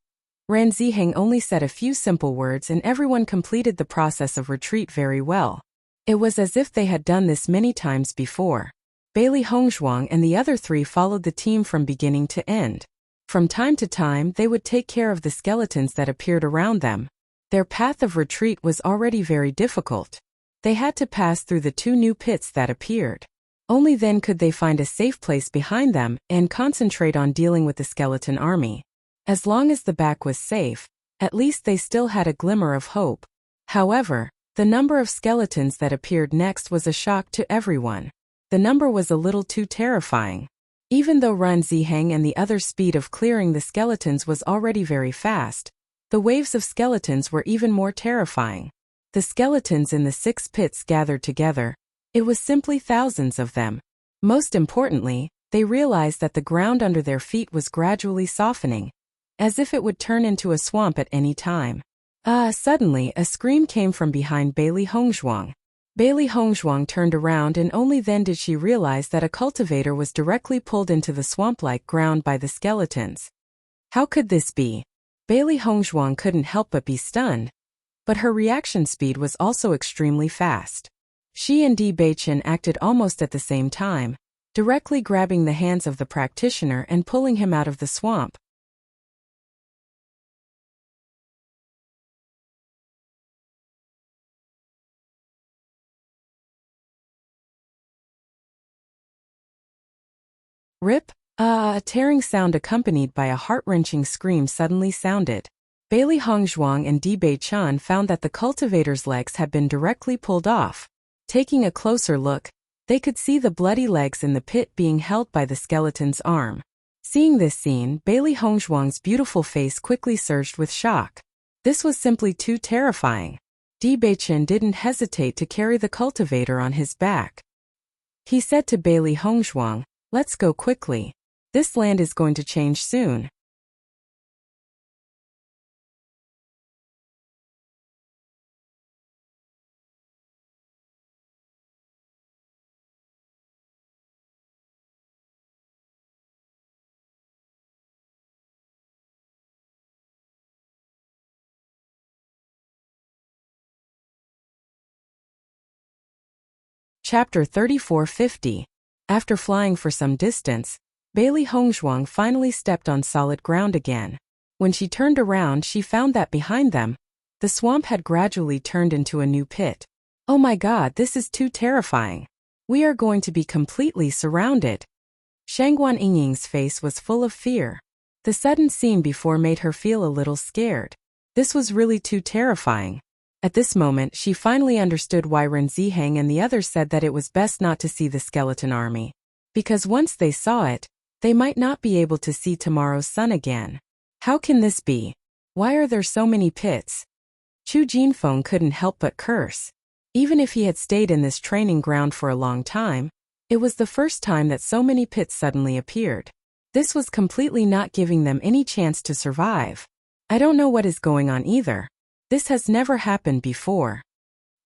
Ren Ziheng only said a few simple words and everyone completed the process of retreat very well. It was as if they had done this many times before. Bailey Hongzhuang and the other three followed the team from beginning to end. From time to time, they would take care of the skeletons that appeared around them. Their path of retreat was already very difficult. They had to pass through the two new pits that appeared. Only then could they find a safe place behind them and concentrate on dealing with the skeleton army. As long as the back was safe, at least they still had a glimmer of hope. However, the number of skeletons that appeared next was a shock to everyone. The number was a little too terrifying. Even though Ren Ziheng and the other speed of clearing the skeletons was already very fast, the waves of skeletons were even more terrifying. The skeletons in the 6 pits gathered together. It was simply thousands of them. Most importantly, they realized that the ground under their feet was gradually softening, as if it would turn into a swamp at any time. Suddenly, a scream came from behind Bailey Hongzhuang. Bailey Hongzhuang turned around and only then did she realize that a cultivator was directly pulled into the swamp-like ground by the skeletons. How could this be? Bailey Hongzhuang couldn't help but be stunned, but her reaction speed was also extremely fast. She and Di Beichen acted almost at the same time, directly grabbing the hands of the practitioner and pulling him out of the swamp. Rip! A tearing sound accompanied by a heart-wrenching scream suddenly sounded. Bailey Hongzhuang and Di Beichen found that the cultivator's legs had been directly pulled off. Taking a closer look, they could see the bloody legs in the pit being held by the skeleton's arm. Seeing this scene, Bailey Hongzhuang's beautiful face quickly surged with shock. This was simply too terrifying. Di Beichen didn't hesitate to carry the cultivator on his back. He said to Bailey Hongzhuang, "Let's go quickly. This land is going to change soon." Chapter 3450. After flying for some distance, Bailey Hongzhuang finally stepped on solid ground again. When she turned around, she found that behind them, the swamp had gradually turned into a new pit. Oh my god, this is too terrifying. We are going to be completely surrounded. Shangguan Yingying's face was full of fear. The sudden scene before made her feel a little scared. This was really too terrifying. At this moment, she finally understood why Ren Ziheng and the others said that it was best not to see the skeleton army. Because once they saw it, they might not be able to see tomorrow's sun again. How can this be? Why are there so many pits? Chu Jinfeng couldn't help but curse. Even if he had stayed in this training ground for a long time, it was the first time that so many pits suddenly appeared. This was completely not giving them any chance to survive. I don't know what is going on either. This has never happened before.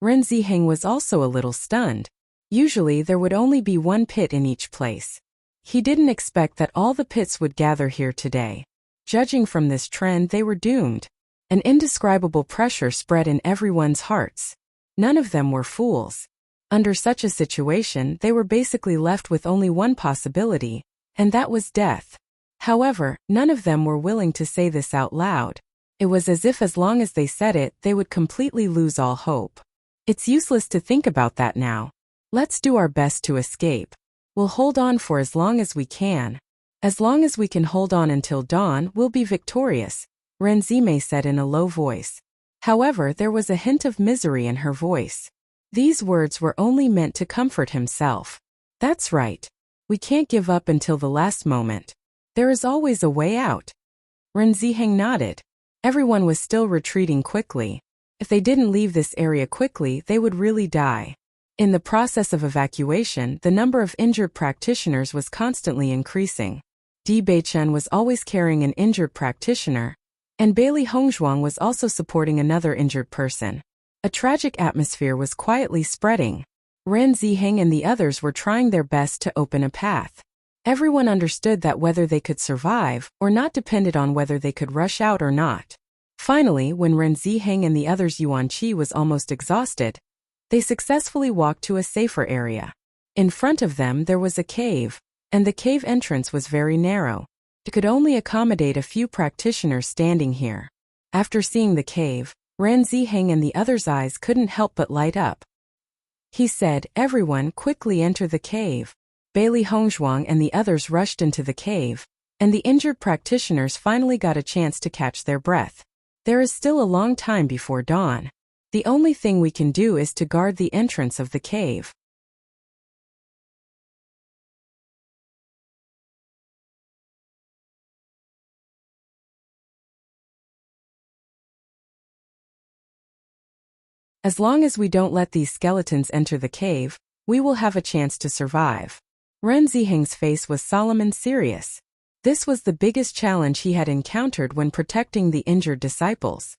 Ren Ziheng was also a little stunned. Usually there would only be one pit in each place. He didn't expect that all the pits would gather here today. Judging from this trend, they were doomed. An indescribable pressure spread in everyone's hearts. None of them were fools. Under such a situation, they were basically left with only one possibility, and that was death. However, none of them were willing to say this out loud. It was as if as long as they said it, they would completely lose all hope. It's useless to think about that now. Let's do our best to escape. We'll hold on for as long as we can. As long as we can hold on until dawn, we'll be victorious, Renzime said in a low voice. However, there was a hint of misery in her voice. These words were only meant to comfort himself. That's right. We can't give up until the last moment. There is always a way out. Renziheng nodded. Everyone was still retreating quickly. If they didn't leave this area quickly, they would really die. In the process of evacuation, the number of injured practitioners was constantly increasing. Di Beichen was always carrying an injured practitioner, and Bailey Hongzhuang was also supporting another injured person. A tragic atmosphere was quietly spreading. Ren Ziheng and the others were trying their best to open a path. Everyone understood that whether they could survive or not depended on whether they could rush out or not. Finally, when Ren Ziheng and the others Yuan Qi was almost exhausted, they successfully walked to a safer area. In front of them there was a cave, and the cave entrance was very narrow. It could only accommodate a few practitioners standing here. After seeing the cave, Ren Ziheng and the others' eyes couldn't help but light up. He said, "Everyone quickly enter the cave." Bailey Hongzhuang and the others rushed into the cave, and the injured practitioners finally got a chance to catch their breath. There is still a long time before dawn. The only thing we can do is to guard the entrance of the cave. As long as we don't let these skeletons enter the cave, we will have a chance to survive. Ren Ziheng's face was solemn and serious. This was the biggest challenge he had encountered when protecting the injured disciples.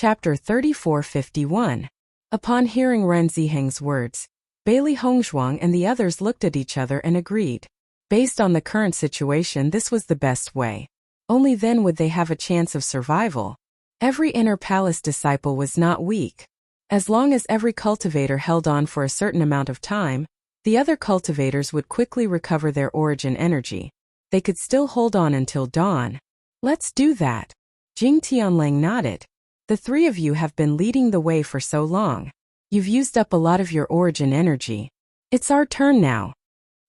Chapter 3451. Upon hearing Ren Ziheng's words, Bailey Hongzhuang and the others looked at each other and agreed. Based on the current situation, this was the best way. Only then would they have a chance of survival. Every inner palace disciple was not weak. As long as every cultivator held on for a certain amount of time, the other cultivators would quickly recover their origin energy. They could still hold on until dawn. Let's do that. Jing Tianlang nodded. The three of you have been leading the way for so long. You've used up a lot of your origin energy. It's our turn now.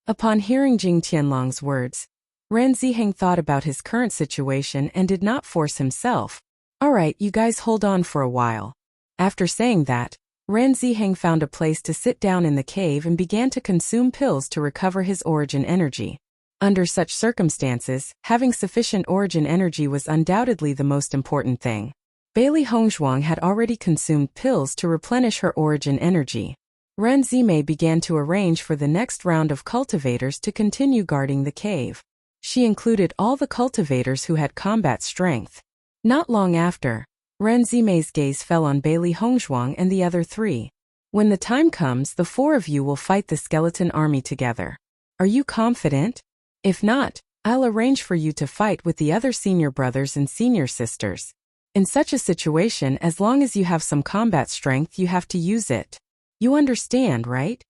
Upon hearing Jing Tianlang's words, Ren Ziheng thought about his current situation and did not force himself. Alright, you guys hold on for a while. After saying that, Ren Ziheng found a place to sit down in the cave and began to consume pills to recover his origin energy. Under such circumstances, having sufficient origin energy was undoubtedly the most important thing. Bailey Hongzhuang had already consumed pills to replenish her origin energy. Ren Zime began to arrange for the next round of cultivators to continue guarding the cave. She included all the cultivators who had combat strength. Not long after, Ren Zime's gaze fell on Bailey Hongzhuang and the other three. When the time comes, the four of you will fight the skeleton army together. Are you confident? If not, I'll arrange for you to fight with the other senior brothers and senior sisters. In such a situation, as long as you have some combat strength, you have to use it. You understand, right?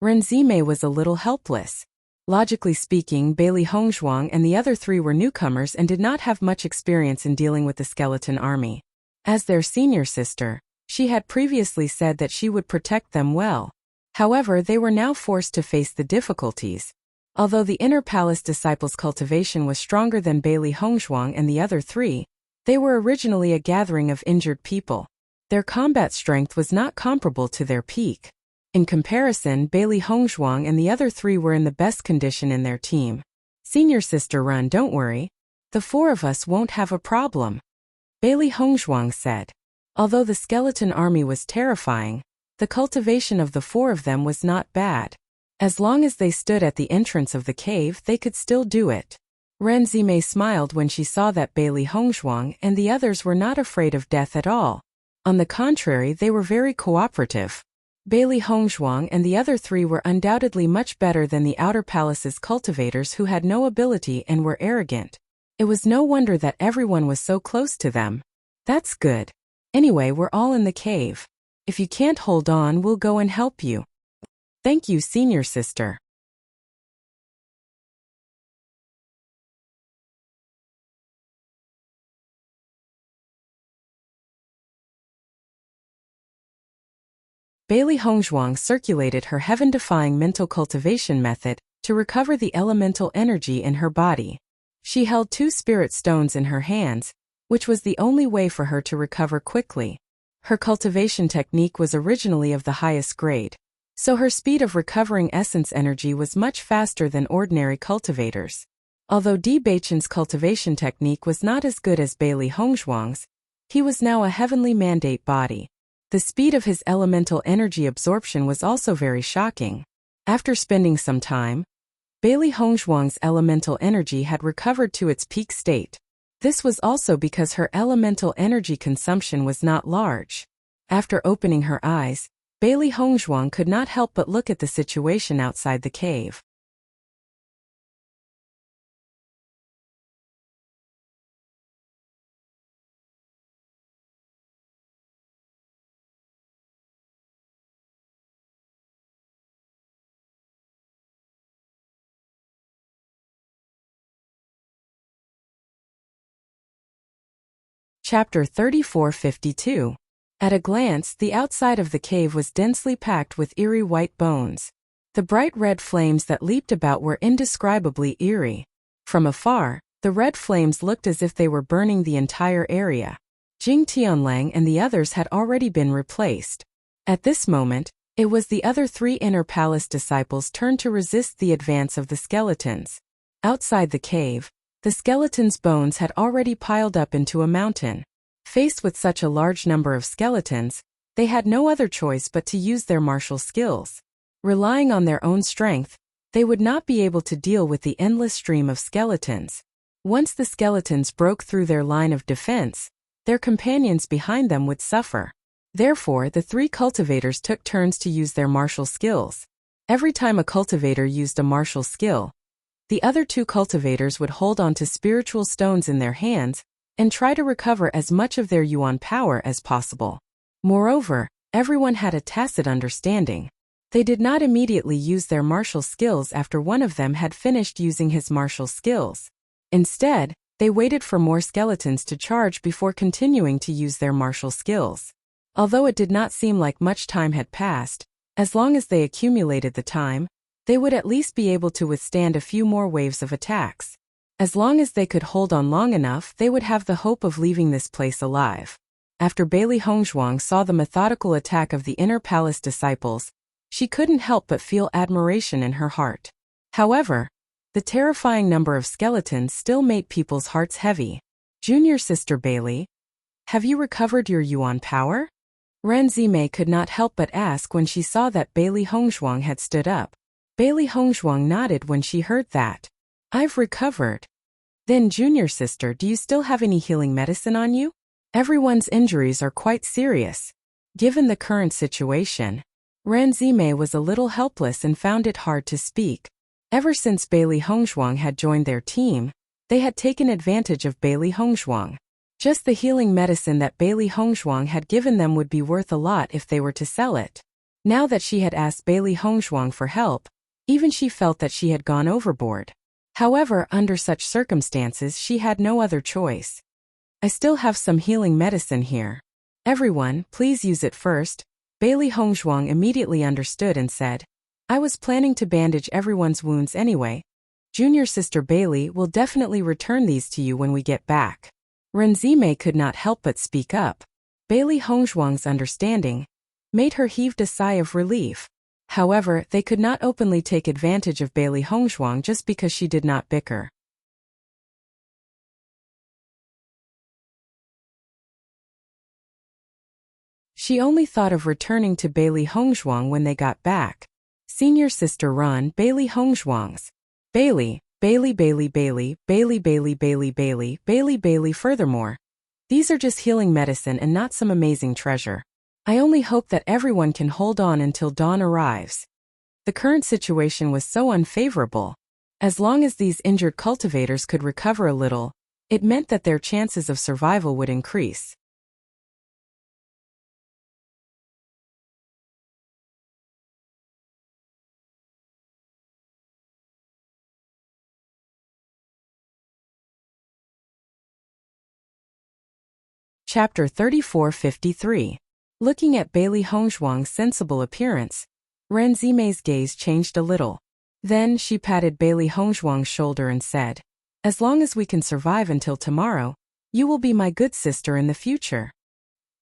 Renzime was a little helpless. Logically speaking, Bailey Hongzhuang and the other three were newcomers and did not have much experience in dealing with the skeleton army. As their senior sister, she had previously said that she would protect them well. However, they were now forced to face the difficulties. Although the inner palace disciples' cultivation was stronger than Bailey Hongzhuang and the other three, they were originally a gathering of injured people. Their combat strength was not comparable to their peak. In comparison, Bailey Hongzhuang and the other three were in the best condition in their team. Senior sister Run, don't worry. The four of us won't have a problem, Bailey Hongzhuang said. Although the skeleton army was terrifying, the cultivation of the four of them was not bad. As long as they stood at the entrance of the cave, they could still do it. Ren Zimei smiled when she saw that Bailey Hongzhuang and the others were not afraid of death at all. On the contrary, they were very cooperative. Bailey Hongzhuang and the other three were undoubtedly much better than the Outer Palace's cultivators who had no ability and were arrogant. It was no wonder that everyone was so close to them. That's good. Anyway, we're all in the cave. If you can't hold on, we'll go and help you. Thank you, senior sister. Bailey Hongzhuang circulated her heaven-defying mental cultivation method to recover the elemental energy in her body. She held 2 spirit stones in her hands, which was the only way for her to recover quickly. Her cultivation technique was originally of the highest grade, so her speed of recovering essence energy was much faster than ordinary cultivators. Although Di Baichen's cultivation technique was not as good as Bailey Hongzhuang's, he was now a heavenly mandate body. The speed of his elemental energy absorption was also very shocking. After spending some time, Bailey Hongzhuang's elemental energy had recovered to its peak state. This was also because her elemental energy consumption was not large. After opening her eyes, Bailey Hongzhuang could not help but look at the situation outside the cave. Chapter 3452. At a glance, the outside of the cave was densely packed with eerie white bones. The bright red flames that leaped about were indescribably eerie. From afar, the red flames looked as if they were burning the entire area. Jing Tianlang and the others had already been replaced. At this moment, it was the other 3 inner palace disciples' turn to resist the advance of the skeletons. Outside the cave, the skeletons' bones had already piled up into a mountain. Faced with such a large number of skeletons, they had no other choice but to use their martial skills. Relying on their own strength, they would not be able to deal with the endless stream of skeletons. Once the skeletons broke through their line of defense, their companions behind them would suffer. Therefore, the 3 cultivators took turns to use their martial skills. Every time a cultivator used a martial skill, the other 2 cultivators would hold on to spiritual stones in their hands and try to recover as much of their yuan power as possible. Moreover, everyone had a tacit understanding. They did not immediately use their martial skills after one of them had finished using his martial skills. Instead, they waited for more skeletons to charge before continuing to use their martial skills. Although it did not seem like much time had passed, as long as they accumulated the time, they would at least be able to withstand a few more waves of attacks. As long as they could hold on long enough, they would have the hope of leaving this place alive. After Bailey Hongzhuang saw the methodical attack of the inner palace disciples, she couldn't help but feel admiration in her heart. However, the terrifying number of skeletons still made people's hearts heavy. Junior sister Bailey, have you recovered your yuan power? Ren Zimei could not help but ask when she saw that Bailey Hongzhuang had stood up. Bailey Hongzhuang nodded when she heard that. I've recovered. Then, junior sister, do you still have any healing medicine on you? Everyone's injuries are quite serious. Given the current situation, Ren Zimei was a little helpless and found it hard to speak. Ever since Bailey Hongzhuang had joined their team, they had taken advantage of Bailey Hongzhuang. Just the healing medicine that Bailey Hongzhuang had given them would be worth a lot if they were to sell it. Now that she had asked Bailey Hongzhuang for help, even she felt that she had gone overboard. However, under such circumstances, she had no other choice. I still have some healing medicine here. Everyone, please use it first. Bailey Hongzhuang immediately understood and said, I was planning to bandage everyone's wounds anyway. Junior sister Bailey will definitely return these to you when we get back. Ren Zimei could not help but speak up. Bailey Hongzhuang's understanding made her heave a sigh of relief. However, they could not openly take advantage of Bailey Hongzhuang just because she did not bicker. She only thought of returning to Bailey Hongzhuang when they got back. Senior sister Ron, Bailey Hongzhuang's. Bailey, Bailey, Bailey, Bailey, Bailey, Bailey, Bailey, Bailey, Bailey, Bailey. Furthermore, these are just healing medicine and not some amazing treasure. I only hope that everyone can hold on until dawn arrives. The current situation was so unfavorable. As long as these injured cultivators could recover a little, it meant that their chances of survival would increase. Chapter 3453. Looking at Bailey Hongzhuang's sensible appearance, Ren Zime's gaze changed a little. Then she patted Bailey Hongzhuang's shoulder and said, "As long as we can survive until tomorrow, you will be my good sister in the future."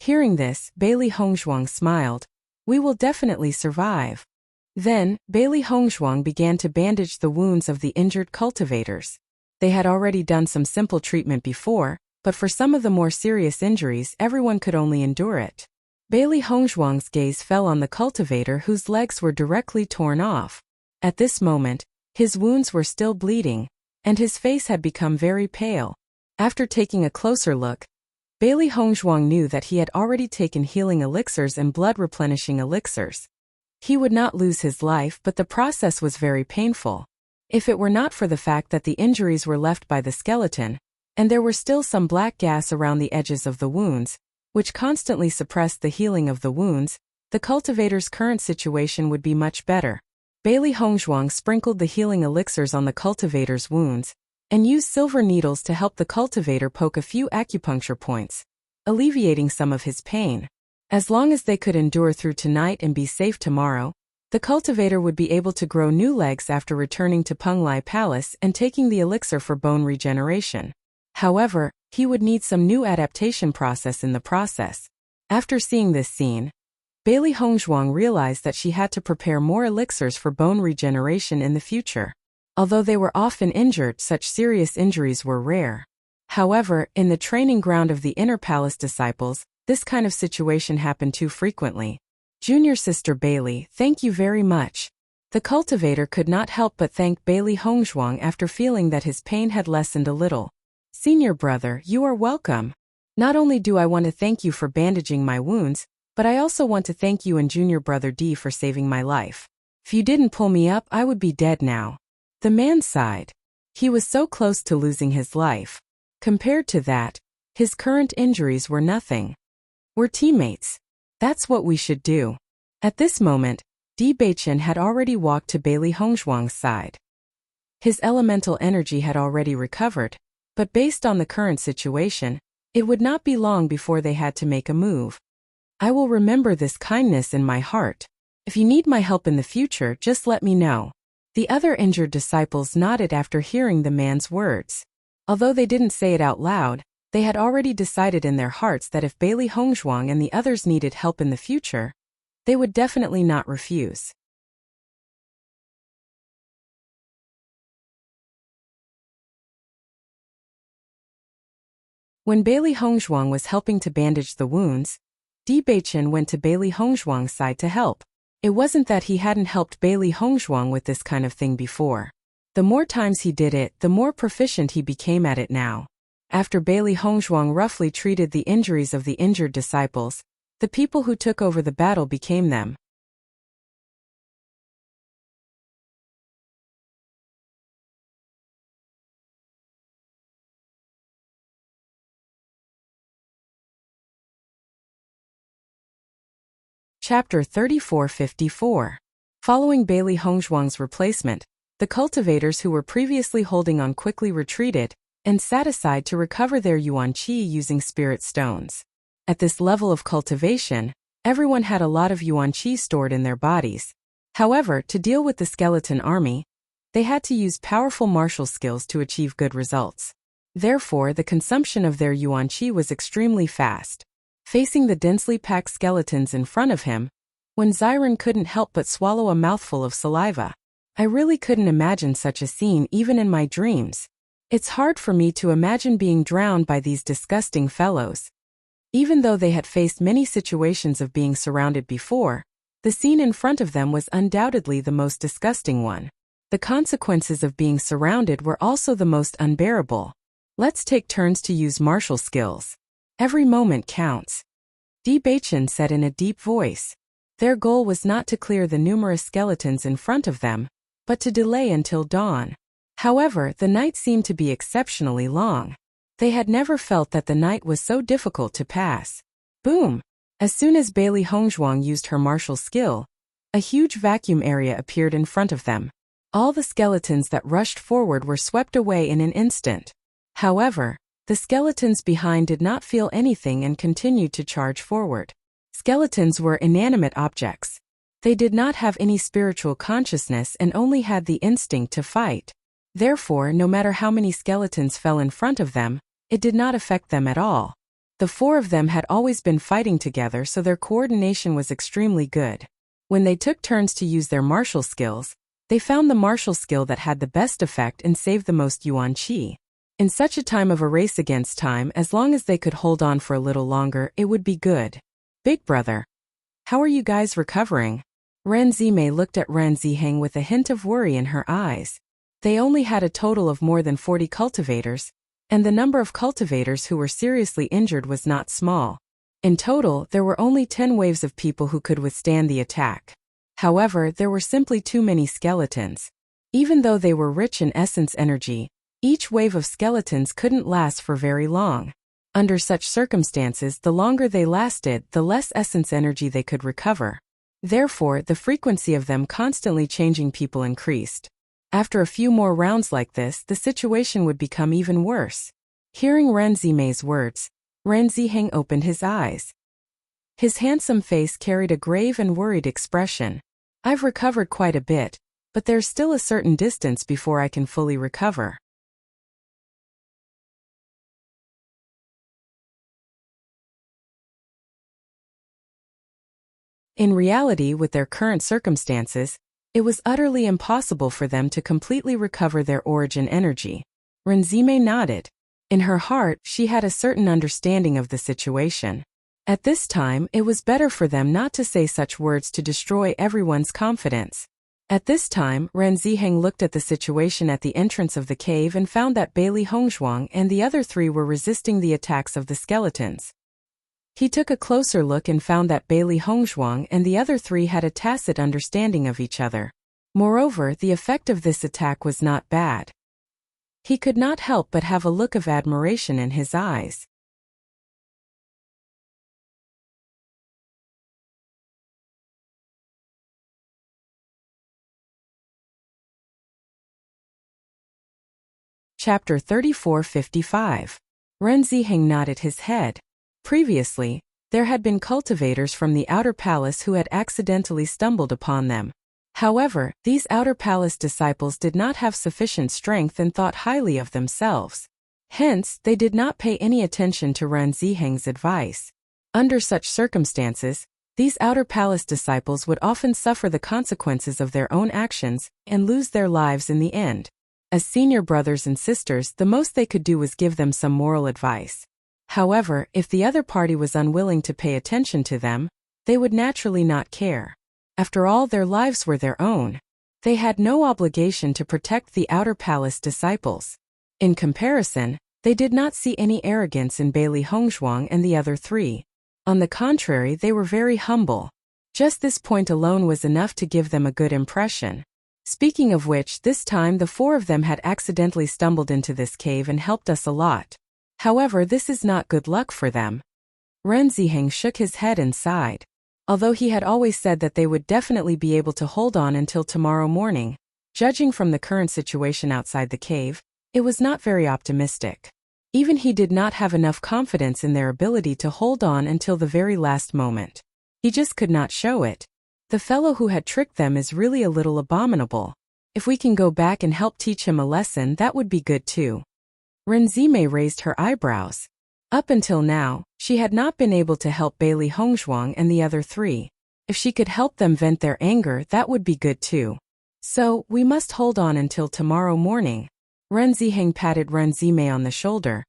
Hearing this, Bailey Hongzhuang smiled. "We will definitely survive." Then, Bailey Hongzhuang began to bandage the wounds of the injured cultivators. They had already done some simple treatment before, but for some of the more serious injuries everyone could only endure it. Bailey Hongzhuang's gaze fell on the cultivator whose legs were directly torn off. At this moment, his wounds were still bleeding, and his face had become very pale. After taking a closer look, Bailey Hongzhuang knew that he had already taken healing elixirs and blood-replenishing elixirs. He would not lose his life, but the process was very painful. If it were not for the fact that the injuries were left by the skeleton, and there were still some black gas around the edges of the wounds, which constantly suppressed the healing of the wounds, the cultivator's current situation would be much better. Bailey Hongzhuang sprinkled the healing elixirs on the cultivator's wounds, and used silver needles to help the cultivator poke a few acupuncture points, alleviating some of his pain. As long as they could endure through tonight and be safe tomorrow, the cultivator would be able to grow new legs after returning to Penglai Palace and taking the elixir for bone regeneration. However, he would need some new adaptation process in the process. After seeing this scene, Bailey Hongzhuang realized that she had to prepare more elixirs for bone regeneration in the future. Although they were often injured, such serious injuries were rare. However, in the training ground of the Inner Palace disciples, this kind of situation happened too frequently. "Junior sister Bailey, thank you very much." The cultivator could not help but thank Bailey Hongzhuang after feeling that his pain had lessened a little. "Senior brother, you are welcome. Not only do I want to thank you for bandaging my wounds, but I also want to thank you and junior brother D for saving my life. If you didn't pull me up, I would be dead now." The man sighed. He was so close to losing his life. Compared to that, his current injuries were nothing. "We're teammates. That's what we should do." At this moment, Di Beichen had already walked to Bailey Hongzhuang's side. His elemental energy had already recovered, but based on the current situation, it would not be long before they had to make a move. "I will remember this kindness in my heart. If you need my help in the future, just let me know." The other injured disciples nodded after hearing the man's words. Although they didn't say it out loud, they had already decided in their hearts that if Bailey Hongzhuang and the others needed help in the future, they would definitely not refuse. When Bailey Hongzhuang was helping to bandage the wounds, Di Beichen went to Bailey Hongzhuang's side to help. It wasn't that he hadn't helped Bailey Hongzhuang with this kind of thing before. The more times he did it, the more proficient he became at it now. After Bailey Hongzhuang roughly treated the injuries of the injured disciples, the people who took over the battle became them. Chapter 3454. Following Bailey Hongzhuang's replacement, the cultivators who were previously holding on quickly retreated and sat aside to recover their yuan qi using spirit stones. At this level of cultivation, everyone had a lot of yuan qi stored in their bodies. However, to deal with the skeleton army, they had to use powerful martial skills to achieve good results. Therefore, the consumption of their yuan qi was extremely fast. Facing the densely packed skeletons in front of him, when Xiren couldn't help but swallow a mouthful of saliva. I really couldn't imagine such a scene even in my dreams. It's hard for me to imagine being drowned by these disgusting fellows. Even though they had faced many situations of being surrounded before, the scene in front of them was undoubtedly the most disgusting one. The consequences of being surrounded were also the most unbearable. Let's take turns to use martial skills. Every moment counts. Di Baichen said in a deep voice. Their goal was not to clear the numerous skeletons in front of them, but to delay until dawn. However, the night seemed to be exceptionally long. They had never felt that the night was so difficult to pass. Boom! As soon as Bailey Hongzhuang used her martial skill, a huge vacuum area appeared in front of them. All the skeletons that rushed forward were swept away in an instant. However, the skeletons behind did not feel anything and continued to charge forward. Skeletons were inanimate objects. They did not have any spiritual consciousness and only had the instinct to fight. Therefore, no matter how many skeletons fell in front of them, it did not affect them at all. The four of them had always been fighting together, so their coordination was extremely good. When they took turns to use their martial skills, they found the martial skill that had the best effect and saved the most yuan qi. In such a time of a race against time, as long as they could hold on for a little longer, it would be good. Big brother, how are you guys recovering? Ren Zimei looked at Ren Ziheng with a hint of worry in her eyes. They only had a total of more than 40 cultivators, and the number of cultivators who were seriously injured was not small. In total, there were only 10 waves of people who could withstand the attack. However, there were simply too many skeletons. Even though they were rich in essence energy, each wave of skeletons couldn't last for very long. Under such circumstances, the longer they lasted, the less essence energy they could recover. Therefore, the frequency of them constantly changing people increased. After a few more rounds like this, the situation would become even worse. Hearing Ren Zimei's words, Ren Ziheng opened his eyes. His handsome face carried a grave and worried expression. I've recovered quite a bit, but there's still a certain distance before I can fully recover. In reality, with their current circumstances, it was utterly impossible for them to completely recover their origin energy. Ren Zimei nodded. In her heart, she had a certain understanding of the situation. At this time, it was better for them not to say such words to destroy everyone's confidence. At this time, Ren Ziheng looked at the situation at the entrance of the cave and found that Bailey Hongzhuang and the other three were resisting the attacks of the skeletons. He took a closer look and found that Bailey Hongzhuang and the other three had a tacit understanding of each other. Moreover, the effect of this attack was not bad. He could not help but have a look of admiration in his eyes. Chapter 3455. Ren Ziheng nodded his head. Previously, there had been cultivators from the outer palace who had accidentally stumbled upon them. However, these outer palace disciples did not have sufficient strength and thought highly of themselves. Hence, they did not pay any attention to Ren Ziheng's advice. Under such circumstances, these outer palace disciples would often suffer the consequences of their own actions and lose their lives in the end. As senior brothers and sisters, the most they could do was give them some moral advice. However, if the other party was unwilling to pay attention to them, they would naturally not care. After all, their lives were their own. They had no obligation to protect the outer palace disciples. In comparison, they did not see any arrogance in Bailey Hongzhuang and the other three. On the contrary, they were very humble. Just this point alone was enough to give them a good impression. Speaking of which, this time the four of them had accidentally stumbled into this cave and helped us a lot. However, this is not good luck for them. Ren Ziheng shook his head and sighed. Although he had always said that they would definitely be able to hold on until tomorrow morning, judging from the current situation outside the cave, it was not very optimistic. Even he did not have enough confidence in their ability to hold on until the very last moment. He just could not show it. The fellow who had tricked them is really a little abominable. If we can go back and help teach him a lesson, that would be good too. Ren Zimei raised her eyebrows. Up until now, she had not been able to help Bailey Hongzhuang and the other three. If she could help them vent their anger, that would be good too. So, we must hold on until tomorrow morning. Ren Ziheng patted Ren Zimei on the shoulder.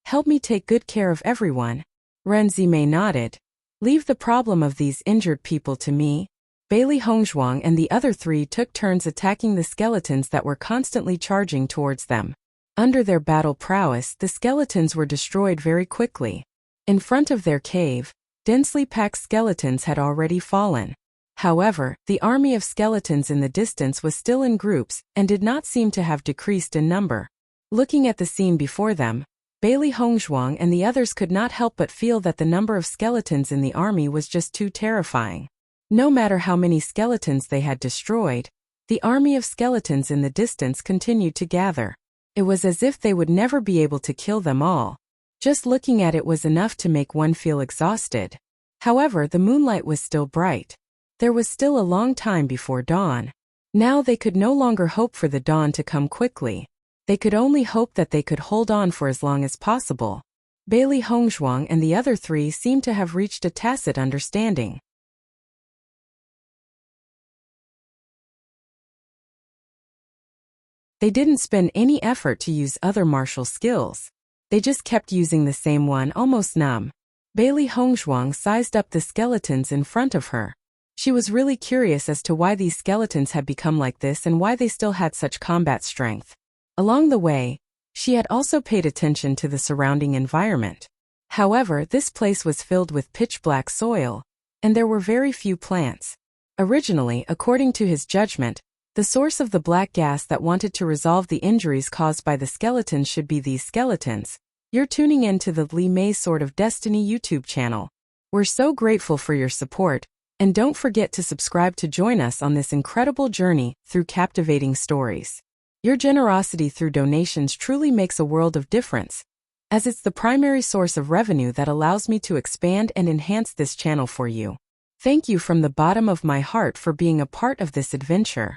Help me take good care of everyone. Ren Zimei nodded. Leave the problem of these injured people to me. Bailey Hongzhuang and the other three took turns attacking the skeletons that were constantly charging towards them. Under their battle prowess, the skeletons were destroyed very quickly. In front of their cave, densely packed skeletons had already fallen. However, the army of skeletons in the distance was still in groups and did not seem to have decreased in number. Looking at the scene before them, Bailey Hongzhuang and the others could not help but feel that the number of skeletons in the army was just too terrifying. No matter how many skeletons they had destroyed, the army of skeletons in the distance continued to gather. It was as if they would never be able to kill them all. Just looking at it was enough to make one feel exhausted. However, the moonlight was still bright. There was still a long time before dawn. Now they could no longer hope for the dawn to come quickly. They could only hope that they could hold on for as long as possible. Bailey Hongzhuang and the other three seemed to have reached a tacit understanding. They didn't spend any effort to use other martial skills. They just kept using the same one, almost numb. Bailey Hongzhuang sized up the skeletons in front of her. She was really curious as to why these skeletons had become like this and why they still had such combat strength. Along the way, she had also paid attention to the surrounding environment. However, this place was filled with pitch-black soil, and there were very few plants. Originally, according to his judgment, the source of the black gas that wanted to resolve the injuries caused by the skeletons should be these skeletons. You're tuning in to the Li Mei Sword of Destiny YouTube channel. We're so grateful for your support, and don't forget to subscribe to join us on this incredible journey through captivating stories. Your generosity through donations truly makes a world of difference, as it's the primary source of revenue that allows me to expand and enhance this channel for you. Thank you from the bottom of my heart for being a part of this adventure.